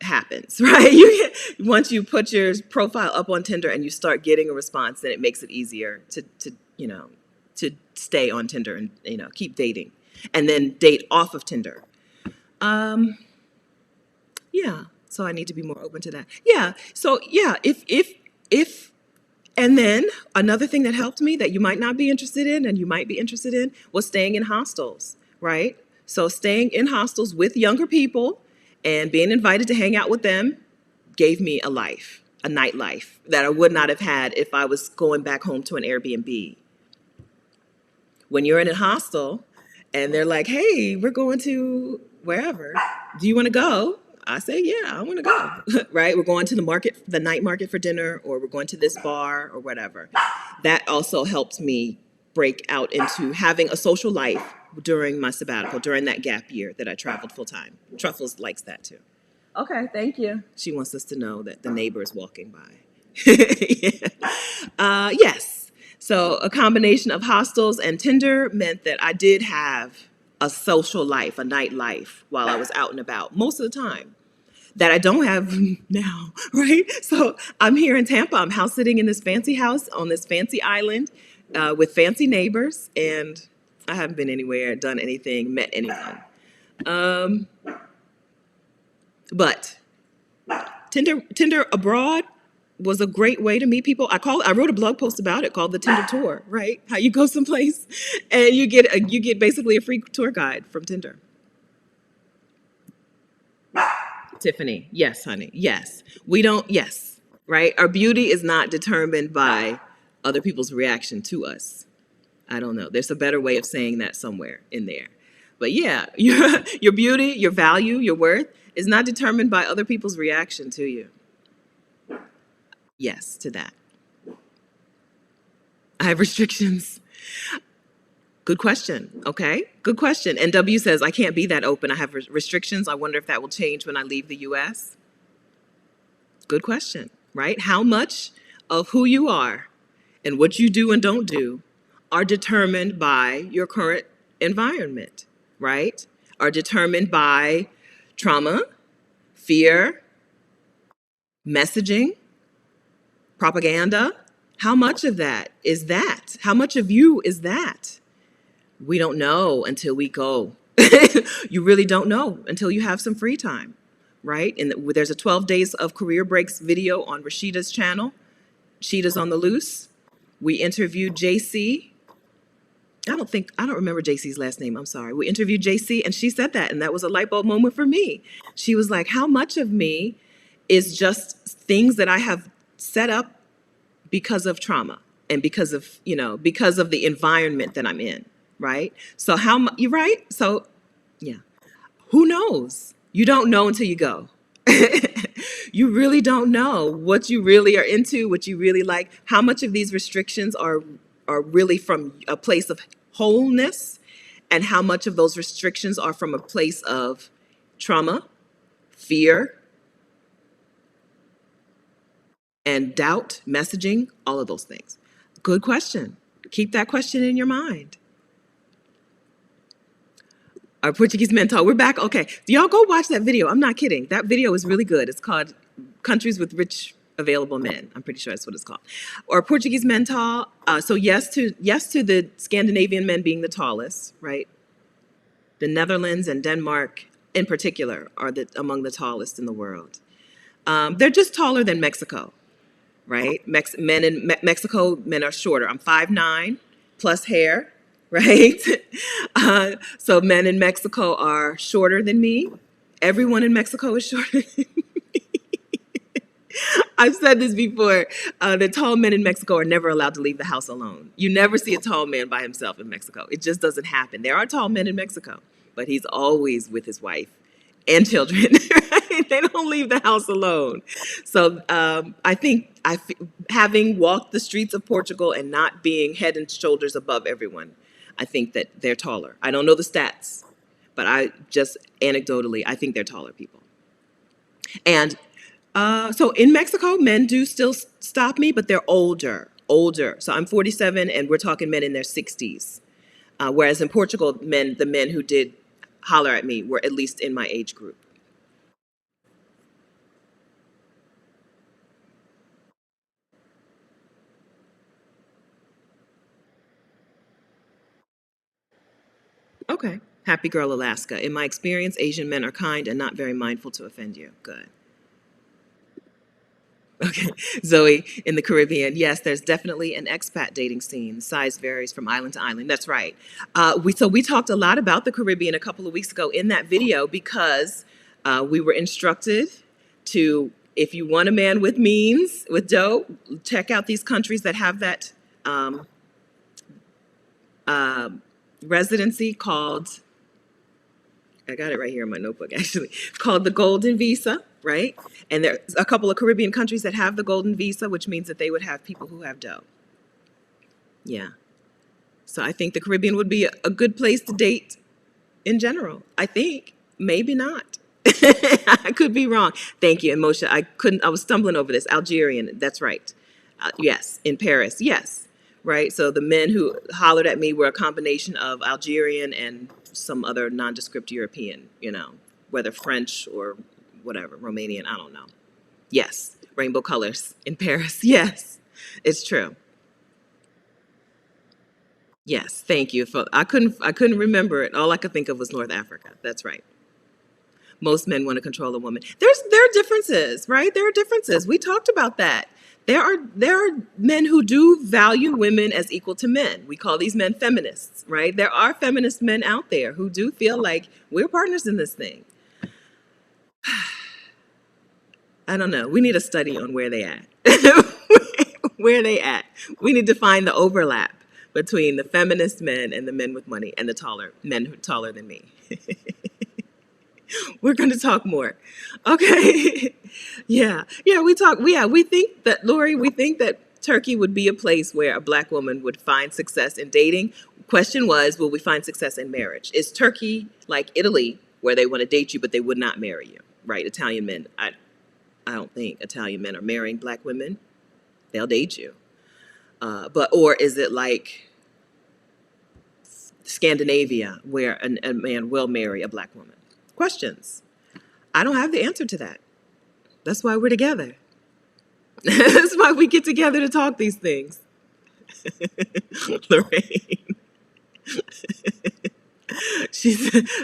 happens, right? Once you put your profile up on Tinder and you start getting a response, then it makes it easier to stay on Tinder and keep dating, and then date off of Tinder. Yeah. So I need to be more open to that. Yeah. So yeah, if and then another thing that helped me that you might not be interested in and you might be interested in was staying in hostels, right? So staying in hostels with younger people and being invited to hang out with them gave me a life, a nightlife that I would not have had if I was going back home to an Airbnb. When you're in a hostel and they're like, hey, we're going to wherever, do you want to go? I say, yeah, I want to go, right? We're going to the night market for dinner, or we're going to this bar or whatever. That also helped me break out into having a social life during my sabbatical, during that gap year that I traveled full time. Truffles likes that too. Okay, thank you. She wants us to know that the neighbor is walking by. Yeah. Yes. So a combination of hostels and Tinder meant that I did have a social life, a nightlife while I was out and about most of the time that I don't have now, right? So I'm here in Tampa. I'm house sitting in this fancy house on this fancy island with fancy neighbors, and I haven't been anywhere, done anything, met anyone. But Tinder abroad was a great way to meet people. I wrote a blog post about it called the Tinder Tour, right? How you go someplace and you get basically a free tour guide from Tinder. Tiffany, yes, honey, yes. Yes, right? Our beauty is not determined by other people's reaction to us. I don't know. There's a better way of saying that somewhere in there. But yeah, your beauty, your value, your worth is not determined by other people's reaction to you. Yes, to that. I have restrictions. Good question. Okay, good question. And W says, I can't be that open. I have restrictions. I wonder if that will change when I leave the U.S. Good question, right? How much of who you are and what you do and don't do are determined by your current environment, right? Are determined by trauma, fear, messaging, propaganda. How much of that is that? How much of you is that? We don't know until we go. You really don't know until you have some free time, right? And there's a 12 Days of Career Breaks video on Rashida's channel. Sheeta's on the Loose. We interviewed JC. I don't remember JC's last name. I'm sorry. We interviewed JC and she said that, and that was a light bulb moment for me. She was like, how much of me is just things that I have set up because of trauma and because of the environment that I'm in, right? So you're right. So yeah, who knows? You don't know until you go. You really don't know what you really are into, what you really like. How much of these restrictions are really from a place of wholeness, and how much of those restrictions are from a place of trauma, fear, and doubt, messaging, all of those things. Good question. Keep that question in your mind. Our Portuguese mentor, we're available men. I'm pretty sure that's what it's called. Or Portuguese men tall. So yes to the Scandinavian men being the tallest, right? The Netherlands and Denmark, in particular, are among the tallest in the world. They're just taller than Mexico, right? Men in Mexico, men are shorter. I'm 5'9" plus hair, right? So men in Mexico are shorter than me. Everyone in Mexico is shorter. I've said this before. The tall men in Mexico are never allowed to leave the house alone. You never see a tall man by himself in Mexico. It just doesn't happen. There are tall men in Mexico, but he's always with his wife and children. Right? They don't leave the house alone. So I think having walked the streets of Portugal and not being head and shoulders above everyone, I think that they're taller. I don't know the stats, but I just anecdotally, I think they're taller people. And so in Mexico, men do still stop me, but they're older. So I'm 47, and we're talking men in their 60s. Whereas in Portugal, the men who did holler at me were at least in my age group. Okay. Happy Girl Alaska. In my experience, Asian men are kind and not very mindful to offend you. Good. Okay. Zoe, in the Caribbean, yes, there's definitely an expat dating scene. The size varies from island to island. That's right. We talked a lot about the Caribbean a couple of weeks ago in that video because we were instructed to, if you want a man with means, with dough, check out these countries that have that residency called, I got it right here in my notebook actually, called the Golden Visa, right? And there's a couple of Caribbean countries that have the Golden Visa, which means that they would have people who have dough. Yeah. So I think the Caribbean would be a good place to date in general. I think. Maybe not. I could be wrong. Thank you, and Moshe. I was stumbling over this. Algerian, that's right. Yes, in Paris, yes. Right? So the men who hollered at me were a combination of Algerian and some other nondescript European, whether French or whatever, Romanian, I don't know. Yes, rainbow colors in Paris. Yes, it's true. Yes, thank you. I couldn't remember it. All I could think of was North Africa. That's right. Most men want to control a woman. There are differences, right? There are differences. We talked about that. There are men who do value women as equal to men. We call these men feminists, right? There are feminist men out there who do feel like we're partners in this thing. I don't know. We need a study on where they at. Where they at. We need to find the overlap between the feminist men and the men with money and the taller men who are taller than me. We're going to talk more. Okay. Yeah. We think that, Lori, we think that Turkey would be a place where a black woman would find success in dating. Question was, will we find success in marriage? Is Turkey like Italy, where they want to date you, but they would not marry you, right? Italian men, I don't think Italian men are marrying black women. They'll date you. Or is it like Scandinavia, where a man will marry a black woman? Questions. I don't have the answer to that. That's why we're together. That's why we get together to talk these things. Lorraine.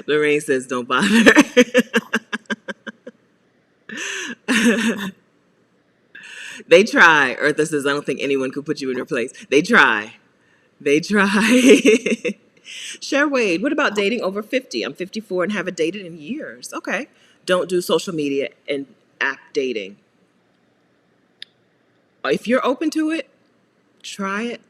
Lorraine says, don't bother. They try. Eartha says, I don't think anyone could put you in your place. They try. They try. Cher Wade, what about dating over 50? I'm 54 and haven't dated in years. Okay. Don't do social media and app dating. If you're open to it, try it.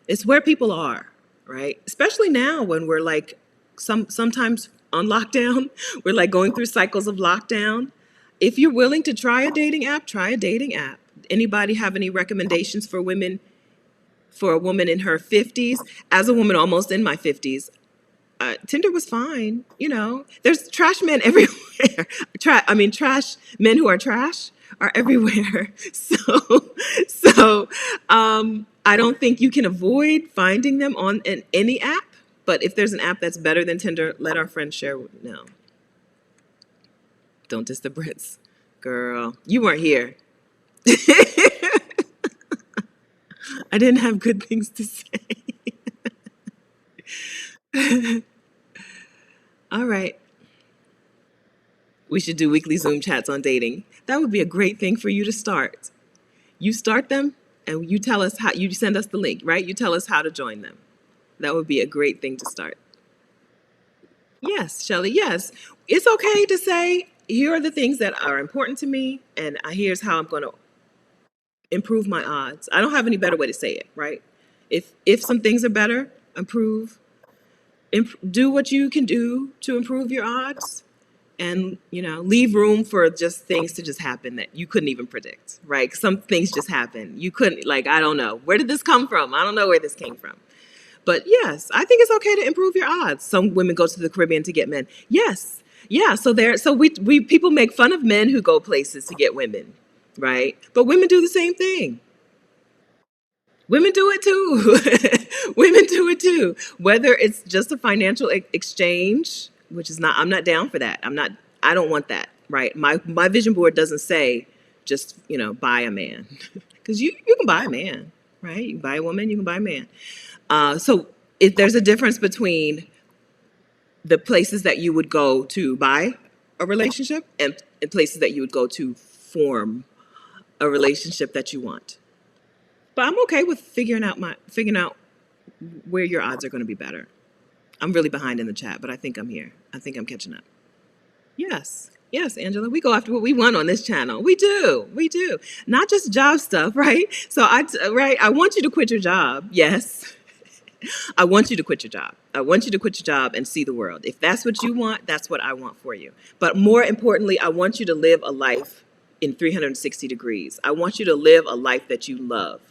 It's where people are, right? Especially now when we're like sometimes on lockdown. We're like going through cycles of lockdown. If you're willing to try a dating app, try a dating app. Anybody have any recommendations for women, for a woman in her 50s? As a woman almost in my 50s, Tinder was fine. There's trash men everywhere. Trash men who are trash are everywhere. So I don't think you can avoid finding them on any app. But if there's an app that's better than Tinder, let our friends share. No. Don't diss the Brits. Girl, you weren't here. I didn't have good things to say. All right. We should do weekly Zoom chats on dating. That would be a great thing for you to start. You start them and you tell us how, you send us the link, right? You tell us how to join them. That would be a great thing to start. Yes, Shelley, yes. It's okay to say, here are the things that are important to me, and here's how I'm going to improve my odds. I don't have any better way to say it, right? If some things are better, do what you can do to improve your odds, and leave room for just things to just happen that you couldn't even predict, right? Some things just happen. You couldn't, like, I don't know, where did this come from? I don't know where this came from. But yes, I think it's okay to improve your odds. Some women go to the Caribbean to get men. Yes. Yeah, so we people make fun of men who go places to get women, right? But women do the same thing. Women do it too. Women do it too. Whether it's just a financial exchange, which is not, I'm not down for that. I don't want that, right? My vision board doesn't say just, buy a man. Because you can buy a man, right? You can buy a woman, you can buy a man. So if there's a difference between the places that you would go to buy a relationship and places that you would go to form a relationship that you want. But I'm okay with figuring out where your odds are going to be better. I'm really behind in the chat, but I think I'm here. I think I'm catching up. Yes. Yes, Angela, we go after what we want on this channel. We do. Not just job stuff, right? So I want you to quit your job. Yes. I want you to quit your job. I want you to quit your job and see the world. If that's what you want, that's what I want for you. But more importantly, I want you to live a life in 360 degrees. I want you to live a life that you love.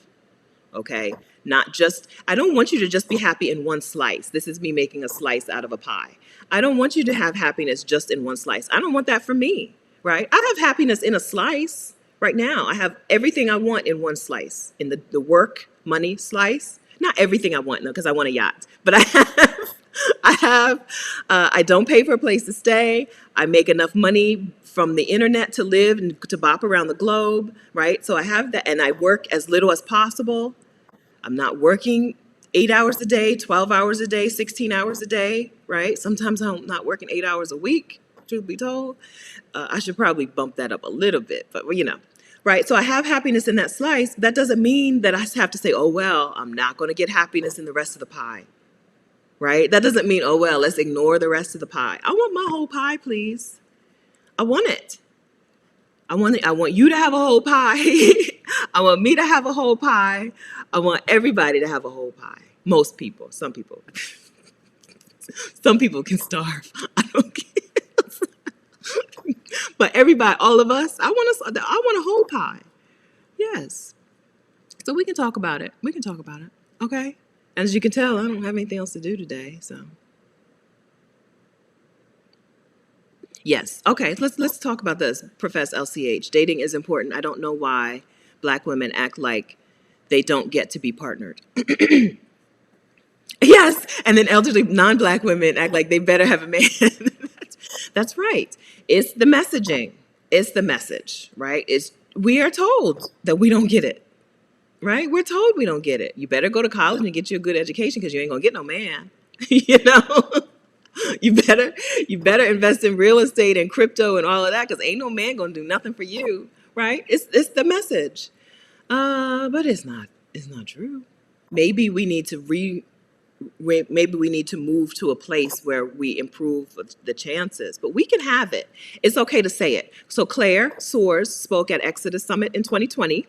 Okay? I don't want you to just be happy in one slice. This is me making a slice out of a pie. I don't want you to have happiness just in one slice. I don't want that for me, right? I have happiness in a slice right now. I have everything I want in one slice, in the work, money slice. Not everything I want, because I want a yacht, but I don't pay for a place to stay. I make enough money from the internet to live and to bop around the globe, right? So I have that, and I work as little as possible. I'm not working 8 hours a day, 12 hours a day, 16 hours a day, right? Sometimes I'm not working 8 hours a week, truth be told. I should probably bump that up a little bit, but right? So I have happiness in that slice. That doesn't mean that I have to say, oh, well, I'm not going to get happiness in the rest of the pie, right? That doesn't mean, oh, well, let's ignore the rest of the pie. I want my whole pie, please. I want it. I want you to have a whole pie. I want me to have a whole pie. I want everybody to have a whole pie. Most people, some people. Some people can starve. I don't care. But everybody, all of us, I want a whole pie. Yes. So we can talk about it. Okay? As you can tell, I don't have anything else to do today, so. Yes. Okay, let's talk about this. Profess LCH. Dating is important. I don't know why Black women act like they don't get to be partnered. Yes. And then elderly non-Black women act like they better have a man. That's right. It's the messaging. It's the message, right? We are told that we don't get it, right? We're told we don't get it. You better go to college and get you a good education because you ain't gonna get no man. You better invest in real estate and crypto and all of that because ain't no man gonna do nothing for you, right? It's the message, but it's not true. Maybe we need to move to a place where we improve the chances, but we can have it. It's okay to say it. So Claire Soares spoke at Exodus Summit in 2020,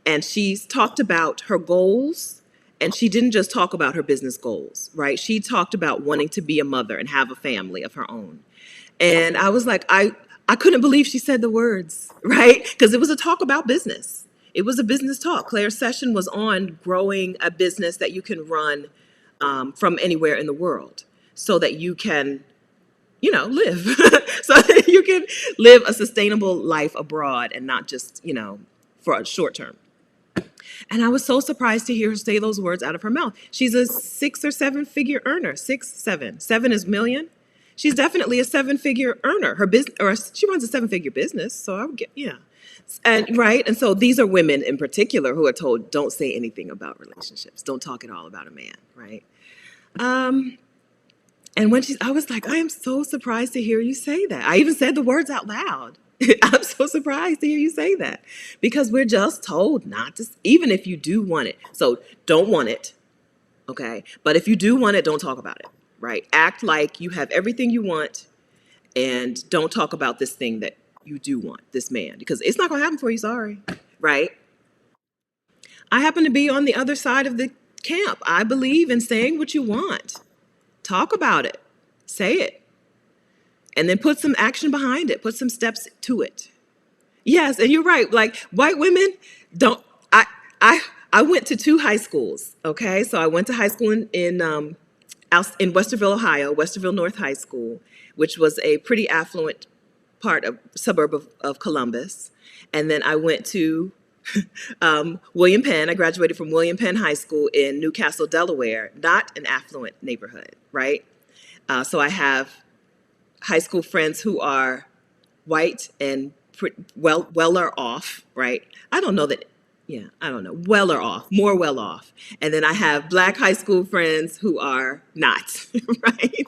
and she's talked about her goals, and she didn't just talk about her business goals, right? She talked about wanting to be a mother and have a family of her own. And I was like, I couldn't believe she said the words, right? Because it was a talk about business. It was a business talk. Claire's session was on growing a business that you can run from anywhere in the world so that you can, live. So that you can live a sustainable life abroad and not just, for a short term. And I was so surprised to hear her say those words out of her mouth. She's a 6 or 7 figure earner. 6, 7. 7 is million. She's definitely a 7-figure earner. Her business, or she runs a 7-figure business. So I would get, yeah. And right, and so these are women in particular who are told, don't say anything about relationships, don't talk at all about a man, right? Um, and when I was like, I am so surprised to hear you say that. I even said the words out loud. I'm so surprised to hear you say that because we're just told not to, even if you do want it. So don't want it, okay? But if you do want it, don't talk about it, right? Act like you have everything you want and don't talk about this thing that you do want, this man, because it's not going to happen for you, sorry, right? I happen to be on the other side of the camp. I believe in saying what you want. Talk about it. Say it. And then put some action behind it. Put some steps to it. Yes, and you're right. Like white women don't I I went to two high schools, okay? So I went to high school in Westerville, Ohio, Westerville North High School, which was a pretty affluent suburb of Columbus. And then I went to William Penn. I graduated from William Penn High School in Newcastle, Delaware, not an affluent neighborhood, right? So I have high school friends who are white and weller off, right? I don't know that, yeah, I don't know, weller off, more well off. And then I have black high school friends who are not, right?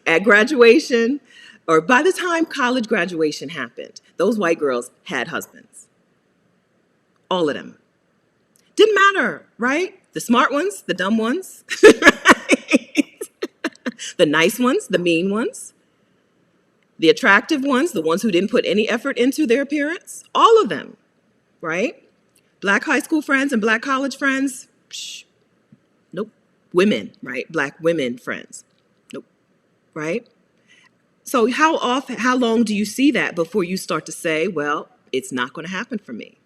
At graduation, or by the time college graduation happened, those white girls had husbands. All of them. Didn't matter, right? The smart ones, the dumb ones, right? The nice ones, the mean ones, the attractive ones, the ones who didn't put any effort into their appearance, all of them, right? Black high school friends and black college friends, psh, nope. Women, right? Black women friends, nope, right? So how long do you see that before you start to say, well, it's not going to happen for me?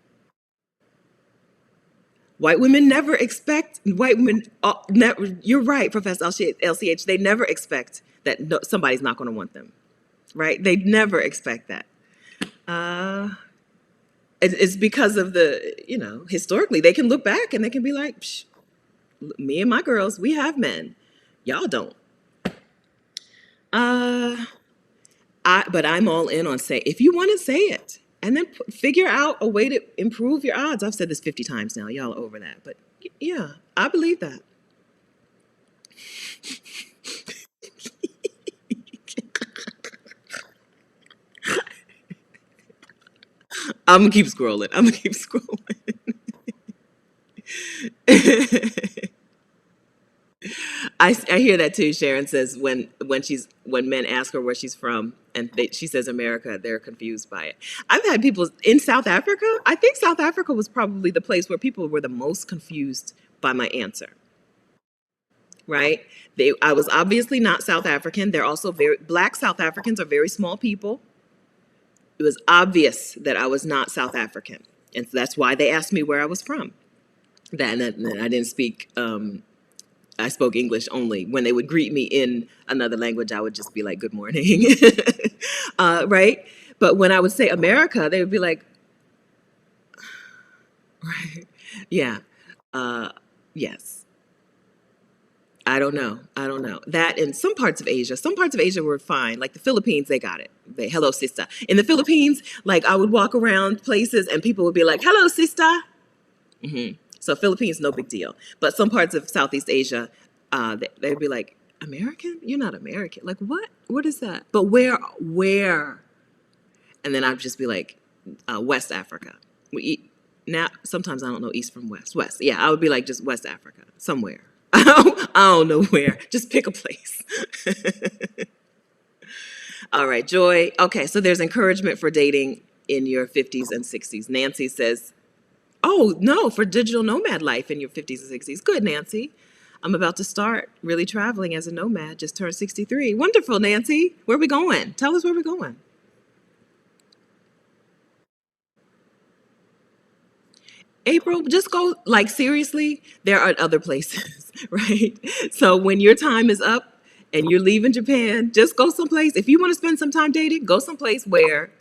White women never expect, white women, never, you're right, Professor LCH, they never expect that somebody's not going to want them, right? They never expect that. It's because of historically, they can look back and they can be like, psh, me and my girls, we have men. Y'all don't. But I'm all in on if you want to say it. And then figure out a way to improve your odds. I've said this 50 times now. Y'all are over that. But yeah, I believe that. I'm going to keep scrolling. I hear that too. Sharon says when men ask her where she's from and she says America, they're confused by it. I've had people in South Africa. I think South Africa was probably the place where people were the most confused by my answer. Right? I was obviously not South African. They're also black South Africans are very small people. It was obvious that I was not South African, and so that's why they asked me where I was from. And I didn't speak. I spoke English only. When they would greet me in another language, I would just be like, good morning. Right? But when I would say America, they would be like, right. Yeah. Yes. I don't know. That in some parts of Asia were fine. Like the Philippines, they got it. Hello, sister. In the Philippines, like I would walk around places and people would be like, hello, sister. Mm-hmm. So Philippines, no big deal. But some parts of Southeast Asia, they'd be like, American? You're not American. Like, what? What is that? But where? And then I'd just be like, West Africa. Now, sometimes I don't know East from West. West, yeah, I would be like just West Africa, somewhere. I don't know where. Just pick a place. All right, Joy. Okay, so there's encouragement for dating in your 50s and 60s. Nancy says, oh, no, for digital nomad life in your 50s and 60s. Good, Nancy. I'm about to start really traveling as a nomad. Just turned 63. Wonderful, Nancy. Where are we going? Tell us where we're going. April, just go, like, seriously, there are other places, right? So when your time is up and you're leaving Japan, just go someplace. If you want to spend some time dating, go someplace where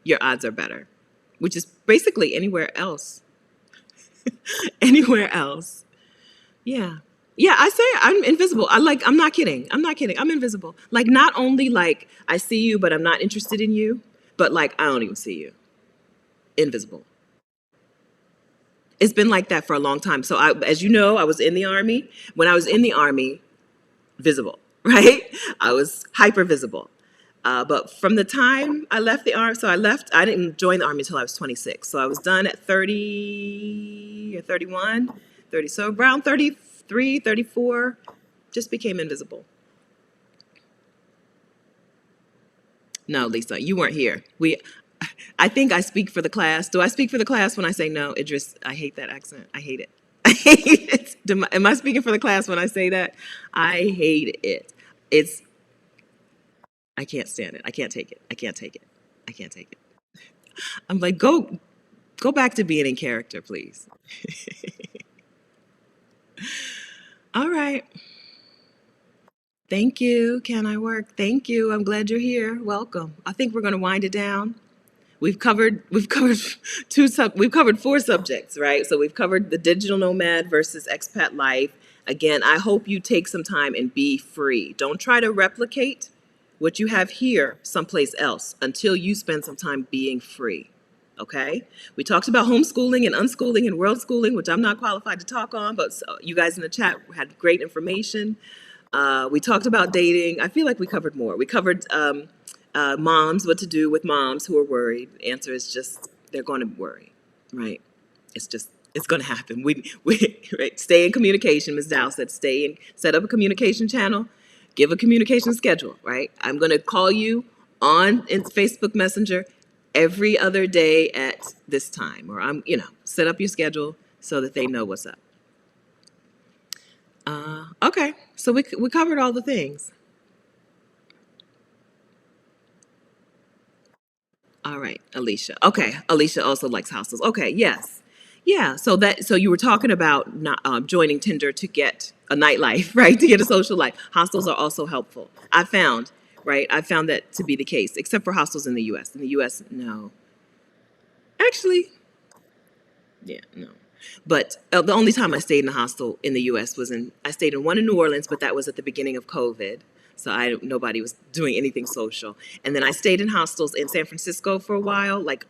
your odds are better, which is basically anywhere else. Anywhere else. Yeah. Yeah, I say I'm invisible. I'm not kidding. I'm invisible. Like, not only like I see you, but I'm not interested in you, but like I don't even see you. invisible. It's been like that for a long time. So as you know, I was in the Army. When I was in the Army, visible, right? I was hyper visible. But from the time I left the Army, so I didn't join the Army until I was 26. So I was done at 30 or 31, 30, so around 33, 34, just became invisible. No, Lisa, you weren't here. I think I speak for the class. Do I speak for the class when I say no? Idris, I hate that accent. I hate it. I hate it. Am I speaking for the class when I say that? I hate it. It's, I can't stand it. I can't take it. I can't take it. I can't take it. I'm like, go back to being in character, please. All right. Thank you. Can I work? Thank you. I'm glad you're here. Welcome. I think we're going to wind it down. We've covered we've covered four subjects, right? So we've covered the digital nomad versus expat life. Again, I hope you take some time and be free. Don't try to replicate what you have here someplace else until you spend some time being free. Okay? We talked about homeschooling and unschooling and world schooling, which I'm not qualified to talk on, but you guys in the chat had great information. We talked about dating. I feel like we covered more. We covered moms, what to do with moms who are worried. The answer is just they're going to worry, right? It's going to happen. Right, stay in communication. Ms. Dow said, set up a communication channel, give a communication schedule, right? I'm going to call you on in Facebook Messenger every other day at this time, or set up your schedule so that they know what's up. Okay, so we covered all the things. All right, Alicia. Okay, Alicia also likes hostels. Okay, yes. Yeah, so you were talking about not joining Tinder to get a nightlife, right? To get a social life. Hostels are also helpful. I found that to be the case, except for hostels in the U.S. In the U.S., no. Actually, yeah, no. But the only time I stayed in a hostel in the U.S. I stayed in one in New Orleans, but that was at the beginning of COVID. So nobody was doing anything social. And then I stayed in hostels in San Francisco for a while, like,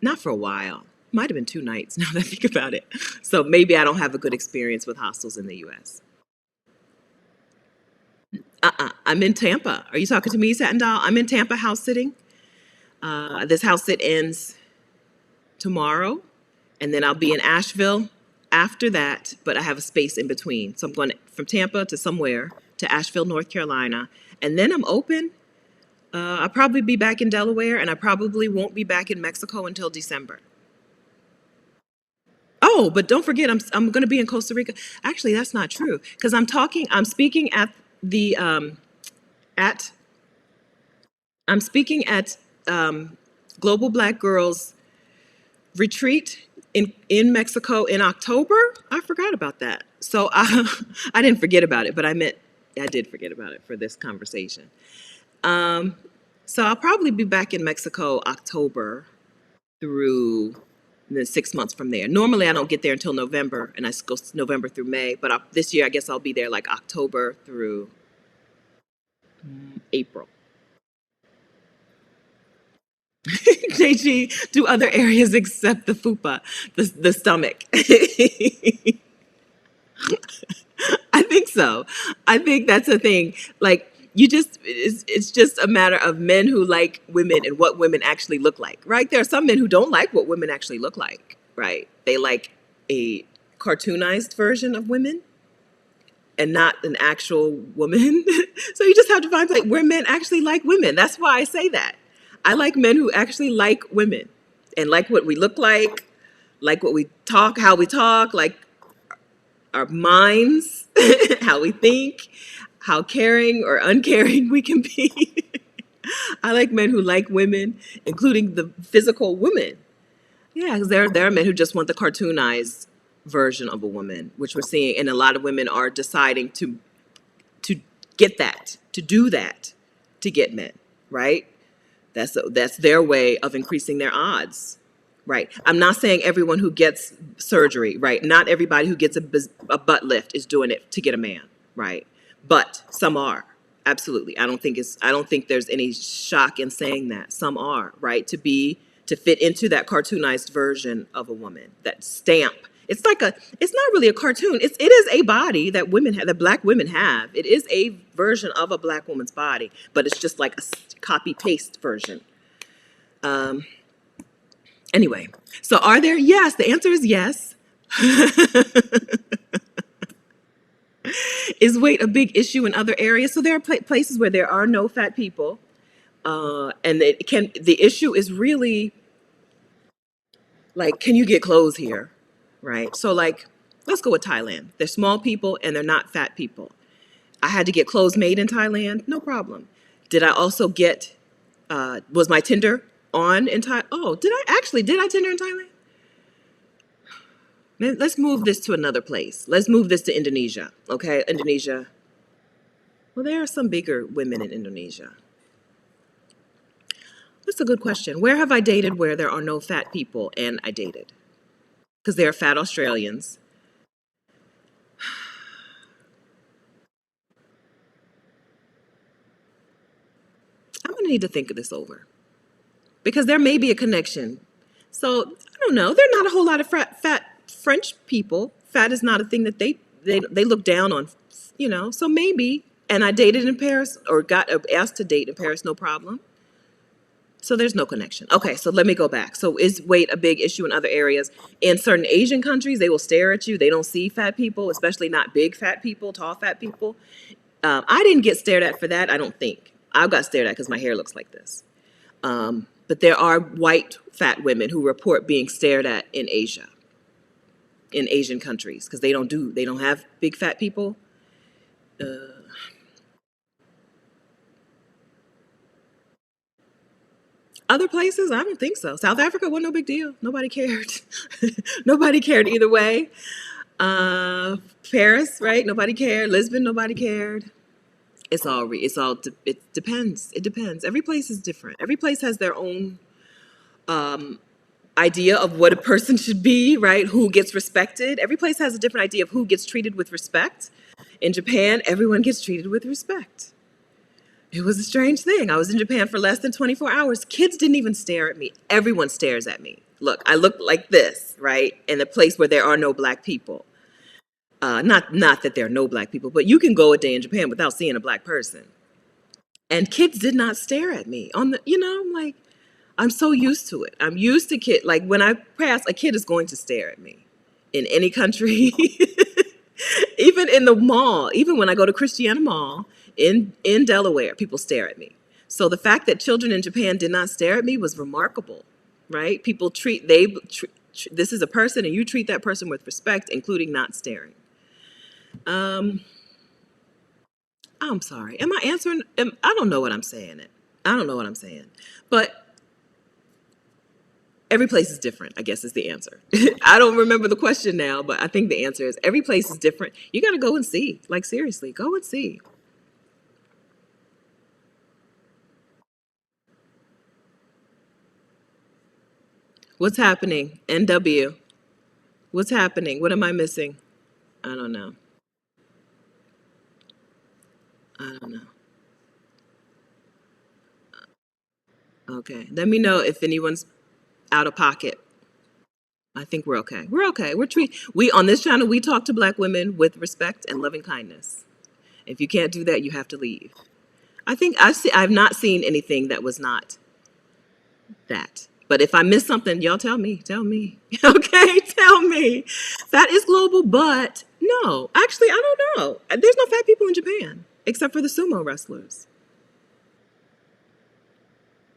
not for a while. Might have been 2 nights now that I think about it. So maybe I don't have a good experience with hostels in the U.S. I'm in Tampa. Are you talking to me, Satin Doll? I'm in Tampa house sitting. This house sit ends tomorrow. And then I'll be in Asheville after that, but I have a space in between. So I'm going from Tampa to somewhere to Asheville, North Carolina. And then I'm open. I'll probably be back in Delaware, and I probably won't be back in Mexico until December. Oh, but don't forget, I'm going to be in Costa Rica. Actually, that's not true, because I'm speaking at the, I'm speaking at Global Black Girls Retreat in Mexico in October. I forgot about that. So I didn't forget about it, but I did forget about it for this conversation. So I'll probably be back in Mexico October through the 6 months from there. Normally I don't get there until November, and I go November through May, but this year I guess I'll be there like October through April. JG, do other areas except the fupa, the stomach? I think so. I think that's a thing. Like, it's just a matter of men who like women and what women actually look like, right? There are some men who don't like what women actually look like, right? They like a cartoonized version of women and not an actual woman. So you just have to find like where men actually like women. That's why I say that. I like men who actually like women and like what we look like what we talk, how we talk, like our minds, how we think, how caring or uncaring we can be. I like men who like women, including the physical women. Yeah, because there are men who just want the cartoonized version of a woman, which we're seeing, and a lot of women are deciding to get that, to do that, to get men, right? That's their way of increasing their odds, right? I'm not saying everyone who gets surgery, right? Not everybody who gets a butt lift is doing it to get a man, right? But some are. Absolutely. I don't think there's any shock in saying that. Some are, right? To to fit into that cartoonized version of a woman, that stamp. It's like it's not really a cartoon. It is a body that women have, that black women have. It is a version of a black woman's body, but it's just like a copy paste version. Anyway, so are there? Yes, the answer is yes. Is weight a big issue in other areas? So there are places where there are no fat people, and the issue is really like, can you get clothes here, right? So like, let's go with Thailand. They're small people and they're not fat people. I had to get clothes made in Thailand, no problem. Did I also get? Was my Tinder on in Thailand? Oh, did I Tinder in Thailand? Let's move this to another place. Let's move this to Indonesia. Okay, Indonesia. Well, there are some bigger women in Indonesia. That's a good question. Where have I dated where there are no fat people? And I dated. Because there are fat Australians. I'm going to need to think of this over. Because there may be a connection. So, I don't know. There are not a whole lot of fat French people. Fat is not a thing that they look down on, so maybe. And I dated in Paris, or got asked to date in Paris, no problem. So there's no connection. Okay, so let me go back. So is weight a big issue in other areas? In certain Asian countries, they will stare at you. They don't see fat people, especially not big fat people, tall fat people. I didn't get stared at for that, I don't think. I got stared at because my hair looks like this. But there are white fat women who report being stared at in Asia, in Asian countries, because they don't have big fat people. Other places, I don't think so. South Africa wasn't no big deal. Nobody cared. Nobody cared either way. Paris, right? Nobody cared. Lisbon, nobody cared. It depends. It depends. Every place is different. Every place has their own idea of what a person should be, right? Who gets respected. Every place has a different idea of who gets treated with respect. In Japan, everyone gets treated with respect. It was a strange thing. I was in Japan for less than 24 hours. Kids didn't even stare at me. Everyone stares at me. Look, I look like this, right? In a place where there are no black people. Not that there are no black people, but you can go a day in Japan without seeing a black person. And kids did not stare at me. I'm like, I'm so used to it. I'm used to kids. Like when I pass, a kid is going to stare at me in any country. Even in the mall, even when I go to Christiana Mall in Delaware, people stare at me. So the fact that children in Japan did not stare at me was remarkable, right? People this is a person and you treat that person with respect, including not staring. I'm sorry. Am I answering? I don't know what I'm saying. I don't know what I'm saying. But every place is different, I guess is the answer. I don't remember the question now, but I think the answer is every place is different. You got to go and see. Like, seriously, go and see. What's happening? NW. What's happening? What am I missing? I don't know. I don't know. Okay. Let me know if anyone's out of pocket. I think we're okay. We're okay. We on this channel, we talk to black women with respect and loving kindness. If you can't do that, you have to leave. I think I've not seen anything that was not that. But if I miss something, y'all tell me. Tell me. Okay, tell me. That is global, but no. Actually, I don't know. There's no fat people in Japan, except for the sumo wrestlers.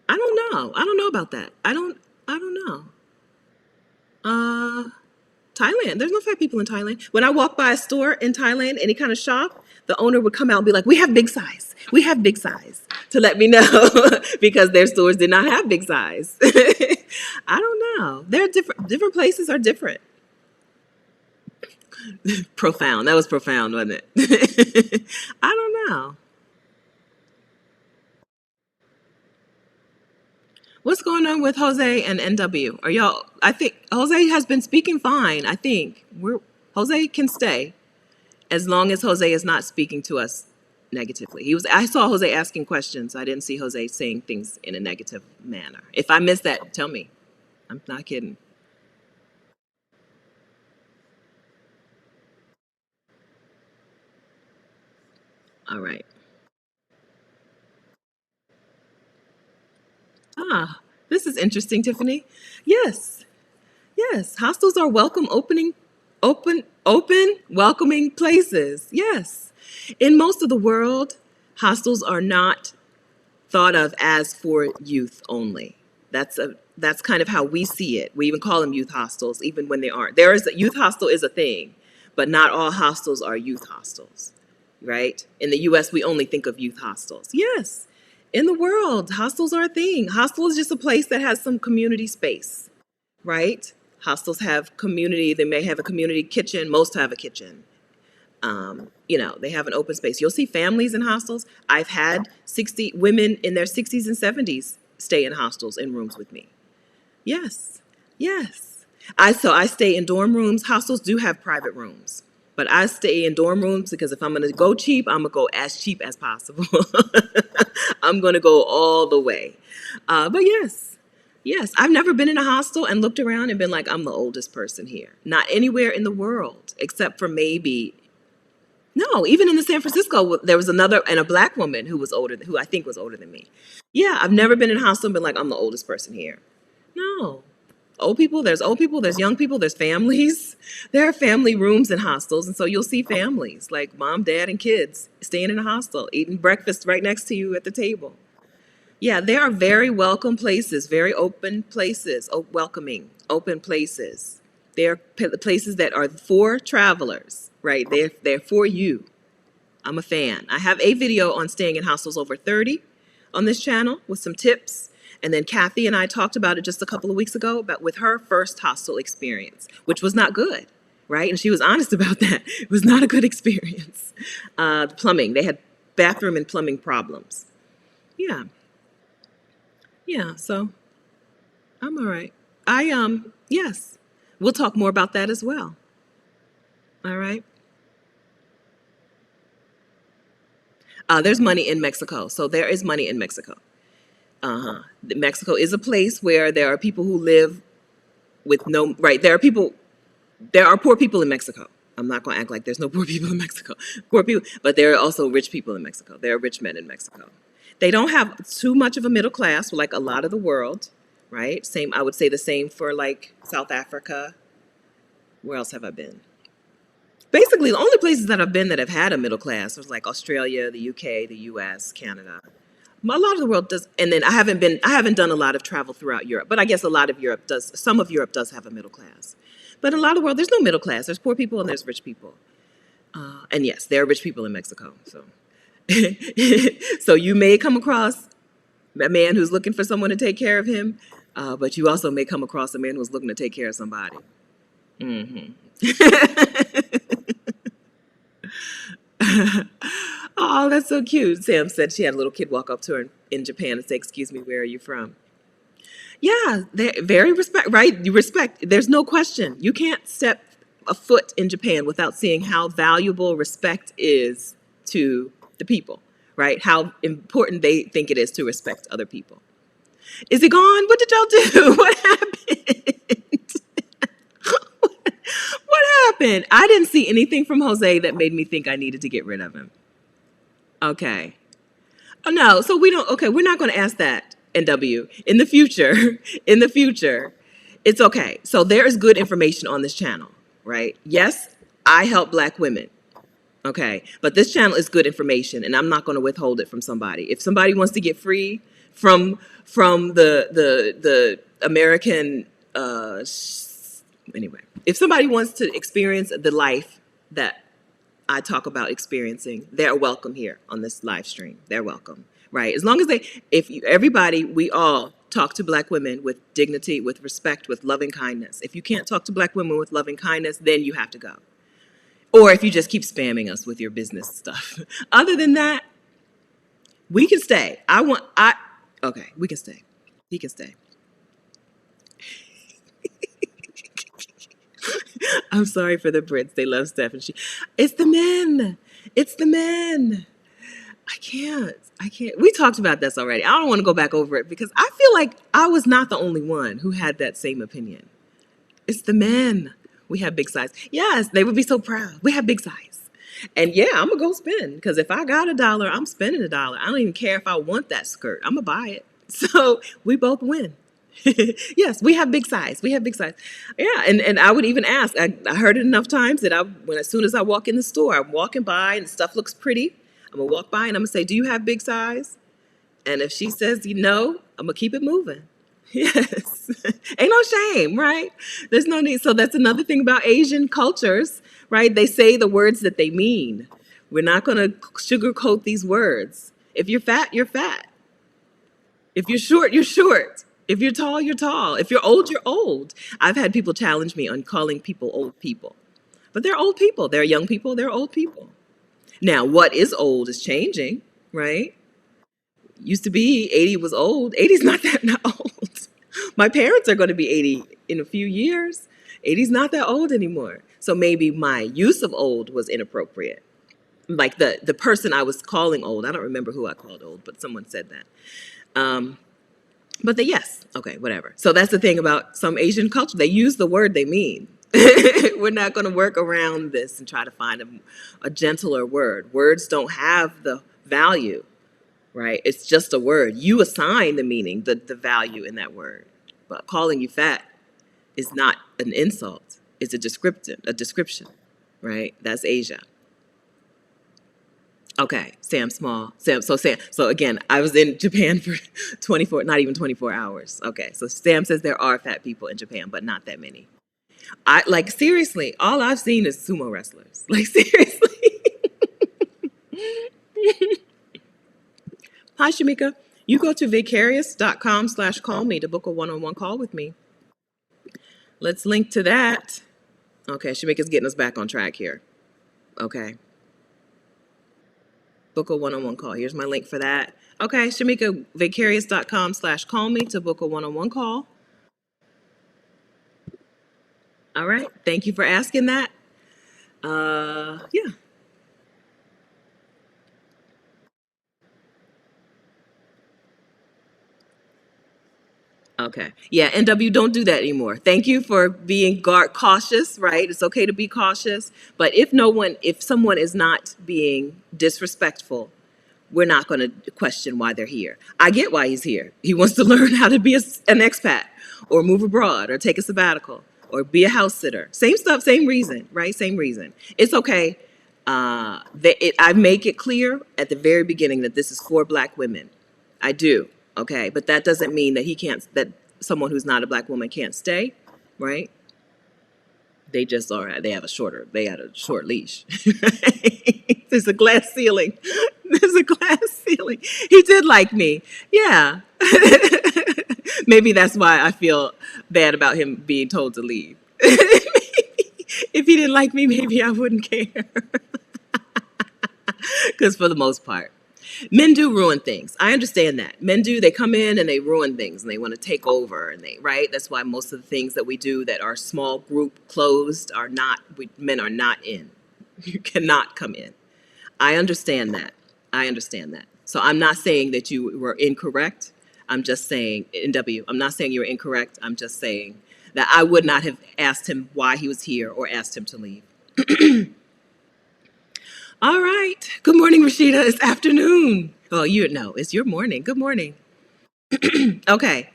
I don't know. I don't know about that. I don't know. Thailand. There's no fat people in Thailand. When I walk by a store in Thailand, any kind of shop, the owner would come out and be like, "We have big size. We have big size," to let me know because their stores did not have big size. I don't know. They're different. Different places are different. Profound. That was profound, wasn't it? I don't know. What's going on with Jose and NW? Are y'all? I think Jose has been speaking fine. I think Jose can stay as long as Jose is not speaking to us negatively. I saw Jose asking questions. I didn't see Jose saying things in a negative manner. If I missed that, tell me. I'm not kidding. All right. Ah, this is interesting, Tiffany. Yes, yes. Hostels are open, welcoming places. Yes. In most of the world, hostels are not thought of as for youth only. That's kind of how we see it. We even call them youth hostels, even when they aren't. There is a youth hostel is a thing, but not all hostels are youth hostels, right? In the U.S., we only think of youth hostels. Yes, in the world, hostels are a thing. Hostel is just a place that has some community space, right? Hostels have community. They may have a community kitchen. Most have a kitchen. They have an open space. You'll see families in hostels. I've had 60 women in their 60s and 70s stay in hostels in rooms with me. Yes. Yes. I stay in dorm rooms. Hostels do have private rooms. But I stay in dorm rooms because if I'm going to go cheap, I'm going to go as cheap as possible. I'm going to go all the way. But yes, yes, I've never been in a hostel and looked around and been like, I'm the oldest person here. Not anywhere in the world, except for maybe no, even in the San Francisco, there was another and a black woman who was older, who I think was older than me. Yeah, I've never been in a hostel and been like, I'm the oldest person here. No. Old people, there's young people, there's families. There are family rooms in hostels, and so you'll see families like mom, dad, and kids staying in a hostel, eating breakfast right next to you at the table. Yeah, there are very welcome places, very open places, welcoming, open places. They're places that are for travelers, right? They're for you. I'm a fan. I have a video on staying in hostels over 30 on this channel with some tips. And then Kathy and I talked about it just a couple of weeks ago about with her first hostel experience, which was not good, right? And she was honest about that. It was not a good experience. The plumbing, they had bathroom and plumbing problems. Yeah, yeah. So I'm all right. Yes, we'll talk more about that as well. All right. There's money in Mexico, so there is money in Mexico. Uh-huh. Mexico is a place where there are people who live with no right. There are poor people in Mexico. I'm not going to act like there's no poor people in Mexico. Poor people, but there are also rich people in Mexico. There are rich men in Mexico. They don't have too much of a middle class like a lot of the world, right? Same, I would say the same for like South Africa. Where else have I been? Basically, the only places that I've been that have had a middle class was like Australia, the UK, the US, Canada. A lot of the world does, and then I haven't done a lot of travel throughout Europe, but I guess a lot of Europe does, some of Europe does have a middle class. But in a lot of the world, there's no middle class. There's poor people and there's rich people. And yes, there are rich people in Mexico. So, so you may come across a man who's looking for someone to take care of him, but you also may come across a man who's looking to take care of somebody. Hmm. Oh, that's so cute. Sam said she had a little kid walk up to her in Japan and say, "Excuse me, where are you from?" Yeah, they're very respect, right? You respect. There's no question. You can't step a foot in Japan without seeing how valuable respect is to the people, right? How important they think it is to respect other people. Is he gone? What did y'all do? What happened? What happened? I didn't see anything from Jose that made me think I needed to get rid of him. Okay. Oh no, so we don't. Okay, we're not going to ask that. NW in the future. In the future, it's okay. So there is good information on this channel, right? Yes, I help Black women. Okay, but this channel is good information, and I'm not going to withhold it from somebody. If somebody wants to get free from the American anyway, if somebody wants to experience the life that I talk about experiencing, they're welcome here on this live stream. They're welcome, right? As long as everybody, we all talk to Black women with dignity, with respect, with loving kindness. If you can't talk to Black women with loving kindness, then you have to go. Or if you just keep spamming us with your business stuff. Other than that, we can stay. Okay, we can stay. He can stay. I'm sorry for the Brits. They love Steph. It's the men. It's the men. I can't. I can't. We talked about this already. I don't want to go back over it because I feel like I was not the only one who had that same opinion. It's the men. We have big size. Yes, they would be so proud. We have big size. And yeah, I'm gonna go spend because if I got $1, I'm spending $1. I don't even care if I want that skirt. I'm gonna buy it. So we both win. Yes, we have big size. We have big size. Yeah, and I would even ask. I heard it enough times that as soon as I walk in the store, I'm walking by and stuff looks pretty. I'm gonna walk by and I'm gonna say, "Do you have big size?" And if she says no, I'm gonna keep it moving. Yes. Ain't no shame, right? There's no need. So that's another thing about Asian cultures, right? They say the words that they mean. We're not gonna sugarcoat these words. If you're fat, you're fat. If you're short, you're short. If you're tall, you're tall. If you're old, you're old. I've had people challenge me on calling people old people. But they're old people. They're young people. They're old people. Now, what is old is changing, right? Used to be 80 was old. 80's not that old. My parents are going to be 80 in a few years. 80's not that old anymore. So maybe my use of old was inappropriate. Like the person I was calling old, I don't remember who I called old, but someone said that. But yes, okay, whatever. So that's the thing about some Asian culture. They use the word they mean. We're not going to work around this and try to find a gentler word. Words don't have the value, right? It's just a word. You assign the meaning, the value in that word. But calling you fat is not an insult. It's a description, right? That's Asia. Okay, Sam Small. So again, I was in Japan for 24, not even 24 hours. Okay, so Sam says there are fat people in Japan, but not that many. Seriously, all I've seen is sumo wrestlers. Like seriously. Hi, Shamika. You go to vicarious.com/call me to book a one-on-one call with me. Let's link to that. Okay, Shamika's getting us back on track here. Okay. Book a one-on-one call. Here's my link for that. Okay, Shamika, vicarious.com/call me to book a one-on-one call. All right. Thank you for asking that. Yeah. Okay. Yeah, NW, don't do that anymore. Thank you for being cautious, right? It's okay to be cautious. But if someone is not being disrespectful, we're not going to question why they're here. I get why he's here. He wants to learn how to be an expat or move abroad or take a sabbatical or be a house sitter. Same stuff, same reason, right? Same reason. It's okay. I make it clear at the very beginning that this is for Black women. I do. Okay. But that doesn't mean that someone who's not a Black woman can't stay, right? They just are. They had a short leash. There's a glass ceiling. There's a glass ceiling. He did like me. Yeah. Maybe that's why I feel bad about him being told to leave. If he didn't like me, maybe I wouldn't care. Because for the most part, men do ruin things. I understand that. They come in and they ruin things and they want to take over right? That's why most of the things that we do that are small group closed men are not in. You cannot come in. I understand that. So I'm not saying that you were incorrect. I'm just saying, NW, I'm not saying you were incorrect. I'm just saying that I would not have asked him why he was here or asked him to leave. All right. Good morning, Rashida. It's afternoon. Oh, it's your morning. Good morning. Okay.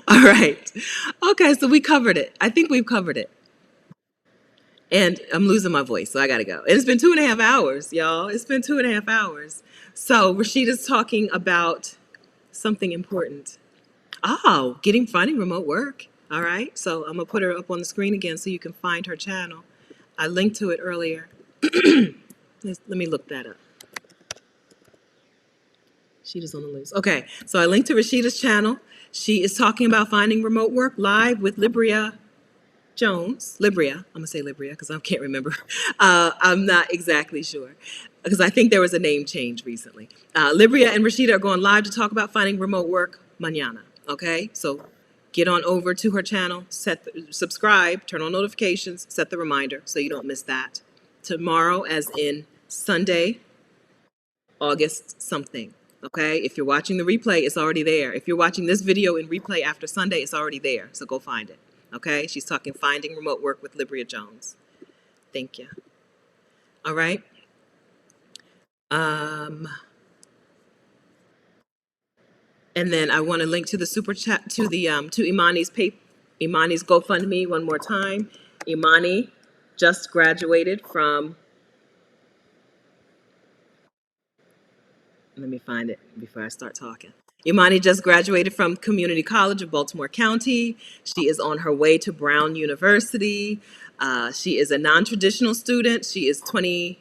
All right. Okay, so we covered it. I think we've covered it. And I'm losing my voice, so I got to go. And it's been 2.5 hours, y'all. It's been 2.5 hours. So Rashida's talking about something important. Oh, finding remote work. All right. So I'm going to put her up on the screen again so you can find her channel. I linked to it earlier. Let me look that up. Rashida's on the loose. Okay. So I linked to Rashida's channel. She is talking about finding remote work live with Libria Jones. I'm going to say Libria because I can't remember. I'm not exactly sure because I think there was a name change recently. Libria and Rashida are going live to talk about finding remote work mañana. Okay. So get on over to her channel, subscribe, turn on notifications, set the reminder so you don't miss that. tomorrow as in Sunday, August something. Okay, if you're watching the replay, it's already there. If you're watching this video in replay after Sunday, it's already there. So go find it. Okay, she's talking finding remote work with Libria Jones. Thank you. All right. Um, and then I want to link to the super chat to the to Imani's GoFundMe one more time. Imani just graduated from. Let me find it before I start talking. Imani just graduated from Community College of Baltimore County. She is on her way to Brown University. She is a non-traditional student. She is 20.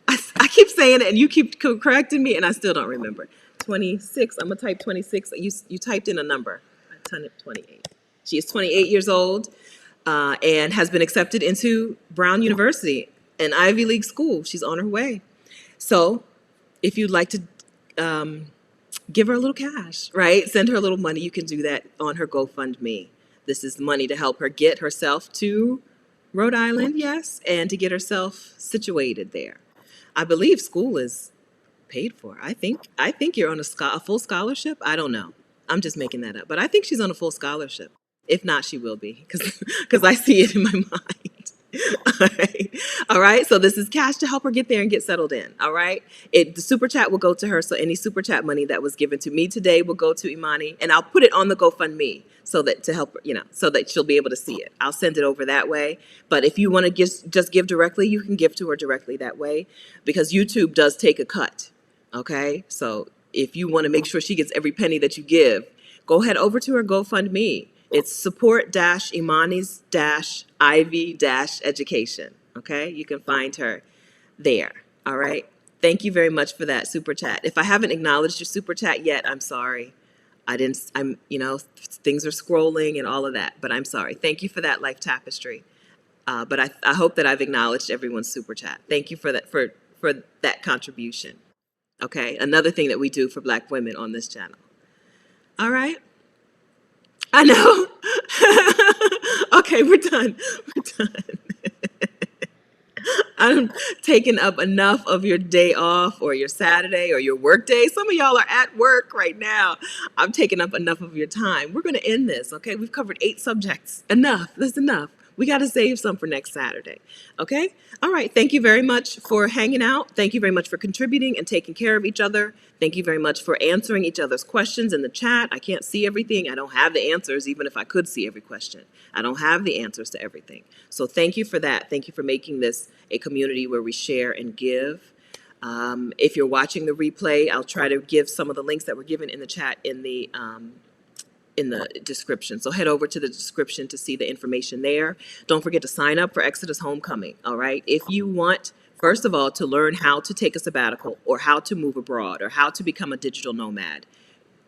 I keep saying it and you keep correcting me and I still don't remember. 26. I'm going to type 26. You typed in a number. I typed 28. She is 28 years old and has been accepted into Brown University, an Ivy League school. She's on her way. So if you'd like to give her a little cash, right? Send her a little money. You can do that on her GoFundMe. This is money to help her get herself to Rhode Island, yes, and to get herself situated there. I believe school is paid for. I think you're on a full scholarship. I don't know. I'm just making that up, but I think she's on a full scholarship. If not, she will be because I see it in my mind. All right. All right. So this is cash to help her get there and get settled in. All right. The super chat will go to her. So any super chat money that was given to me today will go to Imani, and I'll put it on the GoFundMe so that to help her, so that she'll be able to see it. I'll send it over that way. But if you want to just give directly, you can give to her directly that way because YouTube does take a cut. Okay. So if you want to make sure she gets every penny that you give, go head over to her GoFundMe. It's support-Imani's-Ivy-Education. Okay, you can find her there. All right. Thank you very much for that super chat. If I haven't acknowledged your super chat yet, I'm sorry. Things are scrolling and all of that, but I'm sorry. Thank you for that life tapestry. But I hope that I've acknowledged everyone's super chat. Thank you for that for that contribution. Okay, another thing that we do for Black women on this channel. All right. I know. Okay, we're done. We're done. I'm taking up enough of your day off or your Saturday or your work day. Some of y'all are at work right now. I'm taking up enough of your time. We're going to end this, okay? We've covered 8 subjects. Enough. That's enough. We got to save some for next Saturday, okay? All right. Thank you very much for hanging out. Thank you very much for contributing and taking care of each other. Thank you very much for answering each other's questions in the chat. I can't see everything. I don't have the answers, even if I could see every question. I don't have the answers to everything. So thank you for that. Thank you for making this a community where we share and give. If you're watching the replay, I'll try to give some of the links that were given in the chat in the description. So head over to the description to see the information there. Don't forget to sign up for Exodus Homecoming, all right? If you want, first of all, to learn how to take a sabbatical or how to move abroad or how to become a digital nomad,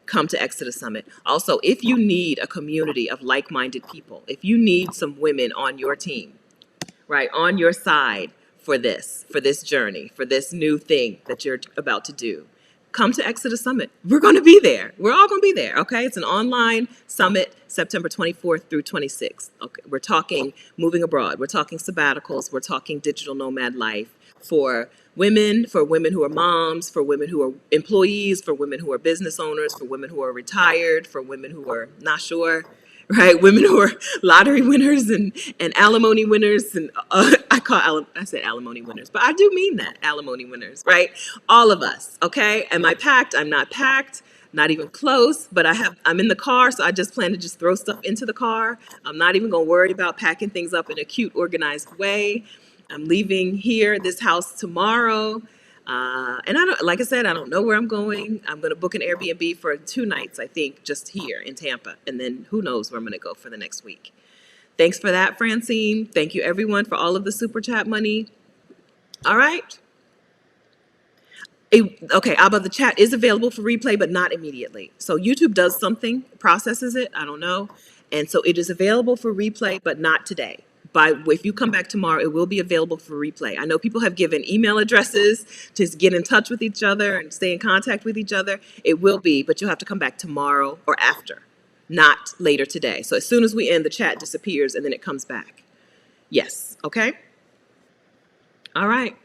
come to Exodus Summit. Also, if you need a community of like-minded people, if you need some women on your team, right, on your side for this journey, for this new thing that you're about to do, come to Exodus Summit. We're going to be there. We're all going to be there, okay? It's an online summit, September 24th through 26th. Okay, we're talking moving abroad. We're talking sabbaticals. We're talking digital nomad life for women who are moms, for women who are employees, for women who are business owners, for women who are retired, for women who are not sure, right? Women who are lottery winners and alimony winners. And I said alimony winners, but I do mean that, alimony winners, right? All of us, okay? Am I packed? I'm not packed. Not even close, but I'm in the car, so I just plan to just throw stuff into the car. I'm not even going to worry about packing things up in a cute, organized way. I'm leaving this house tomorrow. And like I said, I don't know where I'm going. I'm going to book an Airbnb for 2 nights, I think, just here in Tampa. And then who knows where I'm going to go for the next week. Thanks for that, Francine. Thank you, everyone, for all of the super chat money. All right. Okay, Abba, the chat is available for replay, but not immediately. So YouTube does something, processes it, I don't know. And so it is available for replay, but not today. If you come back tomorrow, it will be available for replay. I know people have given email addresses to get in touch with each other and stay in contact with each other. It will be, but you'll have to come back tomorrow or after, not later today. So as soon as we end, the chat disappears and then it comes back. Yes, okay? All right.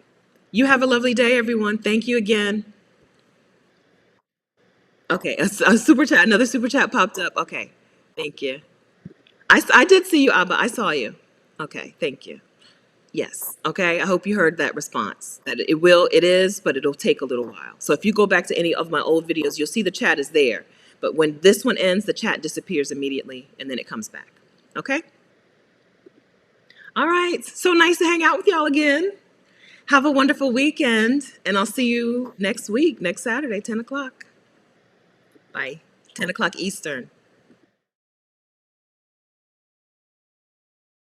You have a lovely day, everyone. Thank you again. Okay, a super chat, another super chat popped up. Okay, thank you. I did see you, Abba. I saw you. Okay, thank you. Yes. Okay. I hope you heard that response. That it is, but it'll take a little while. So if you go back to any of my old videos, you'll see the chat is there. But when this one ends, the chat disappears immediately and then it comes back. Okay? All right. So nice to hang out with y'all again. Have a wonderful weekend. And I'll see you next week, next Saturday, 10 o'clock. Bye. 10 o'clock Eastern.